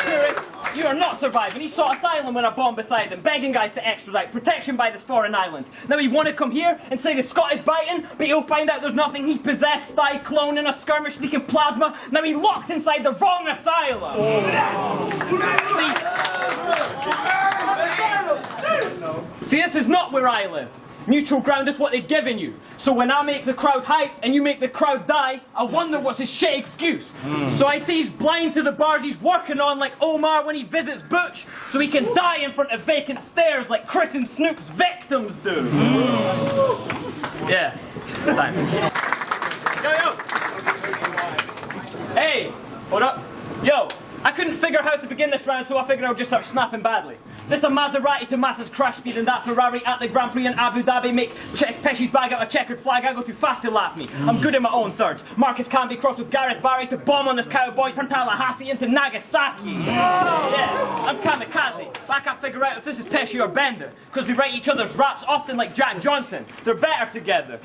[SPEAKER 2] tourist, you are not surviving. He sought asylum when I bombed beside him, begging guys to extradite, protection by this foreign island. Now he want to come here and say the Scot is biting, but he'll find out there's nothing he possessed, thigh clone in a skirmish leaking plasma. Now he locked inside the wrong asylum. See, this is not where I live. Neutral ground is what they've given you. So when I make the crowd hype and you make the crowd die, I wonder what's his shit excuse. So I see he's blind to the bars he's working on like Omar when he visits Butch, so he can die in front of vacant stairs like Chris and Snoop's victims do. Yeah, it's time. Yo! Hey, hold up. Yo, I couldn't figure out how to begin this round, so I figured I would just start snapping badly. This a Maserati to Massa's crash speed, and that Ferrari at the Grand Prix in Abu Dhabi make Pesci's bag out a checkered flag. I go too fast to laugh me. I'm good in my own thirds. Marcus Camby crossed with Gareth Barry to bomb on this cowboy, turn Tallahassee into Nagasaki. Yeah, I'm kamikaze. But I can't figure out if this is Pesci or Bender, because they write each other's raps often like Jack Johnson. They're better together.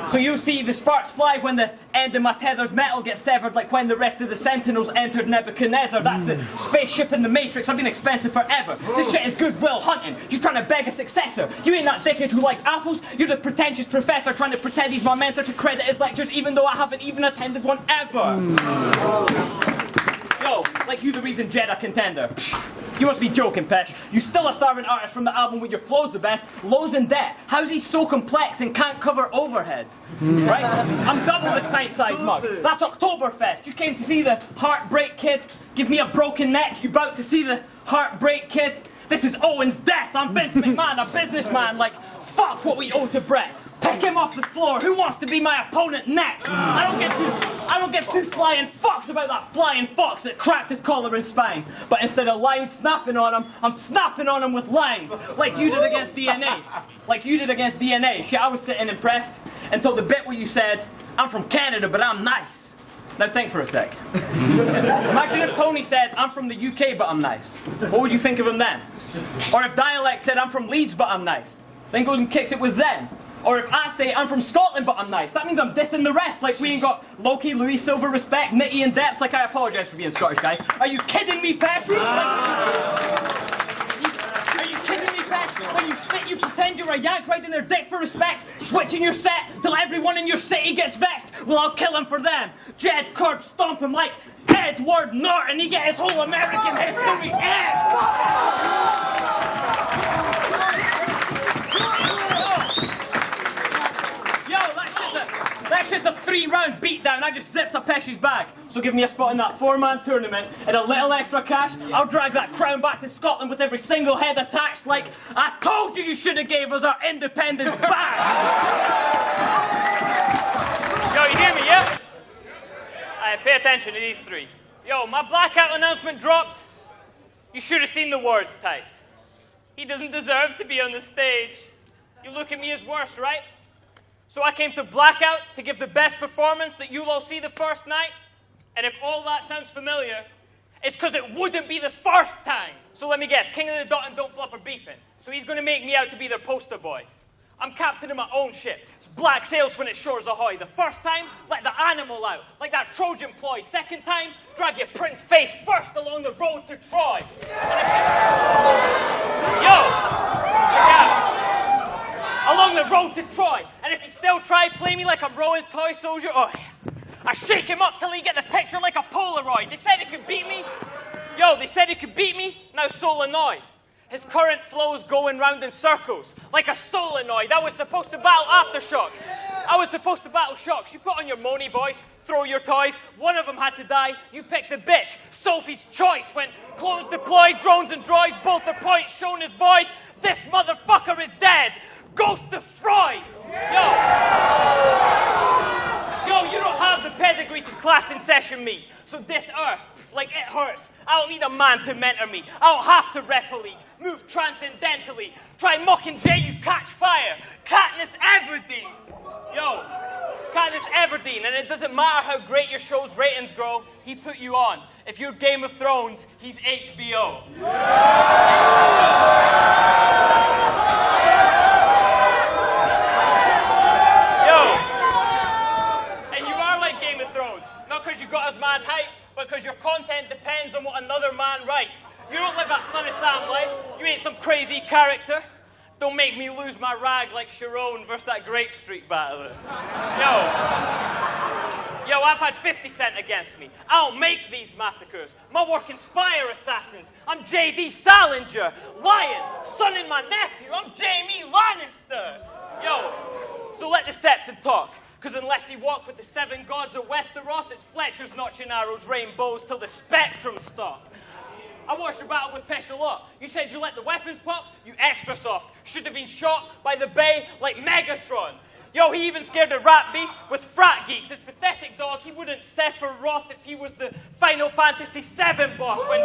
[SPEAKER 2] So you see the sparks fly when the end of my tether's metal gets severed, like when the rest of the Sentinels entered Nebuchadnezzar. That's the spaceship in the Matrix. I've been expensive forever. This shit is goodwill hunting. You're trying to beg a successor. You ain't that dickhead who likes apples. You're the pretentious professor trying to pretend he's my mentor to credit his lectures even though I haven't even attended one ever. Yo, like you the reason Jeddah contender. You must be joking, Pesh. You still a starving artist from the album with your flow's the best. Lowe's in debt. How's he so complex and can't cover overheads? Right? I'm double this pint-sized mug. That's Oktoberfest. You came to see the Heartbreak Kid. Give me a broken neck. You about to see the Heartbreak Kid. This is Owen's death. I'm Vince McMahon, a businessman. Like, fuck what we owe to Brett. Pick him off the floor. Who wants to be my opponent next? I don't get two flying fucks about that flying fox that cracked his collar and spine. But instead of lines snapping on him, I'm snapping on him with lines, like you did against DNA. Shit, I was sitting impressed until the bit where you said, I'm from Canada, but I'm nice. Now think for a sec. Imagine if Tony said, I'm from the UK, but I'm nice. What would you think of him then? Or if Dialect said, I'm from Leeds, but I'm nice. Then goes and kicks it with Zen. Or if I say, I'm from Scotland, but I'm nice. That means I'm dissing the rest, like we ain't got Loki, Louis, Silver, Respect, Nitty, and Depths. Like, I apologise for being Scottish, guys. Are you kidding me, Pesci? Are you kidding me, Pesci? When you spit, you pretend you're a yank riding their dick for respect, switching your set till everyone in your city gets vexed. Well, I'll kill him for them. Jed curb stomp him like Edward Norton. He get his whole American history That's just a 3-round beatdown. I just zipped up Pesci's bag. So give me a spot in that 4-man tournament and a little extra cash. I'll drag that crown back to Scotland with every single head attached. Like, I told you should have gave us our independence back.
[SPEAKER 1] Yo, you hear me, yeah? Alright, pay attention to these three. Yo, my blackout announcement dropped. You should have seen the words typed. He doesn't deserve to be on the stage. You look at me as worse, right? So I came to Blackout to give the best performance that you'll all see the first night. And if all that sounds familiar, it's because it wouldn't be the first time. So let me guess, King of the Dot and Don't Flop are beefing. So he's going to make me out to be their poster boy. I'm captain of my own ship. It's black sails when it shores ahoy. The first time, let the animal out, like that Trojan ploy. Second time, drag your prince face first along the road to Troy. Along the road to Troy. And if he still try play me like I'm Rowan's toy soldier, oh, I shake him up till he get the picture like a Polaroid. They said he could beat me. They said he could beat me. Now solenoid. His current flow's going round in circles, like a solenoid. I was supposed to battle Aftershock. Shocks. You put on your moany voice, throw your toys. One of them had to die. You picked the bitch. Sophie's choice. When clones deployed, drones and droids, both their points shown as void. This motherfucker is dead. Ghost of Freud! Yo, you don't have the pedigree to class in session me. So this earth, like it hurts. I don't need a man to mentor me. I don't have to rep a league. Move transcendentally. Try Mockingjay, you catch fire. Katniss Everdeen. Katniss Everdeen. And it doesn't matter how great your show's ratings grow, he put you on. If you're Game of Thrones, he's HBO. Because you got us mad hype, but because your content depends on what another man writes. You don't live that Son of Sam life. You ain't some crazy character. Don't make me lose my rag like Sharon versus that Grape Street battler. I've had 50 Cent against me. I don't make these massacres. My work inspire assassins. I'm J.D. Salinger. Lion, son in my nephew. I'm Jaime Lannister. So let the Septon talk. Because unless he walked with the 7 gods of Westeros, it's Fletcher's notching arrows, rainbows, till the spectrum stop. I watched your battle with Pesci a lot. You said you let the weapons pop, you extra soft. Should have been shot by the bay like Megatron. He even scared a rap beef with frat geeks. His pathetic dog, he wouldn't Sephiroth if he was the Final Fantasy VII boss when...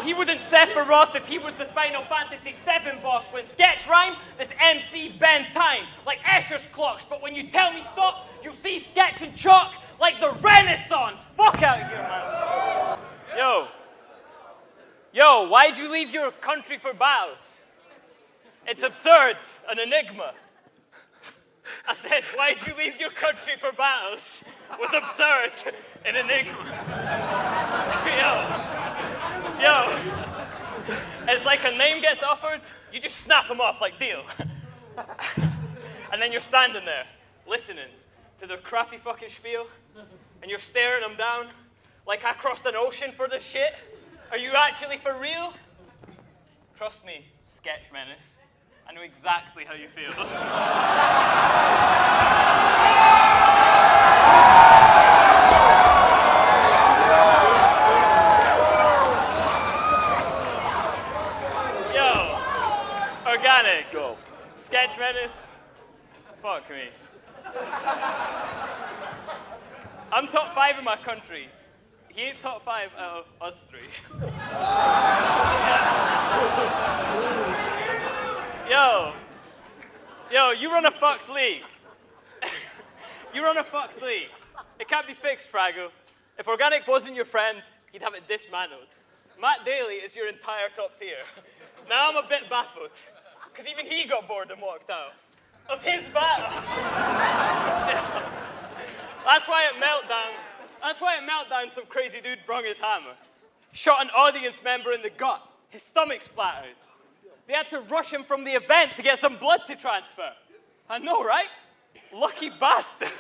[SPEAKER 1] He wouldn't Sephiroth if he was the Final Fantasy VII boss. When sketch rhyme, this MC bend time, like Escher's clocks. But when you tell me stop, you see sketch and chalk like the Renaissance. Fuck out here, man. Why'd you leave your country for battles? It's absurd, an enigma. I said, why'd you leave your country for battles? Was absurd, an enigma. It's like a name gets offered, you just snap them off like deal. And then you're standing there, listening to their crappy fucking spiel, and you're staring them down like I crossed an ocean for this shit. Are you actually for real? Trust me, sketch Menace. I know exactly how you feel. Fuck me. I'm top 5 in my country. He ain't top 5 out of us 3. Yo, you run a fucked league. You run a fucked league. It can't be fixed, Fraggle. If Organic wasn't your friend, he'd have it dismantled. Matt Daly is your entire top tier. Now I'm a bit baffled, because even he got bored and walked out of his battle. That's why at Meltdown, some crazy dude brung his hammer. Shot an audience member in the gut. His stomach splattered. They had to rush him from the event to get some blood to transfer. I know, right? Lucky bastard.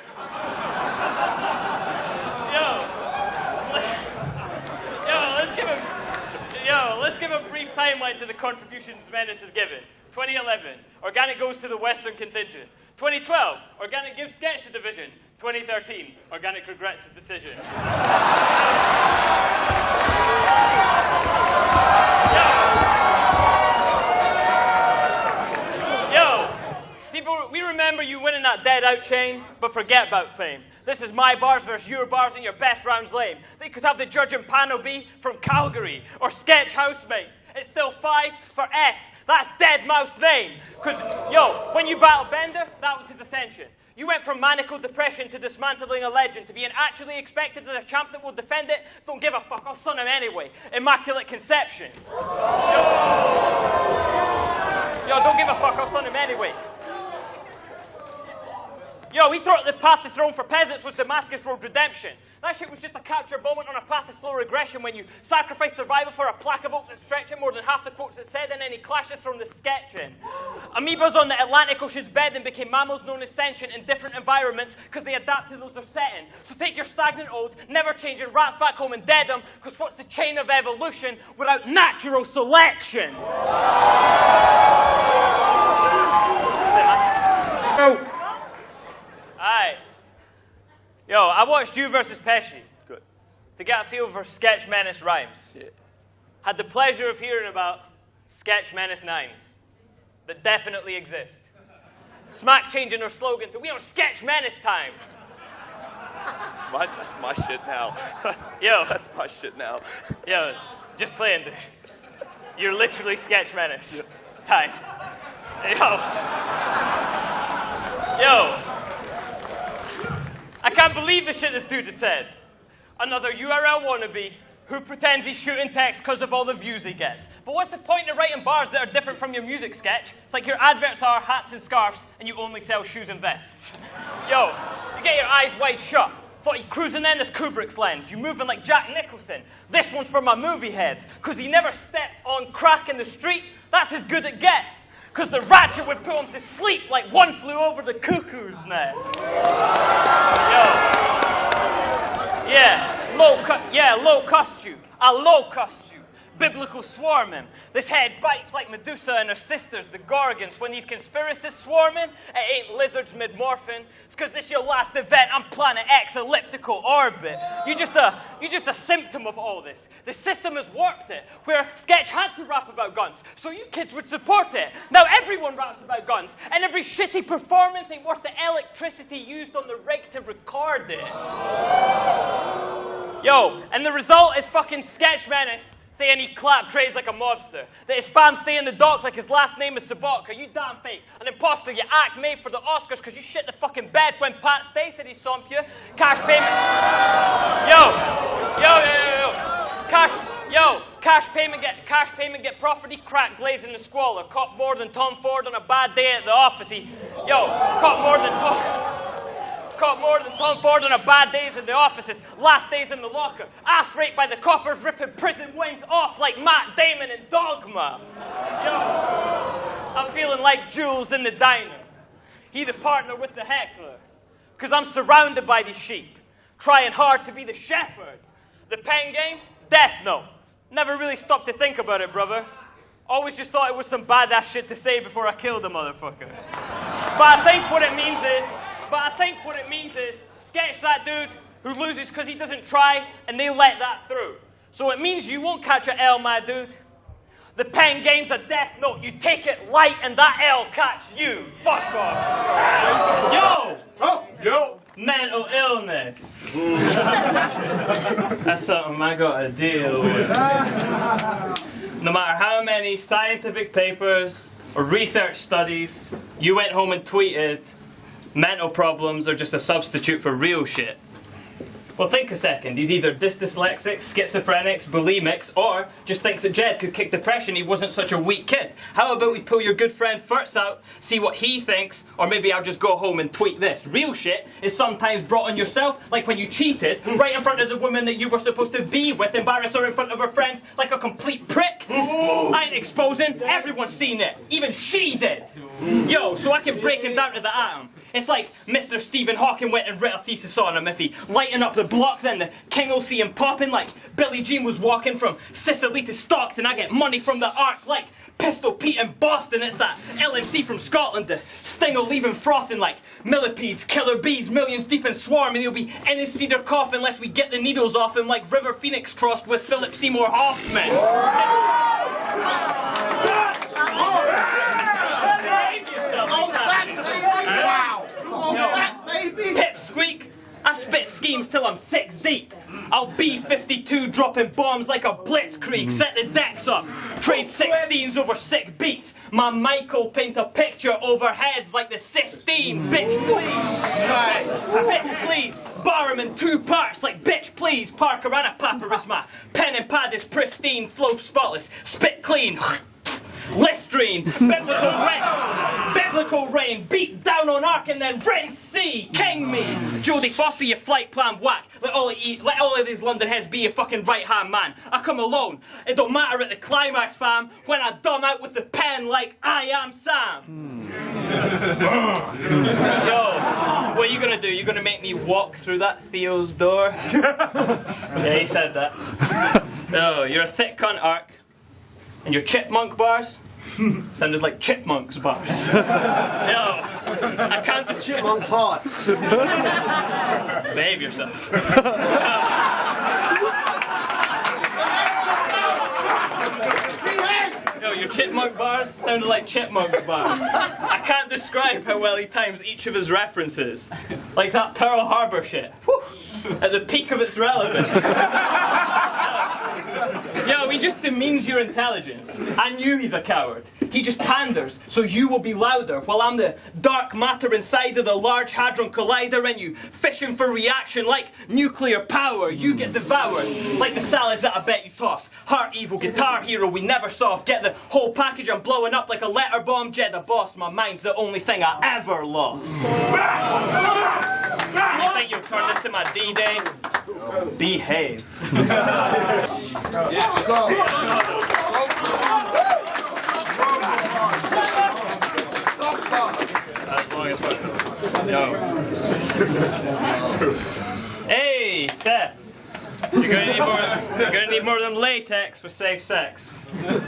[SPEAKER 1] Let's give a brief timeline to the contributions Menace has given. 2011, Organic goes to the Western contingent. 2012, Organic gives Sketch the division. 2013, Organic regrets his decision. People, we remember you winning that dead out chain, but forget about fame. This is my bars versus your bars, and your best round's lame. They could have the judging panel be from Calgary or Sketch housemates. It's still 5 for S. That's Dead Mouse name. Because, when you battled Bender, that was his ascension. You went from maniacal depression to dismantling a legend to being actually expected as a champ that will defend it. Don't give a fuck, I'll son him anyway. Immaculate conception. Don't give a fuck, I'll son him anyway. He thought the path to throne for peasants was Damascus Road redemption. That shit was just a capture moment on a path to slow regression when you sacrifice survival for a plaque of oak that's stretching more than half the quotes it said, and then he clashes from the sketching. Amoebas on the Atlantic Ocean's bed and became mammals known as sentient in different environments because they adapt to those they're set in. So take your stagnant old, never changing rats back home and dead them, because what's the chain of evolution without natural selection? Aye. I watched you versus Pesci.
[SPEAKER 3] Good.
[SPEAKER 1] To get a feel for Sketch Menace rhymes.
[SPEAKER 3] Yeah.
[SPEAKER 1] Had the pleasure of hearing about Sketch Menace Nimes that definitely exist. Smack changing their slogan to "We on Sketch Menace time."
[SPEAKER 3] That's my shit now. That's my shit now.
[SPEAKER 1] Just playing. You're literally Sketch Menace.
[SPEAKER 3] Yes.
[SPEAKER 1] Time. I can't believe the shit this dude has said. Another URL wannabe who pretends he's shooting text because of all the views he gets. But what's the point of writing bars that are different from your music sketch? It's like your adverts are hats and scarves and you only sell shoes and vests. You get your eyes wide shut. Thought you cruising in this Kubrick's lens. You moving like Jack Nicholson. This one's for my movie heads. Because he never stepped on crack in the street. That's as good it gets. Because the ratchet would put him to sleep like One Flew Over the Cuckoo's Nest. Low cost you. I low cost you. Biblical swarming. This head bites like Medusa and her sisters, the Gorgons. When these conspiracists swarming, it ain't lizards mid-morphin. It's because this your last event on Planet X elliptical orbit. You're just a symptom of all this. The system has warped it, where Sketch had to rap about guns, so you kids would support it. Now everyone raps about guns, and every shitty performance ain't worth the electricity used on the rig to record it. And the result is fucking Sketch Menace saying he clapped trays like a mobster, that his fam stay in the dock like his last name is Sabatka. You damn fake. An imposter, you act made for the Oscars because you shit the fucking bed when Pat Stay said he stomped you. Cash payment. Cash payment get property, crack blazing the squalor. Caught more than Tom Ford on a bad day at the office. Caught more than Tom Ford on a bad days in the offices, last days in the locker, ass raped by the coppers, ripping prison wings off like Matt Damon in Dogma. I'm feeling like Jules in the diner. He the partner with the heckler. Because I'm surrounded by these sheep, trying hard to be the shepherd. The pen game, death note. Never really stopped to think about it, brother. Always just thought it was some badass shit to say before I killed the motherfucker. But I think what it means is, Sketch that dude who loses because he doesn't try, and they let that through. So it means you won't catch a L, my dude. The pen game's a death note. You take it light, and that L catch you. Fuck off. Yo!
[SPEAKER 6] Oh, yo!
[SPEAKER 1] Mental illness. That's something I gotta deal with. No matter how many scientific papers or research studies you went home and tweeted, mental problems are just a substitute for real shit. Well, think a second. He's either dyslexics, schizophrenics, bulimics, or just thinks that Jed could kick depression. He wasn't such a weak kid. How about we pull your good friend Furtz out, see what he thinks, or maybe I'll just go home and tweet this. Real shit is sometimes brought on yourself, like when you cheated, right in front of the woman that you were supposed to be with, embarrass her in front of her friends like a complete prick. I ain't exposing. Everyone's seen it. Even she did. Yo, so I can break him down to the atom. It's like Mr. Stephen Hawking went and wrote a thesis on him. If he lighten up the block, then the king will see him popping like Billie Jean was walking from Sicily to Stockton. I get money from the Ark like Pistol Pete in Boston. It's that LMC from Scotland. The sting will leave him frothing like millipedes, killer bees, millions deep in swarm, and he'll be in his cedar cough unless we get the needles off him like River Phoenix crossed with Philip Seymour Hoffman. Pipsqueak, I spit schemes till I'm 6 deep. I'll B-52 dropping bombs like a blitzkrieg. Set the decks up, trade 16s over 6 beats. My Michael paint a picture over heads like the Sistine. Bitch please, bitch please. Bar him in 2 parts like bitch please. Parker and a papyrus, my pen and pad is pristine. Flow spotless, spit clean. Listerine, biblical rain, beat down on Ark and then rain sea, king me. Jodie Foster, your flight plan whack. Let all of these London heads be your fucking right hand man. I come alone. It don't matter at the climax, fam. When I dumb out with the pen like I am Sam. Yo, what are you gonna do? You gonna make me walk through that Theo's door? Yeah, he said that. No, you're a thick cunt, Ark. And your chipmunk bars sounded like chipmunks bars. No, I can't. The
[SPEAKER 6] Chipmunk's hot.
[SPEAKER 1] Behave yourself. No, your chipmunk bars sounded like chipmunk bars. I can't describe how well he times each of his references. Like that Pearl Harbor shit. Whew, at the peak of its relevance. Yo, he just demeans your intelligence. I knew he's a coward. He just panders, so you will be louder, while I'm the dark matter inside of the Large Hadron Collider, and you fishing for reaction like nuclear power. You get devoured, like the salads that I bet you tossed. Heart evil, guitar hero we never solved. Get the whole package, I'm blowing up like a letter bomb. Jed the boss, my mind's the only thing I ever lost. You think you'll turn this to my D-Day? Behave. As long as no. Hey, Steph. You're gonna need more than latex for safe sex. You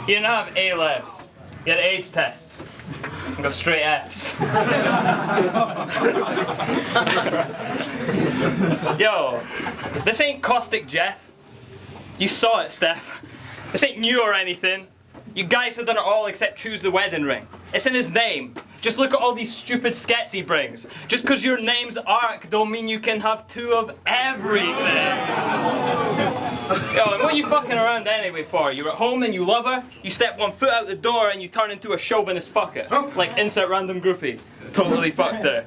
[SPEAKER 1] didn't have A-levels. You had AIDS tests. You got straight Fs. Yo, this ain't Caustic Jeff. You saw it, Steph. This ain't new or anything. You guys have done it all except choose the wedding ring. It's in his name. Just look at all these stupid skets he brings. Just because your name's Ark don't mean you can have 2 of everything. Yo, and what are you fucking around anyway for? You're at home and you love her, you step 1 foot out the door and you turn into a chauvinist fucker. Like insert random groupie. Totally fucked her.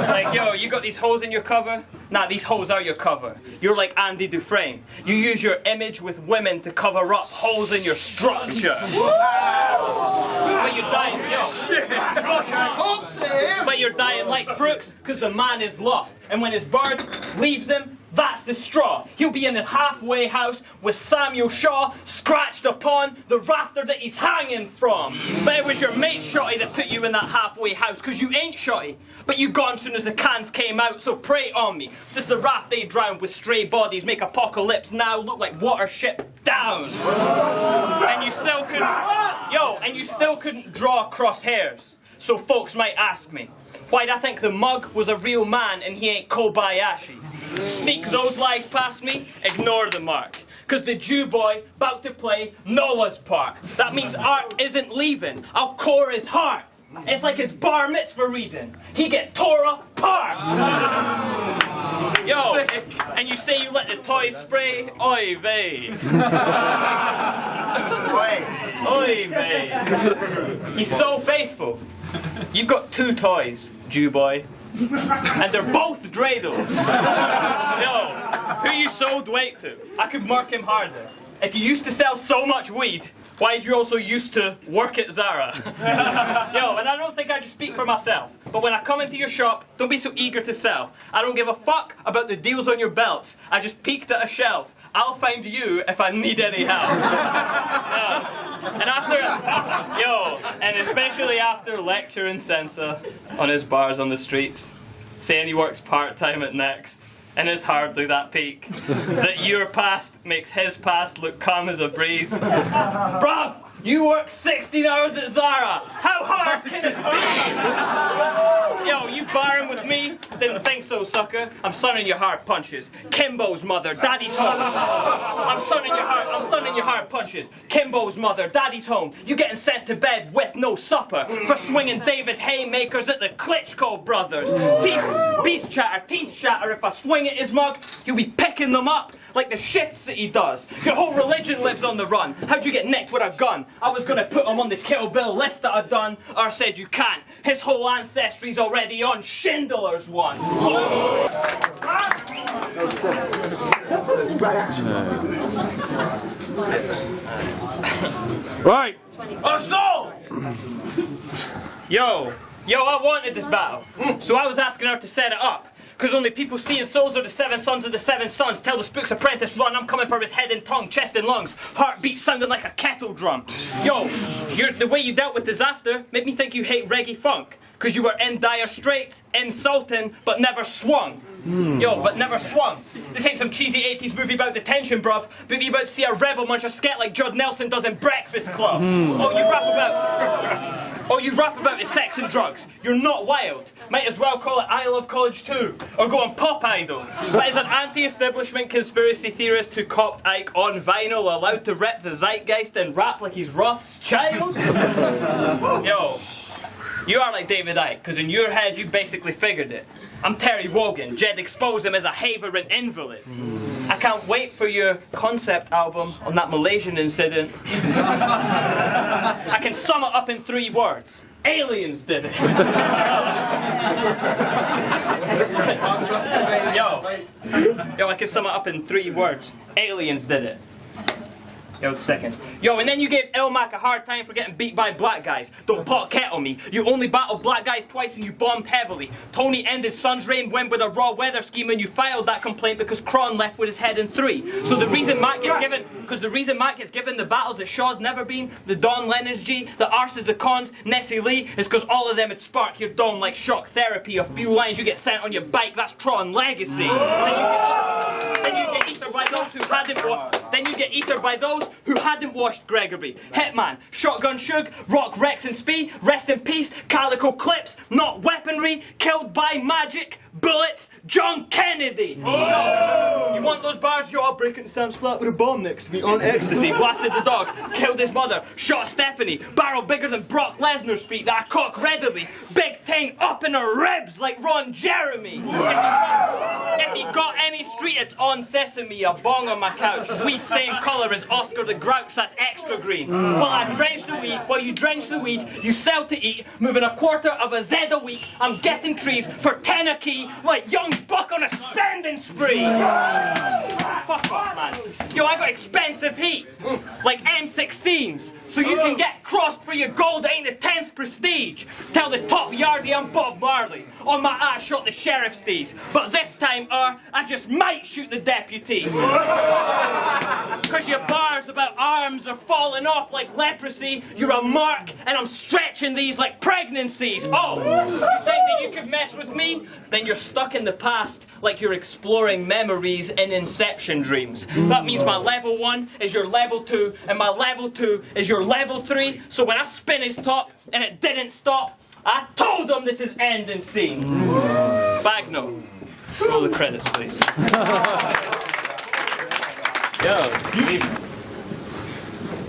[SPEAKER 1] Like, yo, you got these hoes in your cover? Nah, these hoes are your cover. You're like Andy Dufresne. You use your image with women to cover up holes in your structure. But you're dying, yo. But you're dying like Brooks, because the man is lost. And when his bird leaves him, that's the straw. He'll be in the halfway house with Samuel Shaw scratched upon the rafter that he's hanging from. But it was your mate Shotty that put you in that halfway house, because you ain't Shotty. But you gone soon as the cans came out, so pray on me. This is the raft they drowned with stray bodies, make apocalypse now look like watership down. And you still couldn't, and you still couldn't draw crosshairs. So folks might ask me, why'd I think the mug was a real man and he ain't Kobayashi? Sneak those lies past me, ignore the mark. Cause the Jew boy about to play Noah's part. That means Art isn't leaving, I'll core his heart. It's like his bar mitzvah reading. He get tore apart. Yo, and you say you let the toys spray? Oy vey. Oy vey. He's so faithful. You've got 2 toys, Jew boy. And they're both dreidels. Yo, who you sold weight to? I could mark him harder. If you used to sell so much weed, why did you also used to work at Zara? Yo, and I don't think I just speak for myself, but when I come into your shop, don't be so eager to sell. I don't give a fuck about the deals on your belts. I just peeked at a shelf. I'll find you if I need any help. And and especially after lecturing Sensa on his bars on the streets, saying he works part-time at Next, and it's hardly that peak, that your past makes his past look calm as a breeze. Bruv, you work 16 hours at Zara. How hard can it be? Yo, you barring with me? Didn't think so, sucker. I'm sunning your hard punches. Kimbo's mother, daddy's home. I'm sunning your hard punches. Kimbo's mother, daddy's home. You getting sent to bed with no supper for swinging David haymakers at the Klitschko brothers. Teeth shatter. If I swing at his mug, you'll be picking them up like the shifts that he does. Your whole religion lives on the run. How'd you get nicked with a gun? I was gonna put him on the Kill Bill list that I'd done, or said you can't. His whole ancestry's already on Schindler's one.
[SPEAKER 5] Right.
[SPEAKER 1] Assault! Yo, I wanted this battle, so I was asking her to set it up. Because only people seeing souls are the 7 sons of the 7 sons. Tell the Spook's apprentice run, I'm coming for his head and tongue, chest and lungs. Heartbeat sounding like a kettle drum. Yo, the way you dealt with disaster made me think you hate reggae funk. Because you were in dire straits, insulting, but never swung. Yo, but never swung. This ain't some cheesy 80s movie about detention, bruv. But you about to see a rebel munch a sket like Judd Nelson does in Breakfast Club. Oh, you rap about his sex and drugs. You're not wild. Might as well call it I Love College 2. Or go on Pop Idol. But as an anti-establishment conspiracy theorist who copped Ike on vinyl, allowed to rep the zeitgeist and rap like he's Roth's child? Yo, you are like David Icke, because in your head you basically figured it. I'm Terry Wogan. Jed exposed him as a havering invalid. I can't wait for your concept album on that Malaysian incident. I can sum it up in 3 words. Aliens did it. Yo, I can sum it up in 3 words. Aliens did it. Yo, seconds. Yo, and then you gave Ilmac a hard time for getting beat by black guys. Don't pot kettle me. You only battled black guys twice and you bombed heavily. Tony ended Sun's Rain win with a raw weather scheme and you filed that complaint because Cron left with his head in 3. So the reason Matt gets given, the battles that Shaw's never been, the Don Lennon's G, the arses, the cons, Ness Lee, is because all of them would spark your dome like shock therapy. A few lines you get sent on your bike, that's Tron legacy. Then you get ethered by those who hadn't washed Gregory. Hitman, Shotgun Shug, Rock Rex and Spee, rest in peace, Calico Clips, not weaponry, killed by magic, bullets, John Kennedy. Oh. You want those bars? Yo, I'll break it and Sam's flat with a bomb next to me on ecstasy. Blasted the dog, killed his mother, shot Stephanie, barrel bigger than Brock Lesnar's feet that I cock readily, big ting up in her ribs like Ron Jeremy. If he got any street, it's on Sesame, a bong on my couch, weed same colour as Oscar the Grouch, that's extra green. While you drench the weed, you sell to eat, moving a quarter of a Z a week, I'm getting trees for 10 a key, like young buck on a spending spree. Fuck off, man. Yo, I got expensive heat, like M16s, so you can get crossed for your gold ain't the 10th prestige. Tell the top yardie I'm Bob Marley. On my ass shot the sheriff's thieves, but this time, I just might shoot the deputy. Cause your bars about arms are falling off like leprosy. You're a mark, and I'm stretching these like pregnancies. Oh, you think that you could mess with me? Then you're stuck in the past like you're exploring memories in Inception dreams. That means my level 1 is your level 2, and my level 2 is your level 3. So when I spin his top and it didn't stop, I told him this is end and scene. Bagno, roll the credits, please.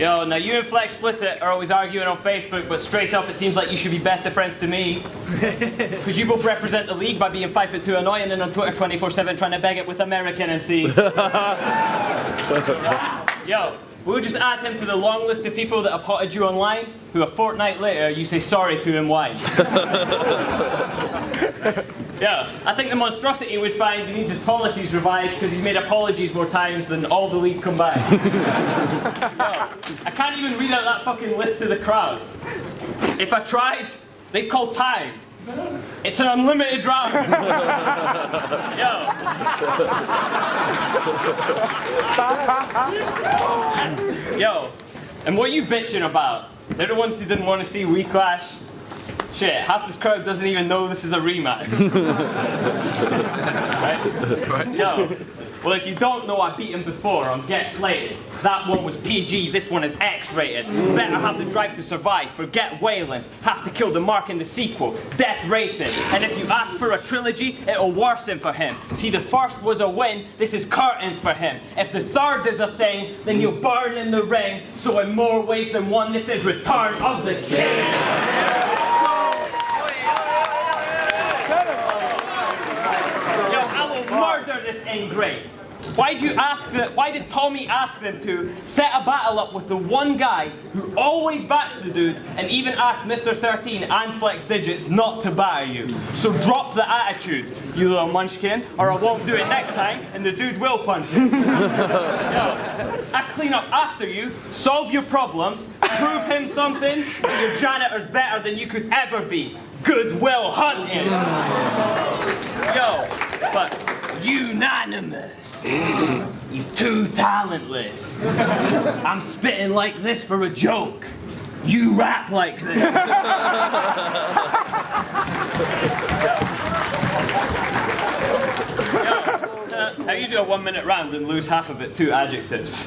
[SPEAKER 1] Yo, now you and Flex Explicit are always arguing on Facebook, but straight up it seems like you should be best of friends to me. Because you both represent the league by being 5'2" annoying and on Twitter 24/7 trying to beg it with American MCs. Yo, we'll just add him to the long list of people that have hotted you online, who a fortnight later you say sorry to and why. Yeah, I think the monstrosity would find he needs his policies revised because he's made apologies more times than all the league combined. Yo, I can't even read out that fucking list to the crowd. If I tried, they'd call time. It's an unlimited round. Yo, and what are you bitching about? They're the ones who didn't want to see we clash. Shit, half this crowd doesn't even know this is a rematch. Right? Yo, well if you don't know I beat him before on Get Slated. That one was PG, this one is X-rated. Better have the drive to survive, forget Wayland. Have to kill the mark in the sequel, Death Racing. And if you ask for a trilogy, it'll worsen for him. See, the first was a win, this is curtains for him. If the third is a thing, then you'll burn in the ring. So in more ways than one, this is Return of the King. Murder this ingrate. Why did Tommy ask them to set a battle up with the one guy who always backs the dude and even asked Mr. 13 and Flex Digits not to batter you? So drop the attitude, you little munchkin, or I won't do it next time and the dude will punch you. Yo, I clean up after you, solve your problems, prove him something, that your janitor's better than you could ever be. Goodwill Hunting. Yo, but Unanymous. He's too talentless. I'm spitting like this for a joke. You rap like this. How you do a 1 minute round and lose half of it? 2 adjectives.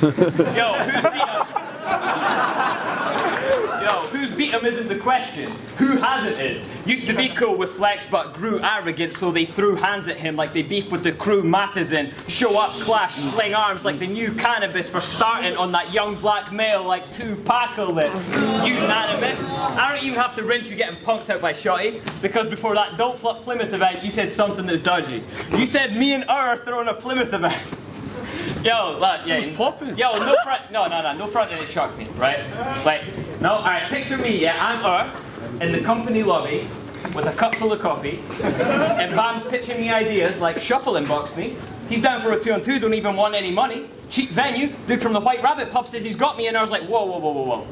[SPEAKER 1] Who's beat him isn't the question. Who has it is. Used to be cool with Flex but grew arrogant, so they threw hands at him like they beefed with the crew Matters in. Show up, clash, sling arms like the new cannabis for starting on that young black male like 2 Paco lips. Unanimous. I don't even have to rinse you getting punked out by Shotty, because before that Don't Flop Plymouth event you said something that's dodgy. You said me and are throwing a Plymouth event. Yo, look, yeah. It was popping. Yo, no front and it shocked me, right? Like, no, alright, picture me, yeah, I'm in the company lobby with a cup full of coffee, and Bam's pitching me ideas like shuffle inbox me. He's down for a 2-on-2, don't even want any money. Cheap venue, dude from the White Rabbit pub says he's got me, and I was like, whoa, whoa, whoa, whoa, whoa.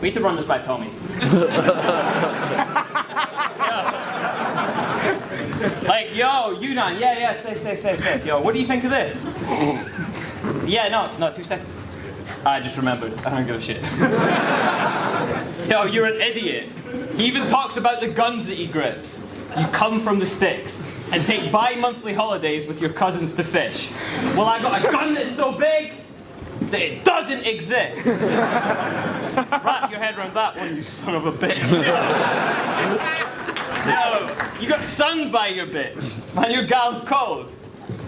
[SPEAKER 1] We need to run this by Tommy. Like, yo, Unan, yeah, safe. Yo, what do you think of this? Yeah, no, 2 seconds. I just remembered. I don't give a shit. Yo, you're an idiot. He even talks about the guns that he grips. You come from the sticks and take bi-monthly holidays with your cousins to fish. Well, I got a gun that's so big that it doesn't exist. Wrap your head around that one, you son of a bitch. No, you got sunned by your bitch. Man, your gal's cold.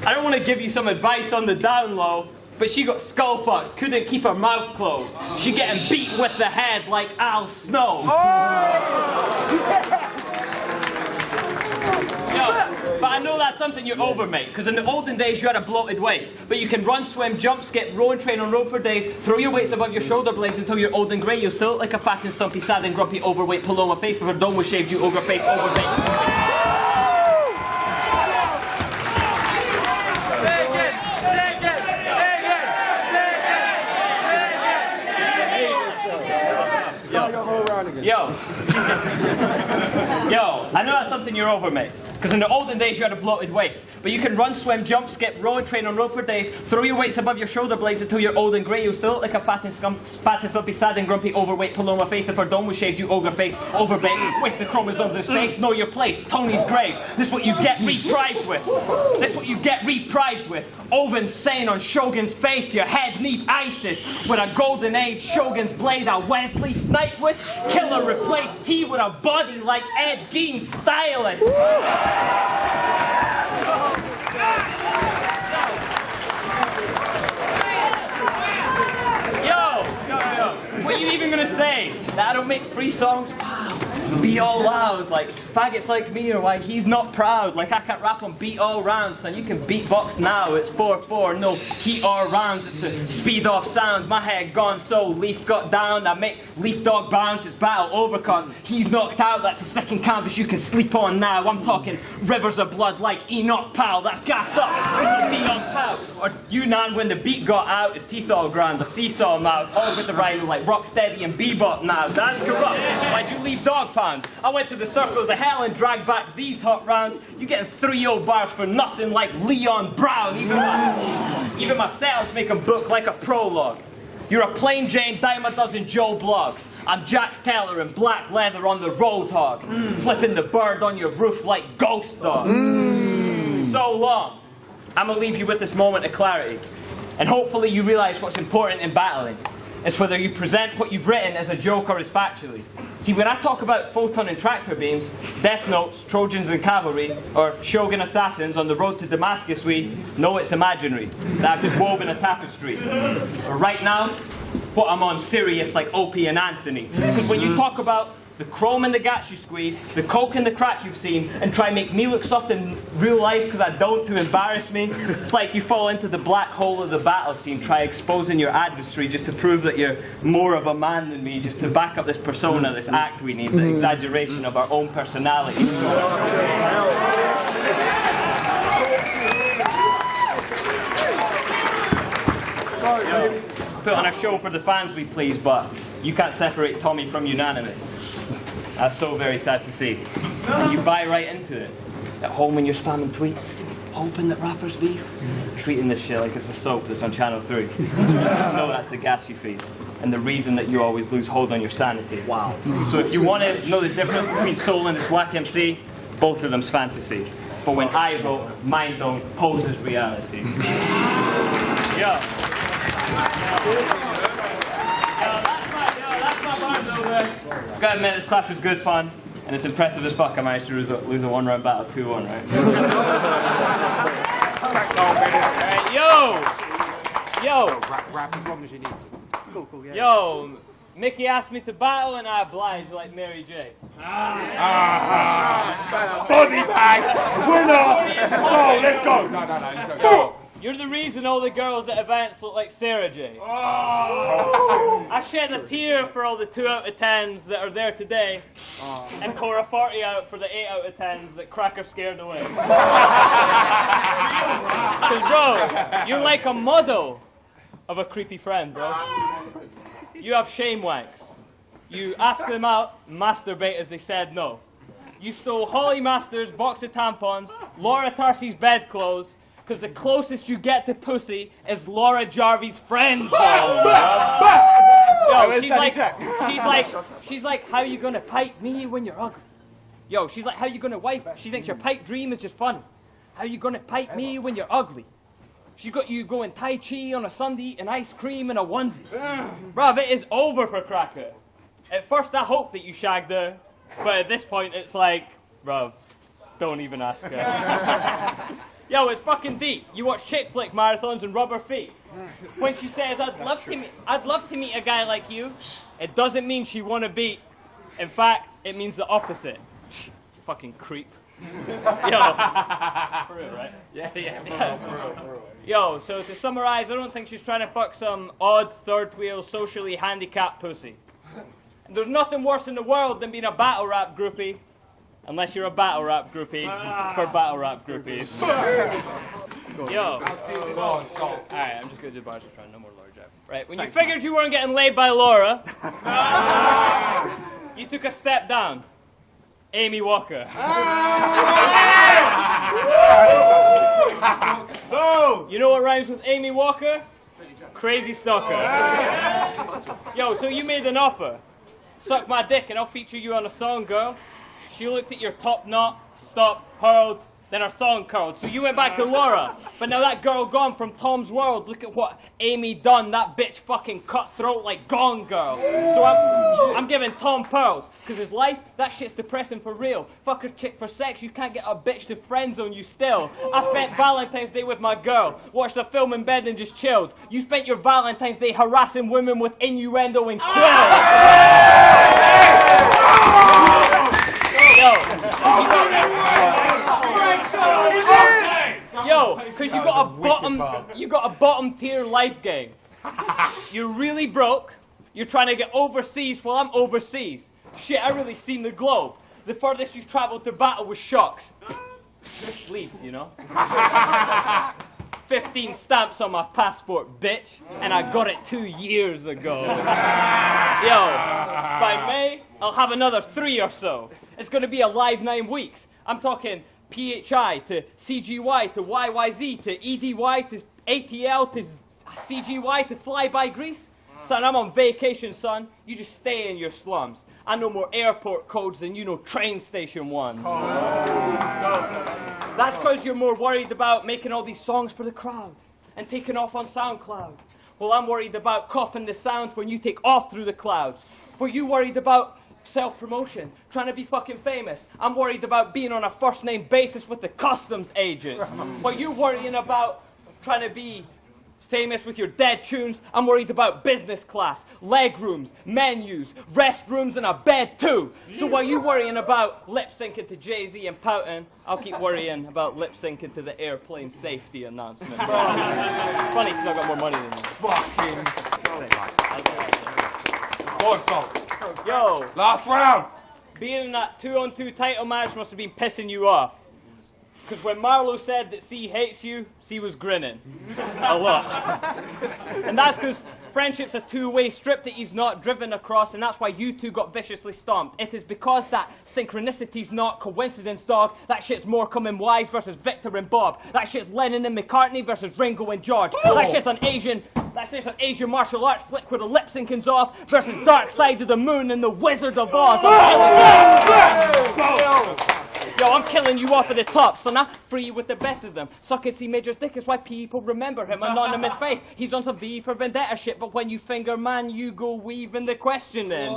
[SPEAKER 1] I don't want to give you some advice on the down low, but she got skull fucked, couldn't keep her mouth closed. She getting beat with the head like Al Snow. Yo, but I know that's something you're over, mate, because in the olden days you had a bloated waist, but you can run, swim, jump, skip, row and train on road for days, throw your weights above your shoulder blades until you're old and grey. You'll still look like a fat and stumpy, sad and grumpy, overweight Paloma Faith if her dome was shaved, you ogre face, overbait. Yo, I know that's something you're over, mate. Because in the olden days you had a bloated waist. But you can run, swim, jump, skip, row and train on road for days, throw your weights above your shoulder blades until you're old and grey. You'll still look like a fat and stumpy, sad and grumpy, overweight Paloma Faith if her dome was shaved, you ogre face, overbait, waste the chromosomes in space, know your place, Tony's grave. This is what you get reprived with. This is what you get reprived with. Oven saying on Shogun's face, your head need ISIS. With a golden age Shogun's blade, a Wesley snipe with. Killer replaced T with a body like Ed Gein's stylist. Yo. that I don't make free songs? Wow. Be all loud, like faggots like me or why he's not proud. Like I can't rap on beat all rounds, son. You can beatbox now. It's 4/4, no heat or rounds. It's the speed off sound. My head gone so Lee Scott down. I make Leaf Dog bounce. It's battle over cause he's knocked out. That's the second canvas you can sleep on now. I'm talking rivers of blood like Enoch Powell. That's gassed up. Enoch Powell. Or Yunnan when the beat got out. His teeth all ground. The seesaw mouth. All with the rhyme like Rocksteady and Bebop now. That's corrupt. Why'd you leave Dog Pound? I went to the circles of hell and dragged back these hot rounds. You getting 3-0 bars for nothing like Leon Brown. Even myself make them book like a prologue. You're a plain Jane, dime a dozen Joe blogs. I'm Jax Taylor in black leather on the Roadhog. Flipping the bird on your roof like Ghost Dog. So long. I'm gonna leave you with this moment of clarity. And hopefully you realize what's important in battling. It's whether you present what you've written as a joke or as factually. See, when I talk about photon and tractor beams, death notes, Trojans and cavalry, or Shogun assassins on the road to Damascus, we know it's imaginary, that I've just woven a tapestry. But right now, what I'm on serious like Opie and Anthony. Because when you talk about the chrome and the gats you squeeze, the coke and the crack you've seen, and try and make me look soft in real life because I don't to embarrass me, it's like you fall into the black hole of the battle scene, try exposing your adversary just to prove that you're more of a man than me, just to back up this persona, this act we need, the exaggeration of our own personality. Put on a show for the fans we please, but you can't separate Tommy from Unanimous. That's so very sad to see. You buy right into it. At home when you're spamming tweets, hoping that rappers leave, treating this shit like it's a soap that's on Channel 3. Just know that's the gas you feed, and the reason that you always lose hold on your sanity. Wow. So if you want to know the difference between soul and this whack MC, both of them's fantasy. But when I wrote, mine don't pose as reality. Yo. Gotta admit, this class was good fun, and it's impressive as fuck I managed to lose a 1-round battle 2-1, right?
[SPEAKER 2] Alright, yo!
[SPEAKER 5] Rap as long as you need to.
[SPEAKER 3] Cool, yeah.
[SPEAKER 2] Yo! Mickey asked me to battle, and I obliged like Mary J.
[SPEAKER 3] Body bag! Winner! So, let's go!
[SPEAKER 2] Yo, you're the reason all the girls at events look like Sarah J. I shed a tear for all the 2 out of 10s that are there today, and pour a 40 out for the 8 out of 10s that Cracker scared away. Cause bro, you're like a model of a creepy friend, bro. You have shame wanks. You ask them out, masturbate as they said no. You stole Holly Masters' box of tampons, Laura Tarsy's bedclothes, because the closest you get to pussy is Laura Jarvie's friend. Yo, she's like, how you gonna pipe me when you're ugly? Yo, she's like, how you gonna wife? She thinks your pipe dream is just fun. How you gonna pipe me when you're ugly? She got you going Tai Chi on a Sunday eating ice cream in a onesie. Bruv, it is over for Cracker. At first I hoped that you shagged her, but at this point it's like, bruv, don't even ask her. Yo, it's fucking deep. You watch chick flick marathons and rubber feet. When she says, I'd love to meet a guy like you, it doesn't mean she wanna beat. In fact, it means the opposite. Fucking creep. Yo, for real, right?
[SPEAKER 5] Yeah, for real.
[SPEAKER 2] Yo, so to summarize, I don't think she's trying to fuck some odd third wheel socially handicapped pussy. And there's nothing worse in the world than being a battle rap groupie. Unless you're a battle rap groupie for battle rap groupies. Yo. Alright, I'm just gonna do bars for trying, no more Laura Jack. Right, when you figured you weren't getting laid by Laura, you took a step down. Amy Walker. You know what rhymes with Amy Walker? Crazy stalker. Yo, so you made an offer. Suck my dick and I'll feature you on a song, girl. She looked at your top knot, stopped, hurled, then her thong curled. So you went back to Laura. But now that girl gone from Tom's world, look at what Amy done. That bitch fucking cutthroat like Gone Girl. So I'm giving Tom pearls. Because his life, that shit's depressing for real. Fuck a chick for sex, you can't get a bitch to friend zone you still. I spent Valentine's Day with my girl. Watched a film in bed and just chilled. You spent your Valentine's Day harassing women with innuendo and kill. Yo, because you got a bottom tier life game. You're really broke. You're trying to get overseas while I'm overseas. Shit, I really seen the globe. The furthest you've traveled to battle was shocks. Leeds, you know. 15 stamps on my passport, bitch, and I got it 2 years ago. Yo, by May, I'll have another 3 or so. It's gonna be a live 9 weeks. I'm talking PHI to CGY to YYZ to EDY to ATL to CGY to Fly by Greece. Son, I'm on vacation, son. You just stay in your slums. I know more airport codes than you know train station ones. That's because you're more worried about making all these songs for the crowd and taking off on SoundCloud. Well, I'm worried about copping the sound when you take off through the clouds. Were you worried about self-promotion, trying to be fucking famous? I'm worried about being on a first-name basis with the customs agents. But you worrying about trying to be famous with your dead tunes? I'm worried about business class, leg rooms, menus, restrooms, and a bed too. So while you worrying about lip-syncing to Jay-Z and pouting, I'll keep worrying about lip-syncing to the airplane safety announcement. It's funny because I've got more money than you. Yo.
[SPEAKER 3] Last round.
[SPEAKER 2] Being in that 2-on-2 title match must have been pissing you off. Because when Marlowe said that Cee hates you, Cee was grinning. A lot. And that's because friendship's a two-way strip that he's not driven across, and that's why you two got viciously stomped. It is because that synchronicity's not coincidence, dog. That shit's Morecambe and Wize versus Victor and Bob. That shit's Lennon and McCartney versus Ringo and George. That shit's an Asian martial arts flick where the lip syncing's off versus Dark Side of the Moon and the Wizard of Oz. Yo, I'm killing you off at the top, son. I free you with the best of them. Sucking Cee Major's dick is why people remember him. Anonymous face. He's on some V for Vendetta shit, but when you finger man, you go weaving the question in.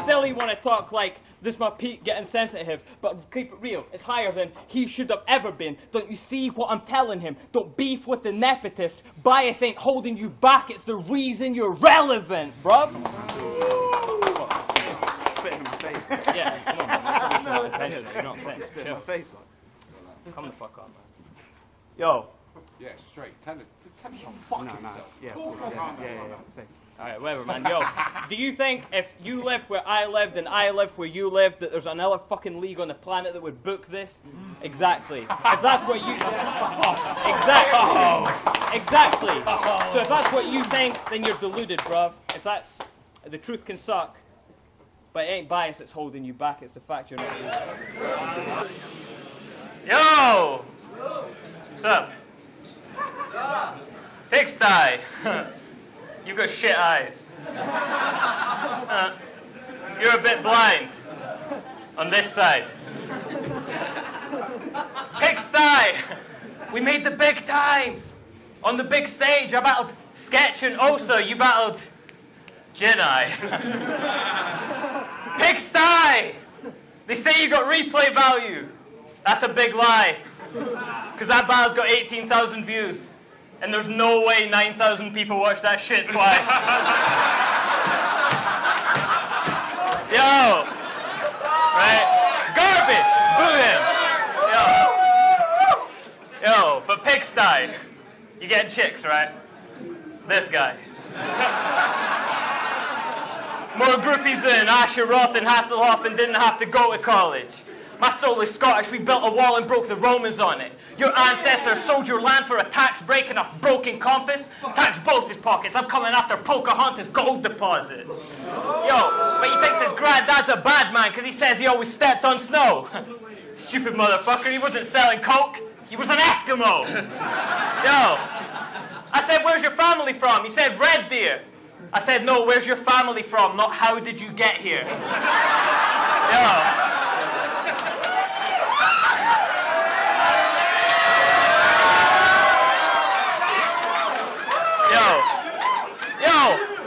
[SPEAKER 2] Still, he want to talk like this my Pete getting sensitive, but keep it real. It's higher than he should have ever been. Don't you see what I'm telling him? Don't beef with the nepotist. Bias ain't holding you back. It's the reason you're relevant, bruv.
[SPEAKER 3] Spit in my face.
[SPEAKER 2] Yeah, come on, man. You know what I'm saying?
[SPEAKER 3] Spit in my face.
[SPEAKER 2] Come the fuck on, man. Yo.
[SPEAKER 5] Yeah, straight. Tell him to fuck himself.
[SPEAKER 3] Yeah. Safe.
[SPEAKER 2] Alright, whatever, man. Yo, do you think if you lived where I lived and I lived where you lived that there's another fucking league on the planet that would book this? Exactly. If that's what you... Exactly. So if that's what you think, then you're deluded, bruv. If that's... The truth can suck. But it ain't bias that's holding you back, it's the fact you're not doing it.
[SPEAKER 1] Yo! What's up? Pigsty! You got shit eyes. You're a bit blind. On this side. Pigsty! We made the big time! On the big stage, I battled Sketch and Osa, you battled Jedi. Pigsty! They say you got replay value. That's a big lie. Because that battle's got 18,000 views. And there's no way 9,000 people watch that shit twice. Yo! Right? Garbage! Boo him! Yo, but Pigsty, you getting chicks, right? This guy. More groupies than Asher Roth and Hasselhoff and didn't have to go to college. My soul is Scottish, we built a wall and broke the Romans on it. Your ancestors sold your land for a tax break and a broken compass. Tax both his pockets, I'm coming after Pocahontas' gold deposits. Yo, but he thinks his granddad's a bad man because he says he always stepped on snow. Stupid motherfucker, he wasn't selling coke, he was an Eskimo. Yo, I said, where's your family from? He said, Red Deer. I said, no, where's your family from? Not how did you get here? Yo.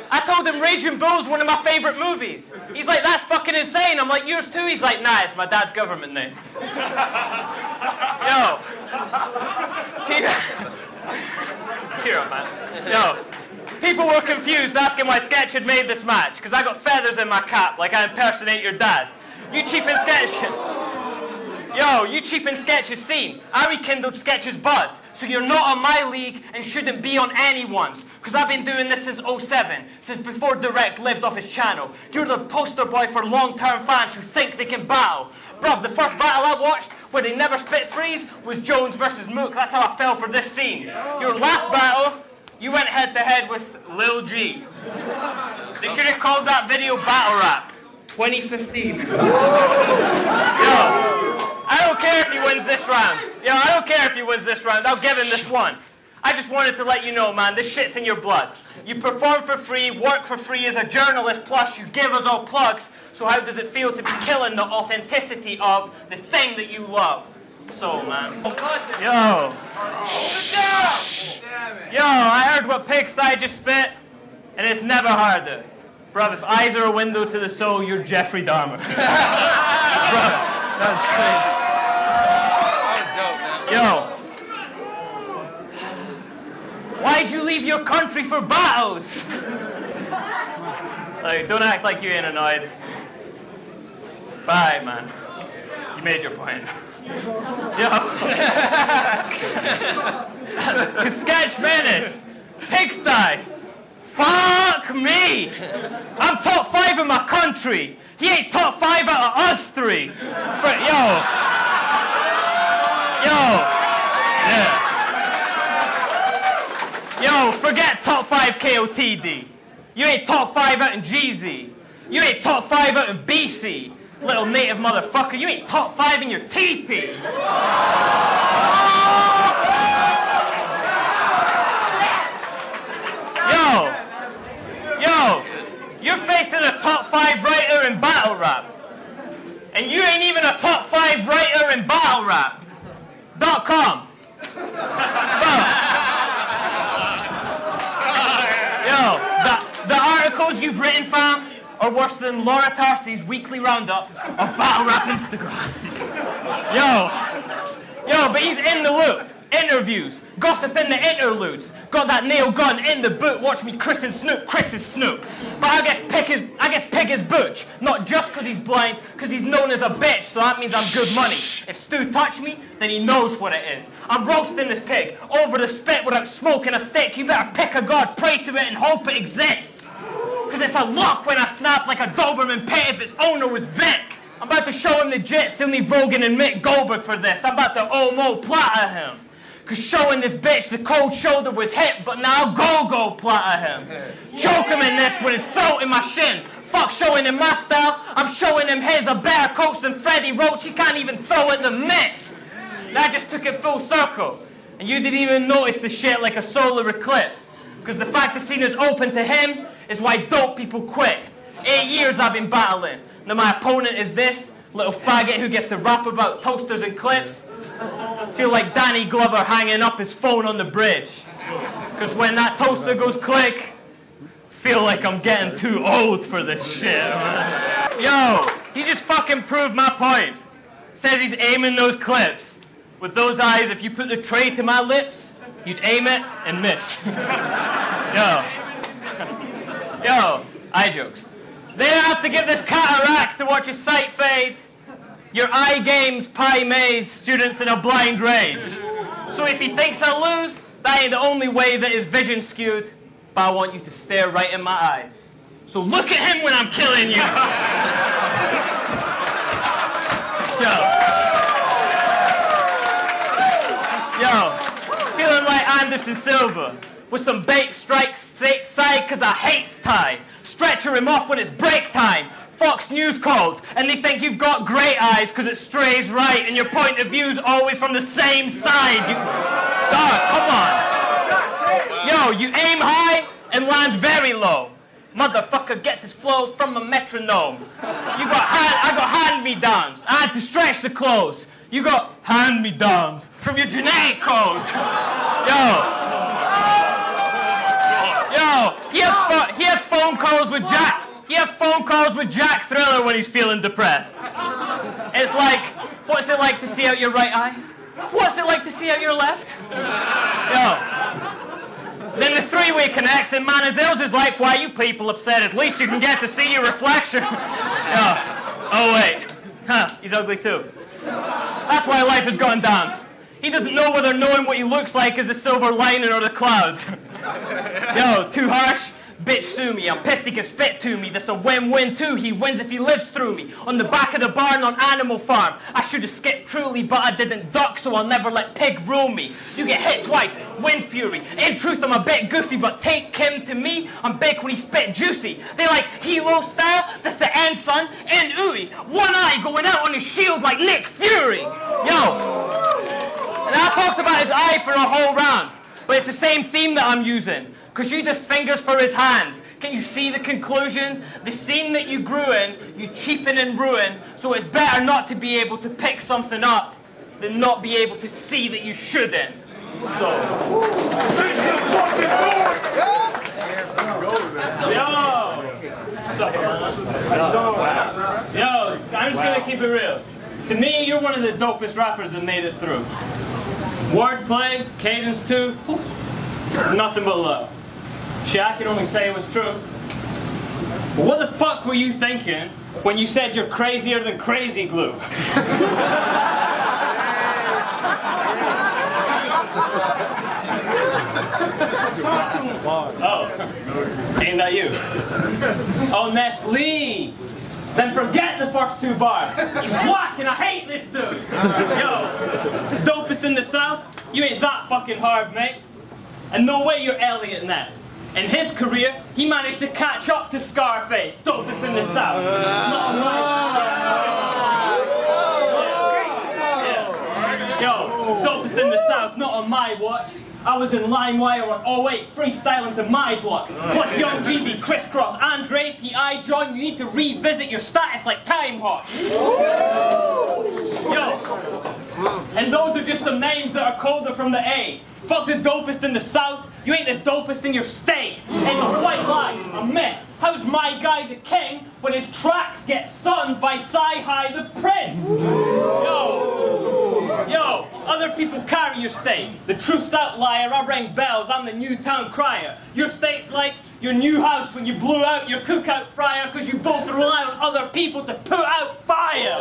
[SPEAKER 1] I told him Raging Bull's one of my favorite movies. He's like, that's fucking insane. I'm like, yours too? He's like, nah, it's my dad's government name. Yo. Cheer up, man. Yo. People were confused asking why Sketch had made this match, because I got feathers in my cap like I impersonate your dad. You cheapen sketches. Yo, you cheapen sketches scene. I rekindled sketches buzz. So you're not on my league and shouldn't be on anyone's. Because I've been doing this since 07. Since before Direct lived off his channel. You're the poster boy for long-term fans who think they can battle. Bruv, the first battle I watched where they never spit freeze was Jones versus Mook. That's how I fell for this scene. Your last battle, you went head-to-head with Lil G. They should have called that video Battle Rap 2015. Yo. I don't care if he wins this round. Yo, I don't care if he wins this round. I'll give him this one. I just wanted to let you know, man, this shit's in your blood. You perform for free, work for free as a journalist, plus you give us all plugs. So how does it feel to be killing the authenticity of the thing that you love? So, man. Yo. Yo, I heard what Pigsty just spit, and it's never harder. Bruv, if eyes are a window to the soul, you're Jeffrey Dahmer. Bruv, that's crazy. Yo, why'd you leave your country for battles? Like, don't act like you ain't annoyed. Bye, man. You made your point. Yo. Sketch Menace. Pigsty. Fuck me. I'm top 5 in my country. He ain't top 5 out of us 3. Yo. Yeah. Yo, forget top 5 KOTD. You ain't top 5 out in GZ. You ain't top 5 out in BC. Little native motherfucker, you ain't top 5 in your teepee. Yo, you're facing a top 5 writer in battle rap. And you ain't even a top 5 writer in battle rap.com. Yo, the articles you've written, fam, are worse than Laura Tarsy's weekly roundup of battle rap Instagram. Yo, but he's in the loop. Interviews, gossip in the interludes. Got that nail gun in the boot. Watch me Chris and Snoop. Chris is Snoop. But I guess Pig is Butch. Not just because he's blind, because he's known as a bitch. So that means I'm good money. If Stu touch me, then he knows what it is. I'm roasting this pig over the spit without smoking a stick. You better pick a god, pray to it, and hope it exists. Because it's a lock when I snap like a Doberman pit if its owner was Vic. I'm about to show him the jits. He'll need Rogan and Mick Goldberg for this. I'm about to Omo platter him. Cause showing this bitch the cold shoulder was hip, but now go platter him. Choke him in this with his throat in my shin. Fuck showing him my style, I'm showing him his. A better coach than Freddie Roach, he can't even throw at the mitts. That just took it full circle. And you didn't even notice the shit like a solar eclipse. Cause the fact the scene is open to him is why dope people quit. 8 years I've been battling. Now my opponent is this little faggot who gets to rap about toasters and clips. Feel like Danny Glover hanging up his phone on the bridge. Cause when that toaster goes click, feel like I'm getting too old for this shit, man. Yo, he just fucking proved my point. Says he's aiming those clips. With those eyes, if you put the tray to my lips, you'd aim it and miss. Yo, eye jokes. They have to give this cataract to watch his sight fade. Your eye games, pie maze, students in a blind rage. So if he thinks I'll lose, that ain't the only way that his vision's skewed. But I want you to stare right in my eyes. So look at him when I'm killing you. Yo, feeling like Anderson Silva. With some bait strikes side cause I hates tie. Stretcher him off when it's break time. Fox News called, and they think you've got great eyes because it strays right, and your point of view's always from the same side. Dog, come on. Yo, you aim high and land very low. Motherfucker gets his flow from a metronome. I got hand-me-downs. I had to stretch the clothes. You got hand-me-downs from your genetic code. Yo, he has phone calls with Jack. He has phone calls with Jack Thriller when he's feeling depressed. It's like, what's it like to see out your right eye? What's it like to see out your left? Yo. Then the three-way connects and Manazils is like, why you people upset? At least you can get to see your reflection. Yo. Oh wait, He's ugly too. That's why life has gone down. He doesn't know whether knowing what he looks like is the silver lining or the cloud. Yo, too harsh? Bitch, sue me. I'm pissed he can spit to me. This a win-win too. He wins if he lives through me. On the back of the barn on Animal Farm. I should have skipped truly, but I didn't duck, so I'll never let pig rule me. You get hit twice, wind fury. In truth, I'm a bit goofy, but take him to me. I'm big when he spit juicy. They like Hilo style. That's the end, son. And ooey. One eye going out on his shield like Nick Fury. Yo. And I talked about his eye for a whole round. But it's the same theme that I'm using. Because you just fingers for his hand. Can you see the conclusion? The scene that you grew in, you cheapen and ruin. So it's better not to be able to pick something up than not be able to see that you shouldn't. So. Yo, I'm just gonna keep it real. To me, you're one of the dopest rappers that made it through. Wordplay, cadence too, nothing but love. Shit, I can only say it was true. But what the fuck were you thinking when you said you're crazier than crazy glue? Oh, ain't that you? Oh, Ness Lee! Then forget the first two bars. He's whack and I hate this dude. Yo, dopest in the South? You ain't that fucking hard, mate. And no way you're Elliot Ness. In his career, he managed to catch up to Scarface, dopest in the South. Not Yo, dopest in the South, not on my watch. I was in LimeWire on 08, freestyling to my block. Plus Young Jeezy, Crisscross, Andre, T.I. John, you need to revisit your status like Time Hawk. Yo, and those are just some names that are colder from the A. Fuck the dopest in the South, you ain't the dopest in your state. It's a white lie, a myth. How's my guy the king when his tracks get sunned by Sci-Hi the Prince? Yo, other people carry your state. The truth's outlier, I ring bells, I'm the new town crier. Your state's like your new house when you blew out your cookout fryer because you both rely on other people to put out fire.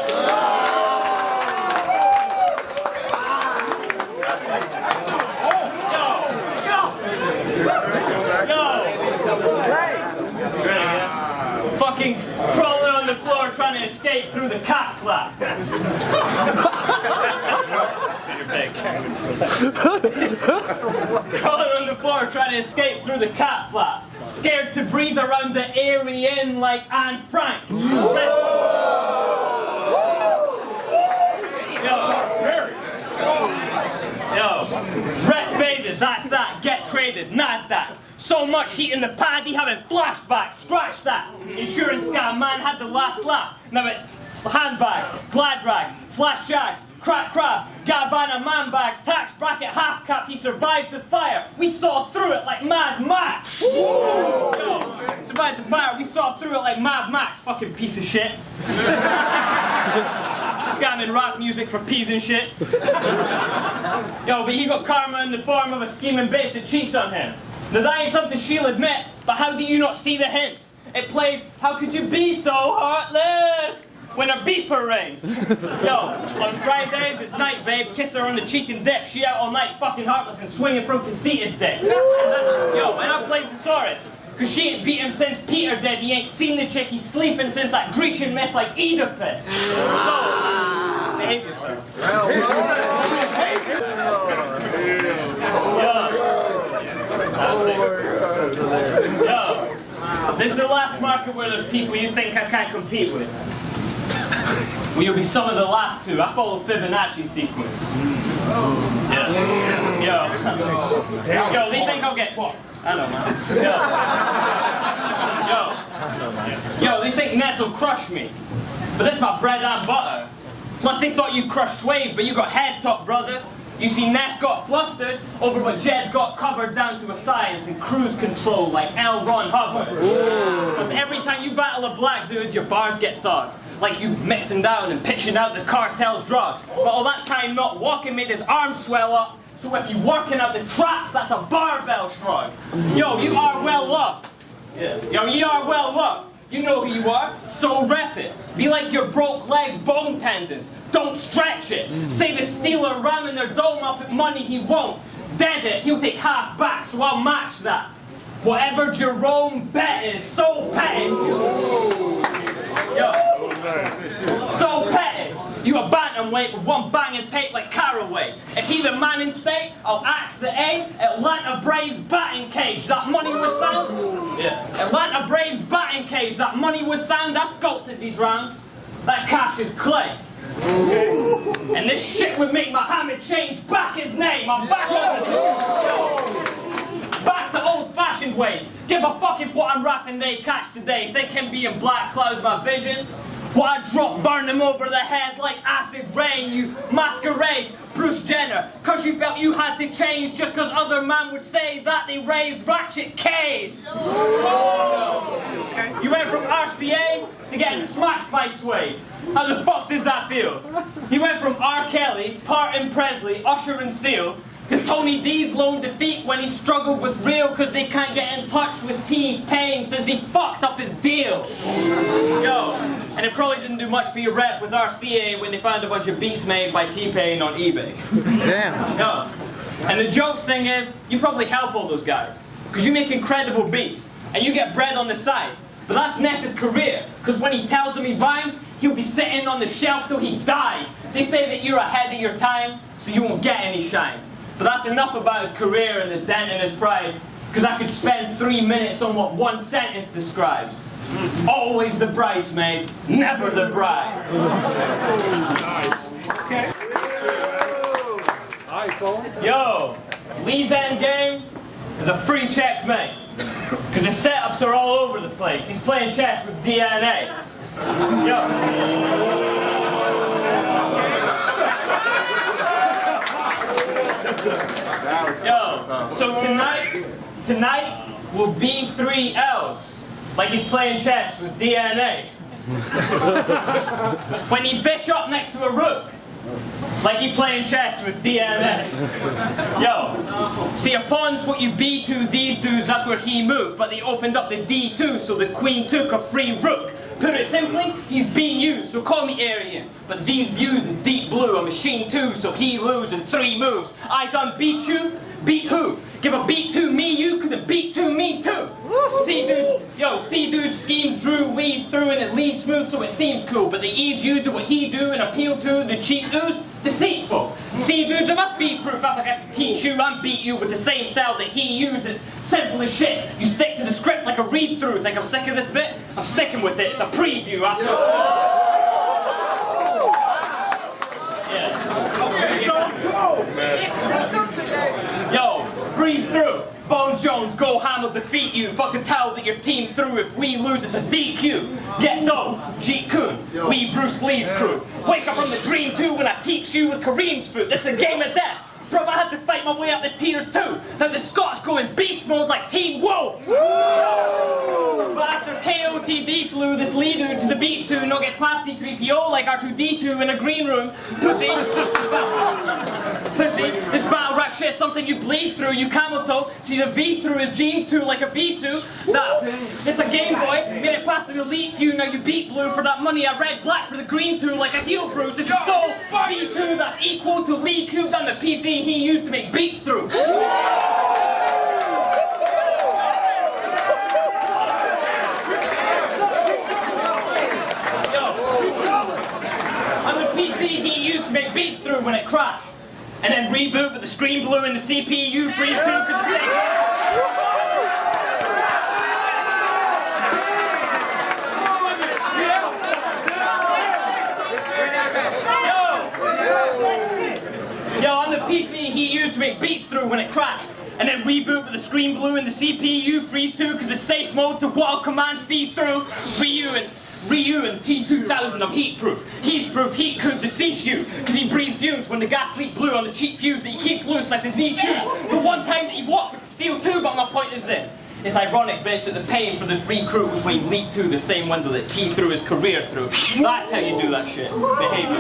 [SPEAKER 1] Fucking crawling on the floor trying to escape through the cat flap. Crawling on the floor trying to escape through the cat flap. Scared to breathe around the airy inn like Anne Frank. Yo, Brett faded, that's that, get traded, NASDAQ. So much heat in the paddy, having flashbacks, scratch that. Insurance scam man had the last laugh. Now it's handbags, glad rags, flash jags, crack crab, Gabbana man bags, tax bracket half capped, he survived the fire. We saw through it like Mad Max. Yo, survived the fire, we saw through it like Mad Max, fucking piece of shit. Scamming rap music for peas and shit. Yo, but he got karma in the form of a scheming bitch that cheats on him. Now that ain't something she'll admit, but how do you not see the hints? It plays, how could you be so heartless? When her beeper rings. Yo, on Fridays it's night, babe, kiss her on the cheek and dip. She out all night fucking heartless and swinging from Conceited dick. And I blame Thesaurus. Cause she ain't beat him since Peter did. He ain't seen the chick, he's sleeping since that Grecian myth like Oedipus. So, behave yourself. Yo, this is the last market where there's people you think I can't compete with. Well, you'll be some of the last two. I follow Fibonacci sequence. Yeah. Yo, they think I'll get... I don't know. Yo, they think Ness will crush me. But this my bread and butter. Plus they thought you crushed Swave, but you got head top, brother. You see, Ness got flustered over what Jed's got covered down to a science and cruise control like L. Ron Hubbard. Because every time you battle a black dude, your bars get thawed. Like you mixing down and pitching out the cartel's drugs. But all that time not walking made his arms swell up. So if you're working out the traps, that's a barbell shrug. Yo, you are well loved. Yeah. Yo, you are well loved.
[SPEAKER 2] You know who you are, so rep it. Be like your broke legs bone tendons. Don't stretch it. Say the Steeler ramming their dome up at money he won't. Dead it, he'll take half back, so I'll match that. Whatever Jerome bet is, so petty. Yo. So petty. You a bantamweight with one banging tape like Caraway. If he the man in state, I'll axe the A. Atlanta Braves batting cage. That money was sound. Yeah. Atlanta Braves batting cage. That money was sound. I sculpted these rounds. That cash is clay. And this shit would make Muhammad change back his name. I'm back on it. Back to old-fashioned ways. Give a fuck if what I'm rapping they catch today. They can be in black clouds my vision. What I drop, burn them over the head like acid rain. You masquerade, Bruce Jenner, cause you felt you had to change just cause other man would say that they raised ratchet K's. You went from RCA to getting smashed by Suede. How the fuck does that feel? You went from R. Kelly, Parton Presley, Usher and Seal, to Tony D's lone defeat when he struggled with Real cause they can't get in touch with T-Pain since he fucked up his deal. Yo, and it probably didn't do much for your rep with RCA when they found a bunch of beats made by T-Pain on eBay.
[SPEAKER 6] Damn.
[SPEAKER 2] Yo, and the jokes thing is, you probably help all those guys because you make incredible beats and you get bread on the side. But that's Ness's career, because when he tells them he rhymes, he'll be sitting on the shelf till he dies. They say that you're ahead of your time, so you won't get any shine. But that's enough about his career and the dent in his pride, because I could spend 3 minutes on what one sentence describes. Always the bridesmaid, never the bride.
[SPEAKER 3] Nice. Okay. Nice,
[SPEAKER 2] Yo, Lee's endgame is a free checkmate, because the setups are all over the place. He's playing chess with DNA. Yo. Yo, so tonight will be 3 L's, like he's playing chess with DNA. When he bishop next to a rook, like he playing chess with DNA. Yo, see a pawn's what you B to these dudes, that's where he moved, but they opened up the D2, so the queen took a free rook. Put it simply, he's being used, so call me Aryan. But these views is deep blue, a machine too, so he lose in 3 moves. I done beat you, beat who? Give a beat to me, you couldn't beat to me too. See dudes schemes drew, weave through, and it leaves smooth so it seems cool. But the ease you do what he do and appeal to the cheap ooze, deceitful. See dudes, I'm a beat proof, I can teach you, I'm beat you with the same style that he uses. Simple as shit, you stick to the script like a read through. Think I'm sick of this bit? I'm sticking with it, it's a preview after. Yo, breeze through. Bones Jones, go ham will defeat you. Fucking tell that your team through. If we lose, it's a DQ. Get dough, Jeet Kune. We Bruce Lee's crew. Wake up from the dream too when I teach you with Kareem's food. This is a game of death. Bro, I had to fight my way up the tiers too. Now the Scots go in beast mode like Teen Wolf. But after KOTD flew this Lee dude to the beach to not get past C3PO like R2D2 in a green room. Pussy, this battle rap shit is something you bleed through, you camel toe. See the V through his jeans too like a V-suit. It's a Game Boy, made it past the elite few, now you beat blue for that money. I read black for the green too like a heel bruise. This is so V2 that's equal to Lee cubed on the PC he used to make beats through. I'm the PC he used to make beats through when it crashed. And then reboot with the screen blue and the CPU freeze through because the same. Yo, I'm the PC he used to make beats through when it crashed. And then reboot with the screen blue and the CPU freeze too because it's safe mode to wall command C through. Ryu and T2000, I'm heat proof. He's proof heat could decease you because he breathes fumes when the gas leak blew on the cheap fuse that he keeps loose like the Z-tube. The one time that he walked with the steel too, but my point is this. It's ironic, bitch, that the pain for this recruit was when he leaped through the same window that T threw his career through. That's how you do that shit. Behavior.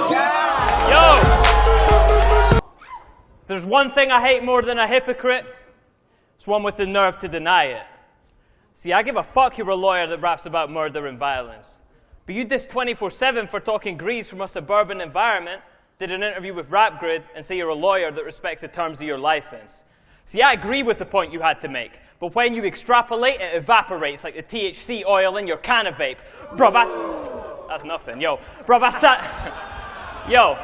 [SPEAKER 2] Yo! If there's one thing I hate more than a hypocrite, it's one with the nerve to deny it.
[SPEAKER 1] See, I give a fuck you're a lawyer that raps about murder and violence. But you diss 24/7 for talking grease from a suburban environment, did an interview with Rap Grid, and say you're a lawyer that respects the terms of your license. See, I agree with the point you had to make, but when you extrapolate, it evaporates like the THC oil in your can of vape. Bruv, that's nothing. Yo, bruv, yo,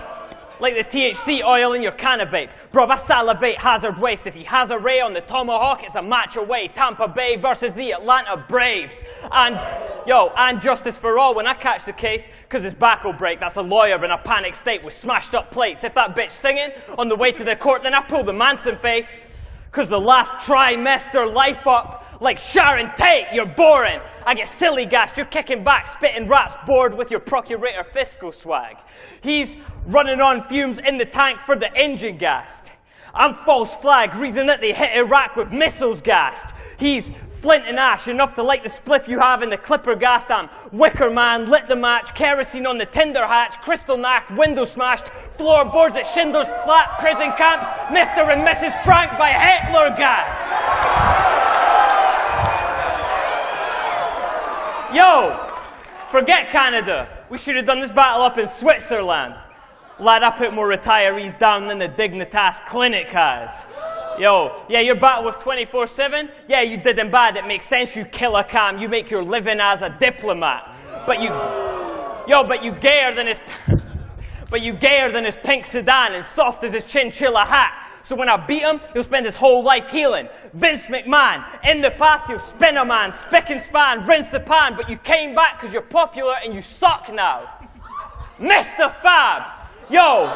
[SPEAKER 1] like the THC oil in your can of vape. Bruv, I salivate hazard waste. If he has a ray on the tomahawk, it's a match away. Tampa Bay versus the Atlanta Braves. And, yo, and justice for all when I catch the case, because his back will break. That's a lawyer in a panic state with smashed up plates. If that bitch singing on the way to the court, then I pull the Manson face. Because the last trimester life up, like Sharon Tate, you're boring. I get silly gassed, you're kicking back, spitting raps, bored with your procurator fiscal swag. He's running on fumes in the tank for the engine gassed. I'm false flag, reason that they hit Iraq with missiles gassed. He's flint and ash, enough to light the spliff you have in the clipper gas dam. Wicker man, lit the match, kerosene on the tinder hatch, crystal knocked, window smashed, floorboards at Schindler's Flat, prison camps, Mr. and Mrs. Frank by Hitler gas. Yo, forget Canada. We should have done this battle up in Switzerland. Lad, I put more retirees down than the Dignitas Clinic has. Yo, yeah, your battle with 24/7? Yeah, you did him bad. It makes sense you kill a cam. You make your living as a diplomat. But you gayer than his pink sedan and soft as his chinchilla hat. So when I beat him, he'll spend his whole life healing. Vince McMahon, in the past he'll spin a man, spick and span, rinse the pan, but you came back because you're popular and you suck now. Mr. Fab! Yo,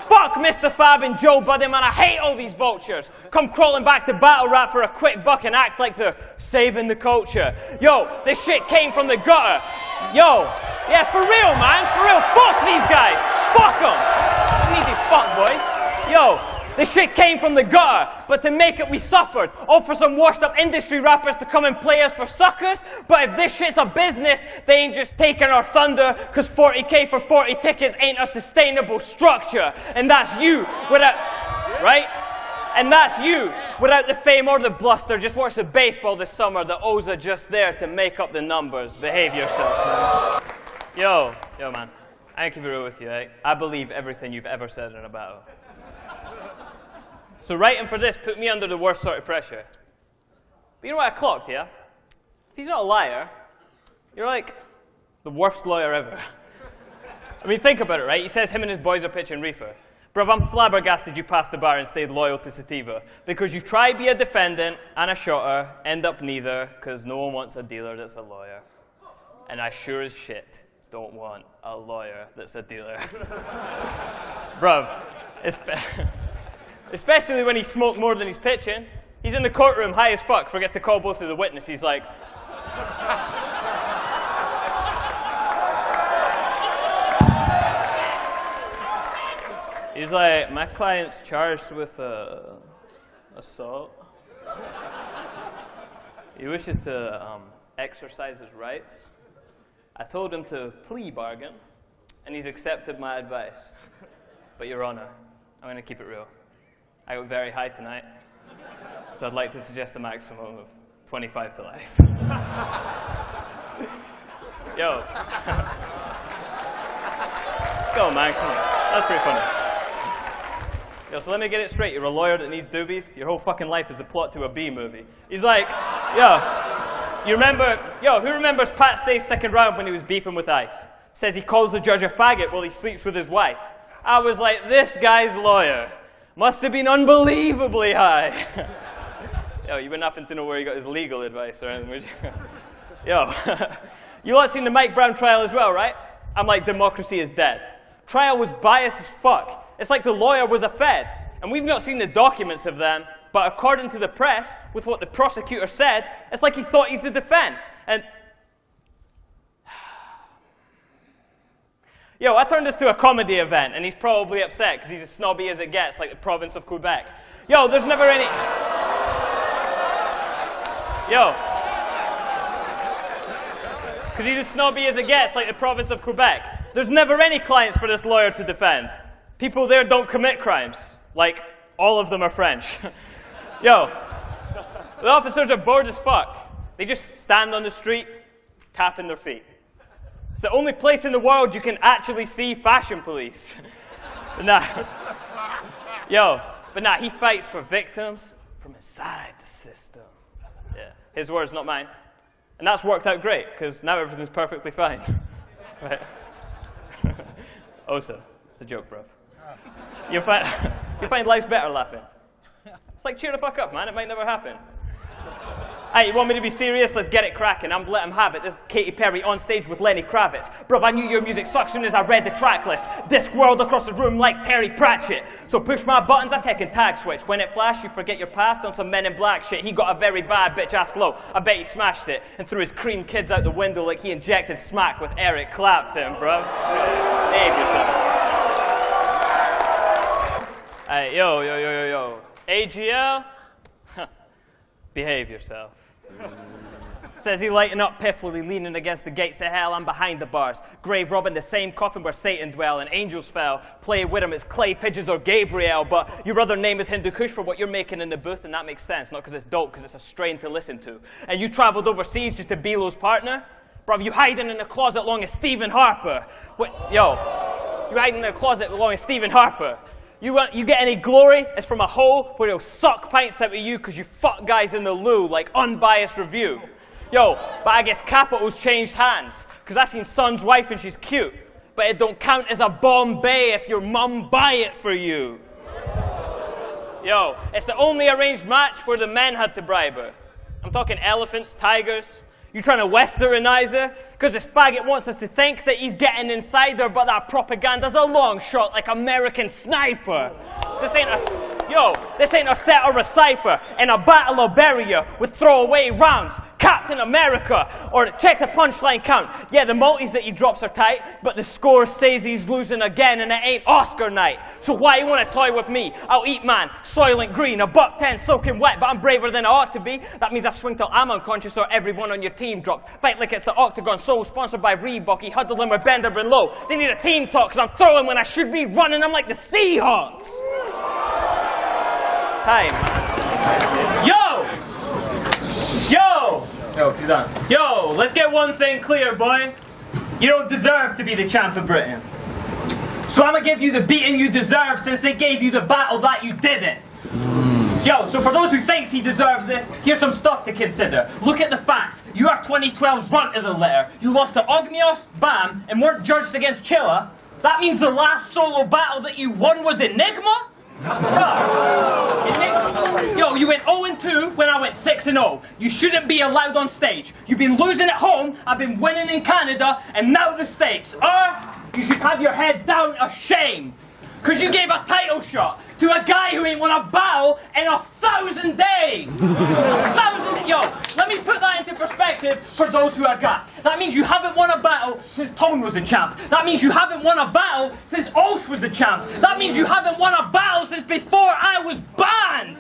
[SPEAKER 1] fuck Mr. Fab and Joe Budden, man, I hate all these vultures. Come crawling back to battle rap for a quick buck and act like they're saving the culture. Yo, this shit came from the gutter. Yo, yeah, for real, man, for real, fuck these guys. Fuck them. I need these fuck boys. Yo, this shit came from the gutter, but to make it we suffered. All for some washed up industry rappers to come and play us for suckers. But if this shit's a business, they ain't just taking our thunder, cause 40k for 40 tickets ain't a sustainable structure. And that's you without, right? And that's you without the fame or the bluster. Just watch the baseball this summer. The O's are just there to make up the numbers. Behave yourself, man. Yo, man. I can be real with you, eh? I believe everything you've ever said in a battle. So writing for this put me under the worst sort of pressure. But you know what I clocked, yeah? If he's not a liar, you're like the worst lawyer ever. I mean, think about it, right? He says him and his boys are pitching reefer. Bruv, I'm flabbergasted you passed the bar and stayed loyal to Sativa. Because you try to be a defendant and a shotter, end up neither, because no one wants a dealer that's a lawyer. And I sure as shit don't want a lawyer that's a dealer. Bruv, especially when he smoked more than he's pitching. He's in the courtroom, high as fuck, forgets to call both of the witnesses. He's like, my client's charged with assault. He wishes to exercise his rights. I told him to plea bargain, and he's accepted my advice. But Your Honor, I'm going to keep it real. I got very high tonight, so I'd like to suggest a maximum of 25 to life. Yo. Let's go, man. Come on. That's pretty funny. Yo, so let me get it straight. You're a lawyer that needs doobies? Your whole fucking life is the plot to a B movie. He's like, who remembers Pat Stay's second round when he was beefing with Ice? Says he calls the judge a faggot while he sleeps with his wife. I was like, this guy's lawyer must have been unbelievably high. Yo, you wouldn't happen to know where he got his legal advice or anything, would you? Yo, you lot seen the Mike Brown trial as well, right? I'm like, democracy is dead. Trial was biased as fuck. It's like the lawyer was a Fed. And we've not seen the documents of them, but according to the press, with what the prosecutor said, it's like he thought he's the defense. And yo, I turned this to a comedy event, and he's probably upset because he's as snobby as it gets, like the province of Quebec. Yo, there's never any... Yo. Because he's as snobby as it gets, like the province of Quebec. There's never any clients for this lawyer to defend. People there don't commit crimes. Like, all of them are French. Yo. The officers are bored as fuck. They just stand on the street, tapping their feet. It's the only place in the world you can actually see fashion police. But he fights for victims from inside the system. Yeah, his words, not mine. And that's worked out great, because now everything's perfectly fine. Right? Also, it's a joke, bruv. You'll find life's better laughing. It's like, cheer the fuck up, man. It might never happen. Hey, you want me to be serious? Let's get it cracking. I'm let him have it. This is Katy Perry on stage with Lenny Kravitz. Bro, I knew your music sucked soon as I read the track list. Discworld across the room like Terry Pratchett. So push my buttons, I can tag switch. When it flashed, you forget your past on some Men in Black shit. He got a very bad bitch, ask Loe. I bet he smashed it and threw his cream kids out the window like he injected smack with Eric Clapton, bro. Behave yourself. Hey, yo. AGL? Behave yourself. Says he lighting up pifflily, leaning against the gates of hell. I'm behind the bars, grave robbing the same coffin where Satan dwell and angels fell. Play with him, it's clay pigeons or Gabriel, but your other name is Hindu Kush for what you're making in the booth, and that makes sense, not because it's dope, because it's a strain to listen to. And you traveled overseas just to be Loe's partner? Bruv, you hiding in the closet along with Stephen Harper. You hiding in the closet along with Stephen Harper. You get any glory? It's from a hole where he'll suck pints out of you because you fuck guys in the loo, like unbiased review. But I guess capital's changed hands, because I seen Son's wife and she's cute, but it don't count as a Bombay if your mum buy it for you. It's the only arranged match where the men had to bribe her. I'm talking elephants, tigers. You trying to westernize her? Because this faggot wants us to think that he's getting inside her, but that propaganda's a long shot like American Sniper. This ain't a set or a cipher in a battle of barrier with throwaway rounds. Captain America, or check the punchline count. Yeah, the multis that he drops are tight, but the score says he's losing again and it ain't Oscar night. So why you want to toy with me? I'll eat man, soylent green, $1.10 soaking wet, but I'm braver than I ought to be. That means I swing till I'm unconscious or everyone on your team drops. Fight like it's the Octagon Soul, sponsored by Reebok. He huddled in with Bender and Loe. They need a team talk, cause I'm throwing when I should be running. I'm like the Seahawks. Time. Yo, let's get one thing clear, boy. You don't deserve to be the champ of Britain. So I'm gonna give you the beating you deserve since they gave you the battle that you didn't. So for those who thinks he deserves this, here's some stuff to consider. Look at the facts. You are 2012's runt of the litter. You lost to Ognios, Bam, and weren't judged against Chilla. That means the last solo battle that you won was Enigma? You went 0-2 when I went 6-0. You shouldn't be allowed on stage. You've been losing at home, I've been winning in Canada, and now the States. You should have your head down ashamed. Because you gave a title shot to a guy who ain't won a battle in 1,000 days. Let me put that into perspective for those who are gassed. That means you haven't won a battle since Tone was a champ. That means you haven't won a battle since Olsh was a champ. That means you haven't won a battle since before I was banned.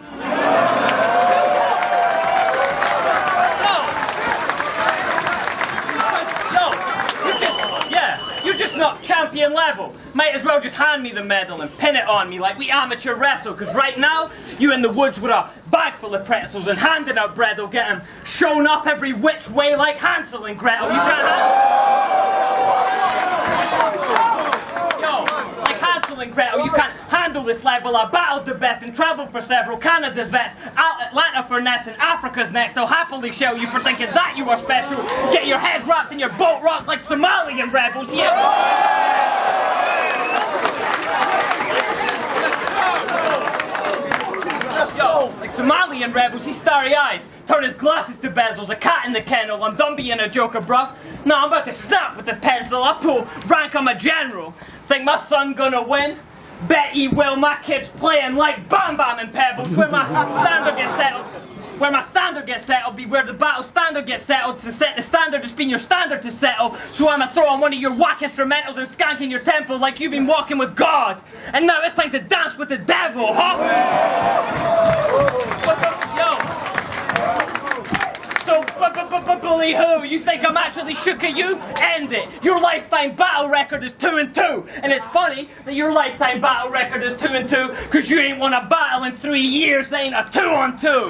[SPEAKER 1] You're just not champion level. Might as well just hand me the medal and pin it on me like we amateur wrestle, because right now, you in the woods with a bag full of pretzels and handing out bread will get him shown up every which way like Hansel and Gretel. You can't like Hansel and Gretel, you can't handle this level. I battled the best and travelled for several. Canada's vets, Atlanta for Ness, and Africa's next. I'll happily show you for thinking that you are special. Get your head wrapped in your boat rock like Somalian rebels. Like Somalian rebels, he's starry-eyed. Turn his glasses to bezels, a cat in the kennel. I'm done being a joker, bruv. No, I'm about to snap with the pencil. I pull rank, I'm a general. Think my son gonna win? Bet he will. My kid's playing like Bam Bam and Pebbles. Where my standard gets settled. Where my standard gets settled be where the battle standard gets settled. To set the standard has been your standard to settle. So I'ma throw on one of your whack instrumentals and skank in your temple like you've been walking with God. And now it's time to dance with the devil, huh?
[SPEAKER 2] So, bully who? You think I'm actually shook at you? End it. Your lifetime battle record is 2-2. And it's funny that your lifetime battle record is 2-2 because you ain't won a battle in 3 years. They ain't a 2-on-2. No.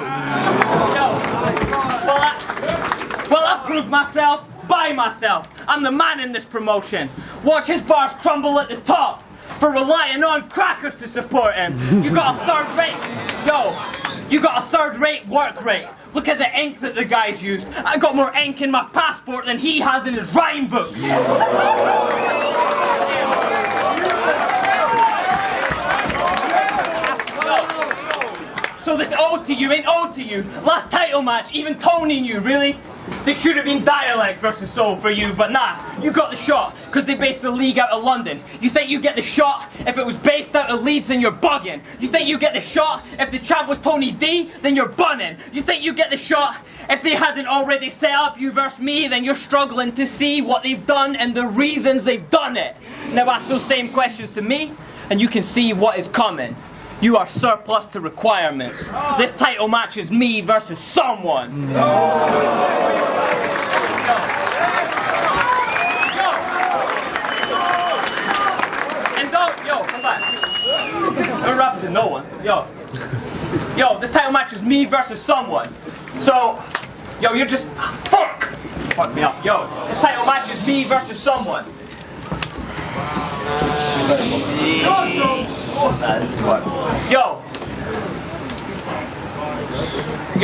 [SPEAKER 2] Well, I proved myself by myself. I'm the man in this promotion. Watch his bars crumble at the top for relying on crackers to support him. You got a third-rate work rate. Look at the ink that the guy's used. I got more ink in my passport than he has in his rhyme books. So this ode to you ain't ode to you. Last title match, even Tony knew, really? This should have been dialect versus soul for you, but nah, you got the shot, because they based the league out of London. You think you get the shot if it was based out of Leeds, then you're bugging. You think you get the shot if the champ was Tony D, then you're bunning. You think you get the shot if they hadn't already set up you versus me, then you're struggling to see what they've done and the reasons they've done it. Now ask those same questions to me, and you can see what is coming. You are surplus to requirements. This title match is me versus someone. And don't, come back. Don't rap to no one. Yo, this title match is me versus someone. So, you're just, fuck me up. This title match is me versus someone. This is what.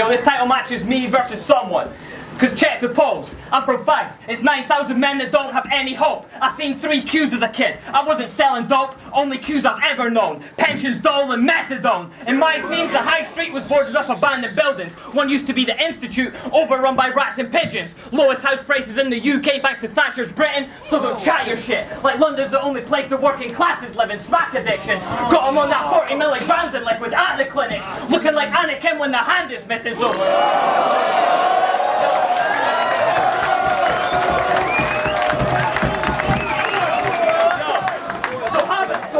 [SPEAKER 2] This title match is me versus someone. Cause check the polls. I'm from 5. It's 9,000 men that don't have any hope. I seen 3 Qs as a kid. I wasn't selling dope. Only Qs I've ever known. Pensions, dole, and methadone. In my themes, the high street was boarded up abandoned buildings. One used to be the Institute, overrun by rats and pigeons. Lowest house prices in the UK thanks to Thatcher's Britain. So don't chat your shit. Like London's the only place the working classes live in. Smack addiction. Got them on that 40 milligrams and liquid at the clinic. Looking like Anakin when the hand is missing. So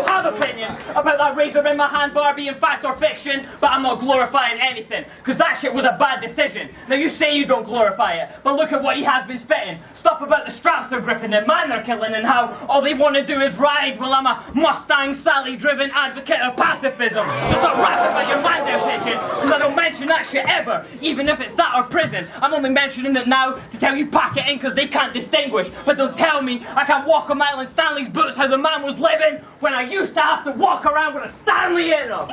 [SPEAKER 2] have opinions about that razor in my hand bar being fact or fiction, but I'm not glorifying anything, because that shit was a bad decision. Now you say you don't glorify it, but look at what he has been spitting. Stuff about the straps they're gripping and man they're killing and how all they want to do is ride. Well, I'm a Mustang Sally driven advocate of pacifism. So stop rapping about your man then pigeon, because I don't mention that shit ever, even if it's that or prison. I'm only mentioning it now to tell you pack it in because they can't distinguish, but don't tell me I can't walk a mile in Stanley's boots how the man was living when I used to have to walk around with a Stanley in them.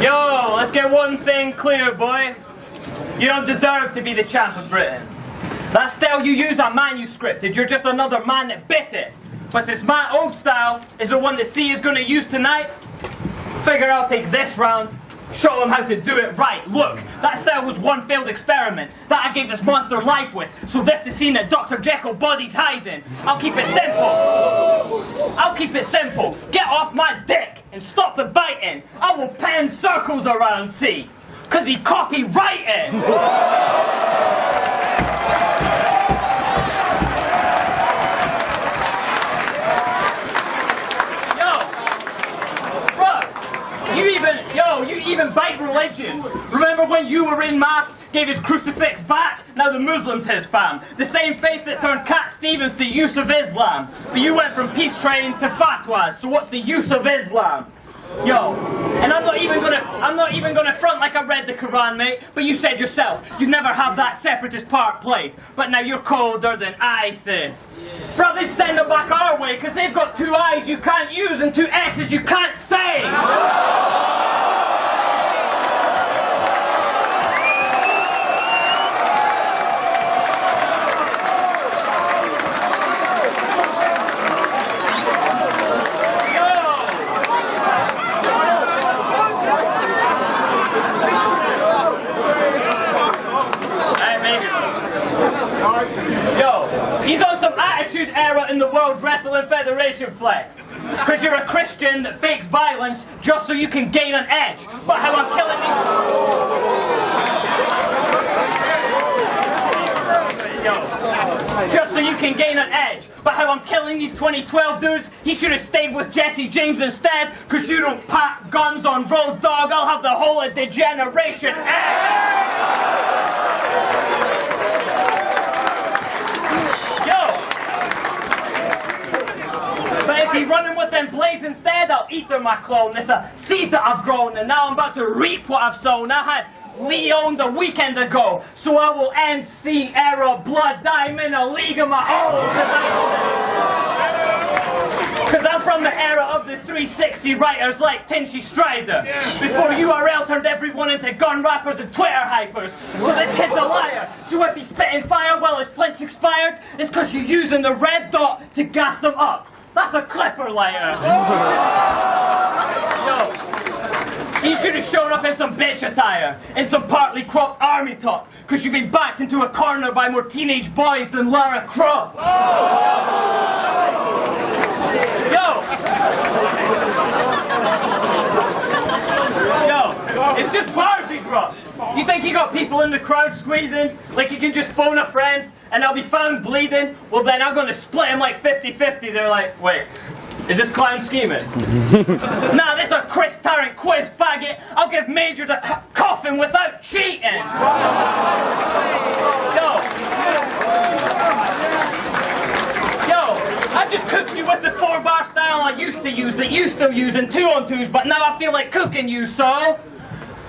[SPEAKER 2] Yo, let's get one thing clear, boy. You don't deserve to be the champ of Britain. That style you use are manuscripted. You're just another man that bit it. But since my old style is the one that Cee is going to use tonight, figure I'll take this round. Show them how to do it right. Look, that style was one failed experiment that I gave this monster life with. So this is the scene that Dr. Jekyll body's hiding. I'll keep it simple. Get off my dick and stop the biting. I will pen circles around Cee, cause he copyrighted. You even bite religions. Remember when you were in mass, gave his crucifix back? Now the Muslims his fam. The same faith that turned Cat Stevens to use of Islam. But you went from peace train to fatwas, so what's the use of Islam? And I'm not even gonna front like I read the Quran, mate, but you said yourself, you'd never have that separatist part played. But now you're colder than ISIS. Bro, they'd send them back our way, cause they've got 2 I's you can't use and 2 S's you can't say. He's on some attitude era in the World Wrestling Federation flex. Because you're a Christian that fakes violence just so you can gain an edge. But how I'm killing these...
[SPEAKER 1] Yo, just so you can gain an edge. But how I'm killing these 2012 dudes, he should have stayed with Jesse James instead, cause you don't pack guns on Road Dogg, I'll have the whole of Degeneration But if he's running with them blades instead, I'll ether my clone. It's a seed that I've grown, and now I'm about to reap what I've sown. I had Leon the weekend ago, so I will end C-era blood diamond, a league of my own. Cause I'm from the era of the 360 writers like Tinchy Strider. Before URL turned everyone into gun rappers and Twitter hypers. So this kid's a liar. So if he's spitting fire while his flint's expired, it's cause you're using the red dot to gas them up. That's a clipper lighter. Yo, he should have shown up in some bitch attire, in some partly cropped army top, cause you've been backed into a corner by more teenage boys than Lara Croft. Yo, it's just bars he drops. You think he got people in the crowd squeezing, like he can just phone a friend and I'll be found bleeding? Well then I'm gonna split him like 50-50. They're like, wait, is this clown scheming? Nah, this a Chris Tarrant quiz faggot. I'll give Major the coffin without cheating. Yo, I've just cooked you with the 4-bar style I used to use, that you still use in 2-on-2s, but now I feel like cooking you, so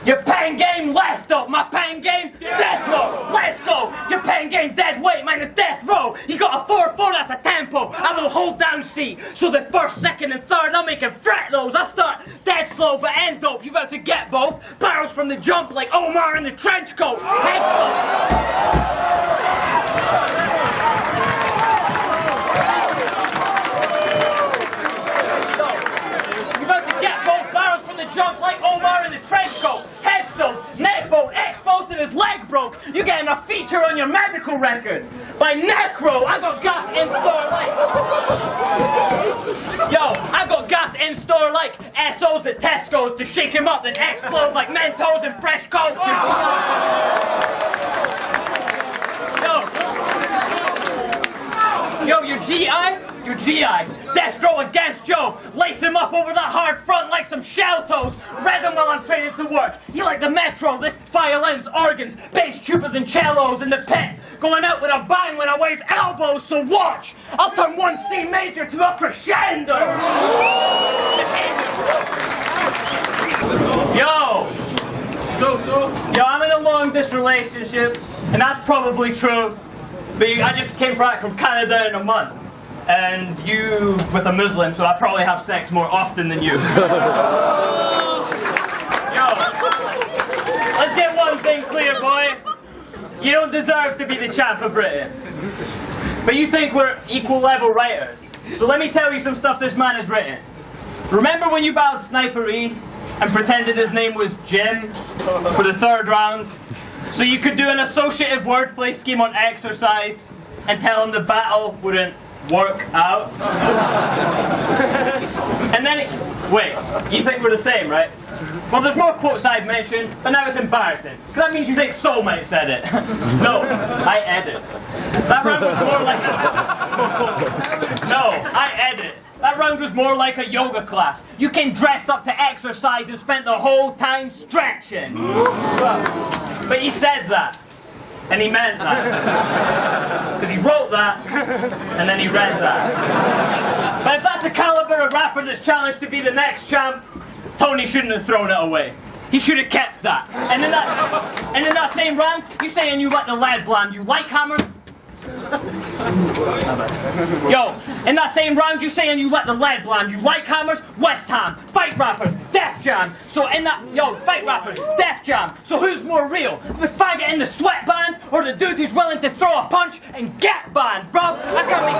[SPEAKER 1] your pen game less dope, my pen game death row. Let's go. Your pen game dead weight minus death row. You got a 4-4, that's a tempo. I will hold down C. So the first, second, and third, I'll make him fret those. I start dead slow but end dope. You about to get both barrels from the jump like Omar in the trench coat. Head jump like Omar in the trench coat, head stove, neck bone, exposed and his leg broke. You getting a feature on your medical record. By Necro, I got gas in store like. Yo, I got gas in store like SOs at Tesco's to shake him up then explode like Mentos and fresh coats. Yo, your GI? Your GI. Destro against Joe. Lace him up over that hard front like some shell toes. Read him while I'm training to work. You like the metro, this violins, organs, bass tubas and cellos in the pit. Going out with a bang when I wave elbows, so watch. I'll turn one Cee Major to a crescendo. Yo. Yo, I'm in a long distance relationship, and that's probably true. But I just came back from Canada in a month. And you with a Muslim, so I probably have sex more often than you. Yo, let's get one thing clear, boy. You don't deserve to be the champ of Britain. But you think we're equal level writers. So let me tell you some stuff this man has written. Remember when you battled Sniper E and pretended his name was Jim for the 3rd round? So you could do an associative wordplay scheme on exercise and tell him the battle wouldn't work out. And then, wait, you think we're the same, right? Well, there's more quotes I've mentioned, but now it's embarrassing. Because that means you think Soulmate said it. No, I edit. That round was more like No, I edit. That round was more like a yoga class. You came dressed up to exercise and spent the whole time stretching. But he said that. And he meant that. Because he wrote that, and then he read that. But if that's the caliber of rapper that's challenged to be the next champ, Tony shouldn't have thrown it away. He should have kept that. And in that same round, you saying you let the lead blind. You like hammers? Yo, in that same round, you saying you let the lead blind. You like hammers? West Ham. Fight rappers. Def Jam. So in that, yo, fight rappers. Def Jam. So who's more real? The faggot in the sweatband or the dude who's willing to throw a punch and get banned, bro? I can't make...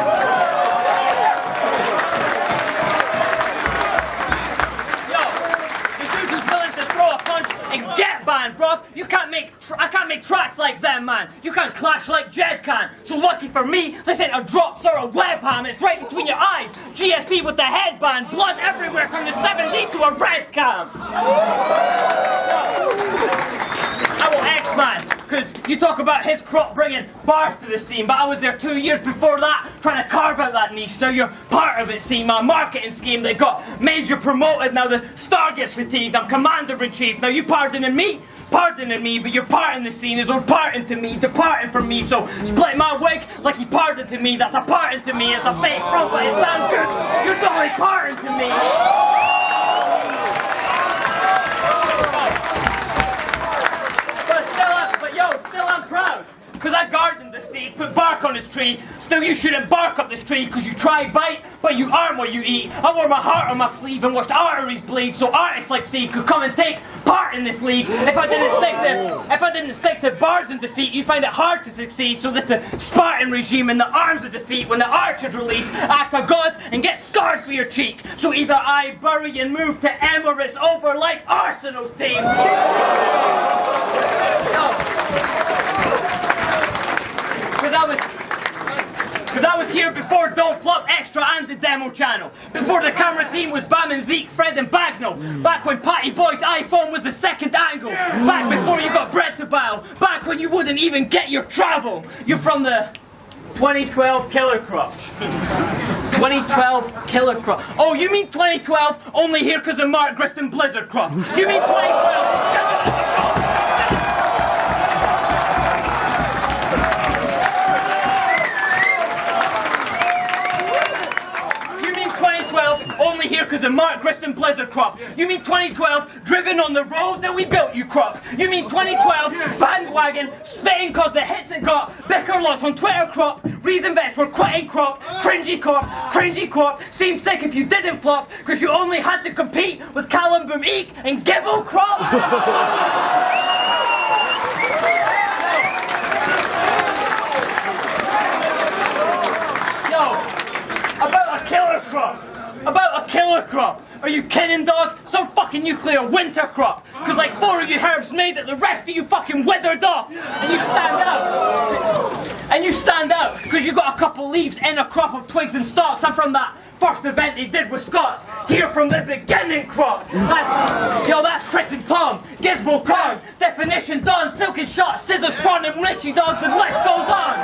[SPEAKER 1] Yo, the dude who's willing to throw a punch and get banned, bro. I can't make tracks like them, man. You can't clash like Jed can. So lucky for me, this ain't a drops or a webcam. It's right between your eyes. GSP with the headband. Blood everywhere. Turn the 7D to a red cam. I will X-Man.
[SPEAKER 2] Because you talk about his crop bringing bars to the scene, but I was there 2 years before that trying to carve out that niche. Now you're part of it, see, my marketing scheme. They got Major promoted, now the star gets fatigued. I'm Commander-in-Chief. Now you pardoning me, but your part in the scene is parting to me, departing from me. So split my wig like he parted to me. That's a parting to me. It's a fake front, but it sounds good. You're totally parting to me. Still I'm proud, because I gardened the seed, put bark on his tree. Still you shouldn't bark up this tree, because you try bite, but you aren't what you eat. I wore my heart on my sleeve and watched arteries bleed, so artists like Cee could come and take part in this league. If I didn't stick to bars in defeat, you find it hard to succeed. So this the Spartan regime in the arms of defeat. When the archers release, act a god and get scarred for your cheek. So either I bury and move to Emirates over like Arsenal's team. Because I was here before Don't Flop Extra and the demo channel. Before the camera team was Bam and Zeke, Fred and Bagnall. Back when Patty Boy's iPhone was the second angle. Back before you got bread to bow. Back when you wouldn't even get your travel. You're from the 2012 Killer Crop. 2012 Killer Crop. Oh, you mean 2012 only here because of Mark Grist and Blizzard Crop. You mean 2012... Only here because of Mark Grist and Blizzard Crop. You mean 2012 driven on the road that we built you crop. You mean 2012 bandwagon spitting cause the hits it got. Bicker lots on Twitter crop. Reason best for quitting crop. Cringy crop. Seemed sick if you didn't flop because you only had to compete with Callum Boom Eek and Gibble crop. About a killer crop. Are you kidding, dog? Some fucking nuclear winter crop. Cause like 4 of you herbs made it, the rest of you fucking withered off. And you stand out. Cause you got a couple leaves in a crop of twigs and stalks. I'm from that first event they did with Scots. Here from the beginning crop. That's Chris and Tom. Gizmo Corn. Definition done. Silken shot. Scissors, prawn and Richie, dog. The list goes on.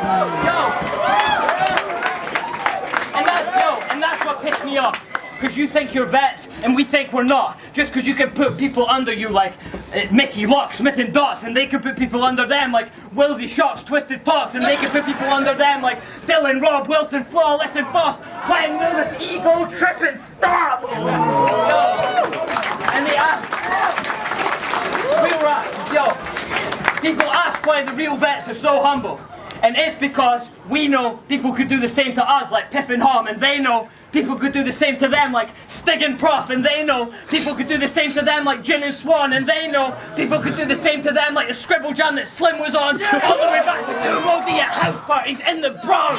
[SPEAKER 2] And that's what pissed me off. Because you think you're vets and we think we're not. Just because you can put people under you like Mickey, Lock, Smith and Dots, and they can put people under them like Wilsey, Shocks, Twisted Talks, and they can put people under them like Dylan, Rob, Wilson, Flawless and Foss. When will this ego tripping stop? And they ask, people ask why the real vets are so humble. And it's because we know people could do the same to us like Piff and Hom, and they know people could do the same to them like Stig and Prof, and they know people could do the same to them like Gin and Swan, and they know people could do the same to them like the Scribble Jam that Slim was on, all the way back to 2 roadie at house parties in the Bronx.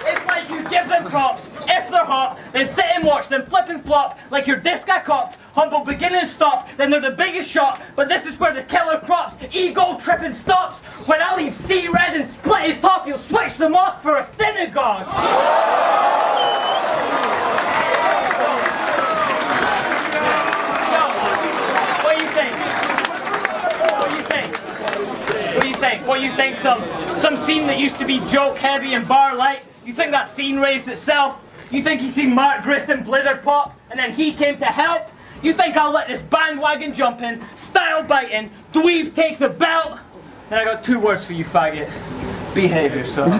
[SPEAKER 2] It's like you give them props. If they're hot, then sit and watch them flip and flop like your disc I cocked. Humble begin and stop, then they're the biggest shot. But this is where the killer crops. Ego tripping stops. When I leave C red and split his top, you'll switch the mosque for a synagogue. What do you think? What do you think? Some scene that used to be joke heavy and bar light. You think that scene raised itself? You think he seen Mark Grist and Blizzard pop, and then he came to help? You think I'll let this bandwagon jump in, style biting, dweeb take the belt? Then I got 2 words for you, faggot. Behave yourself.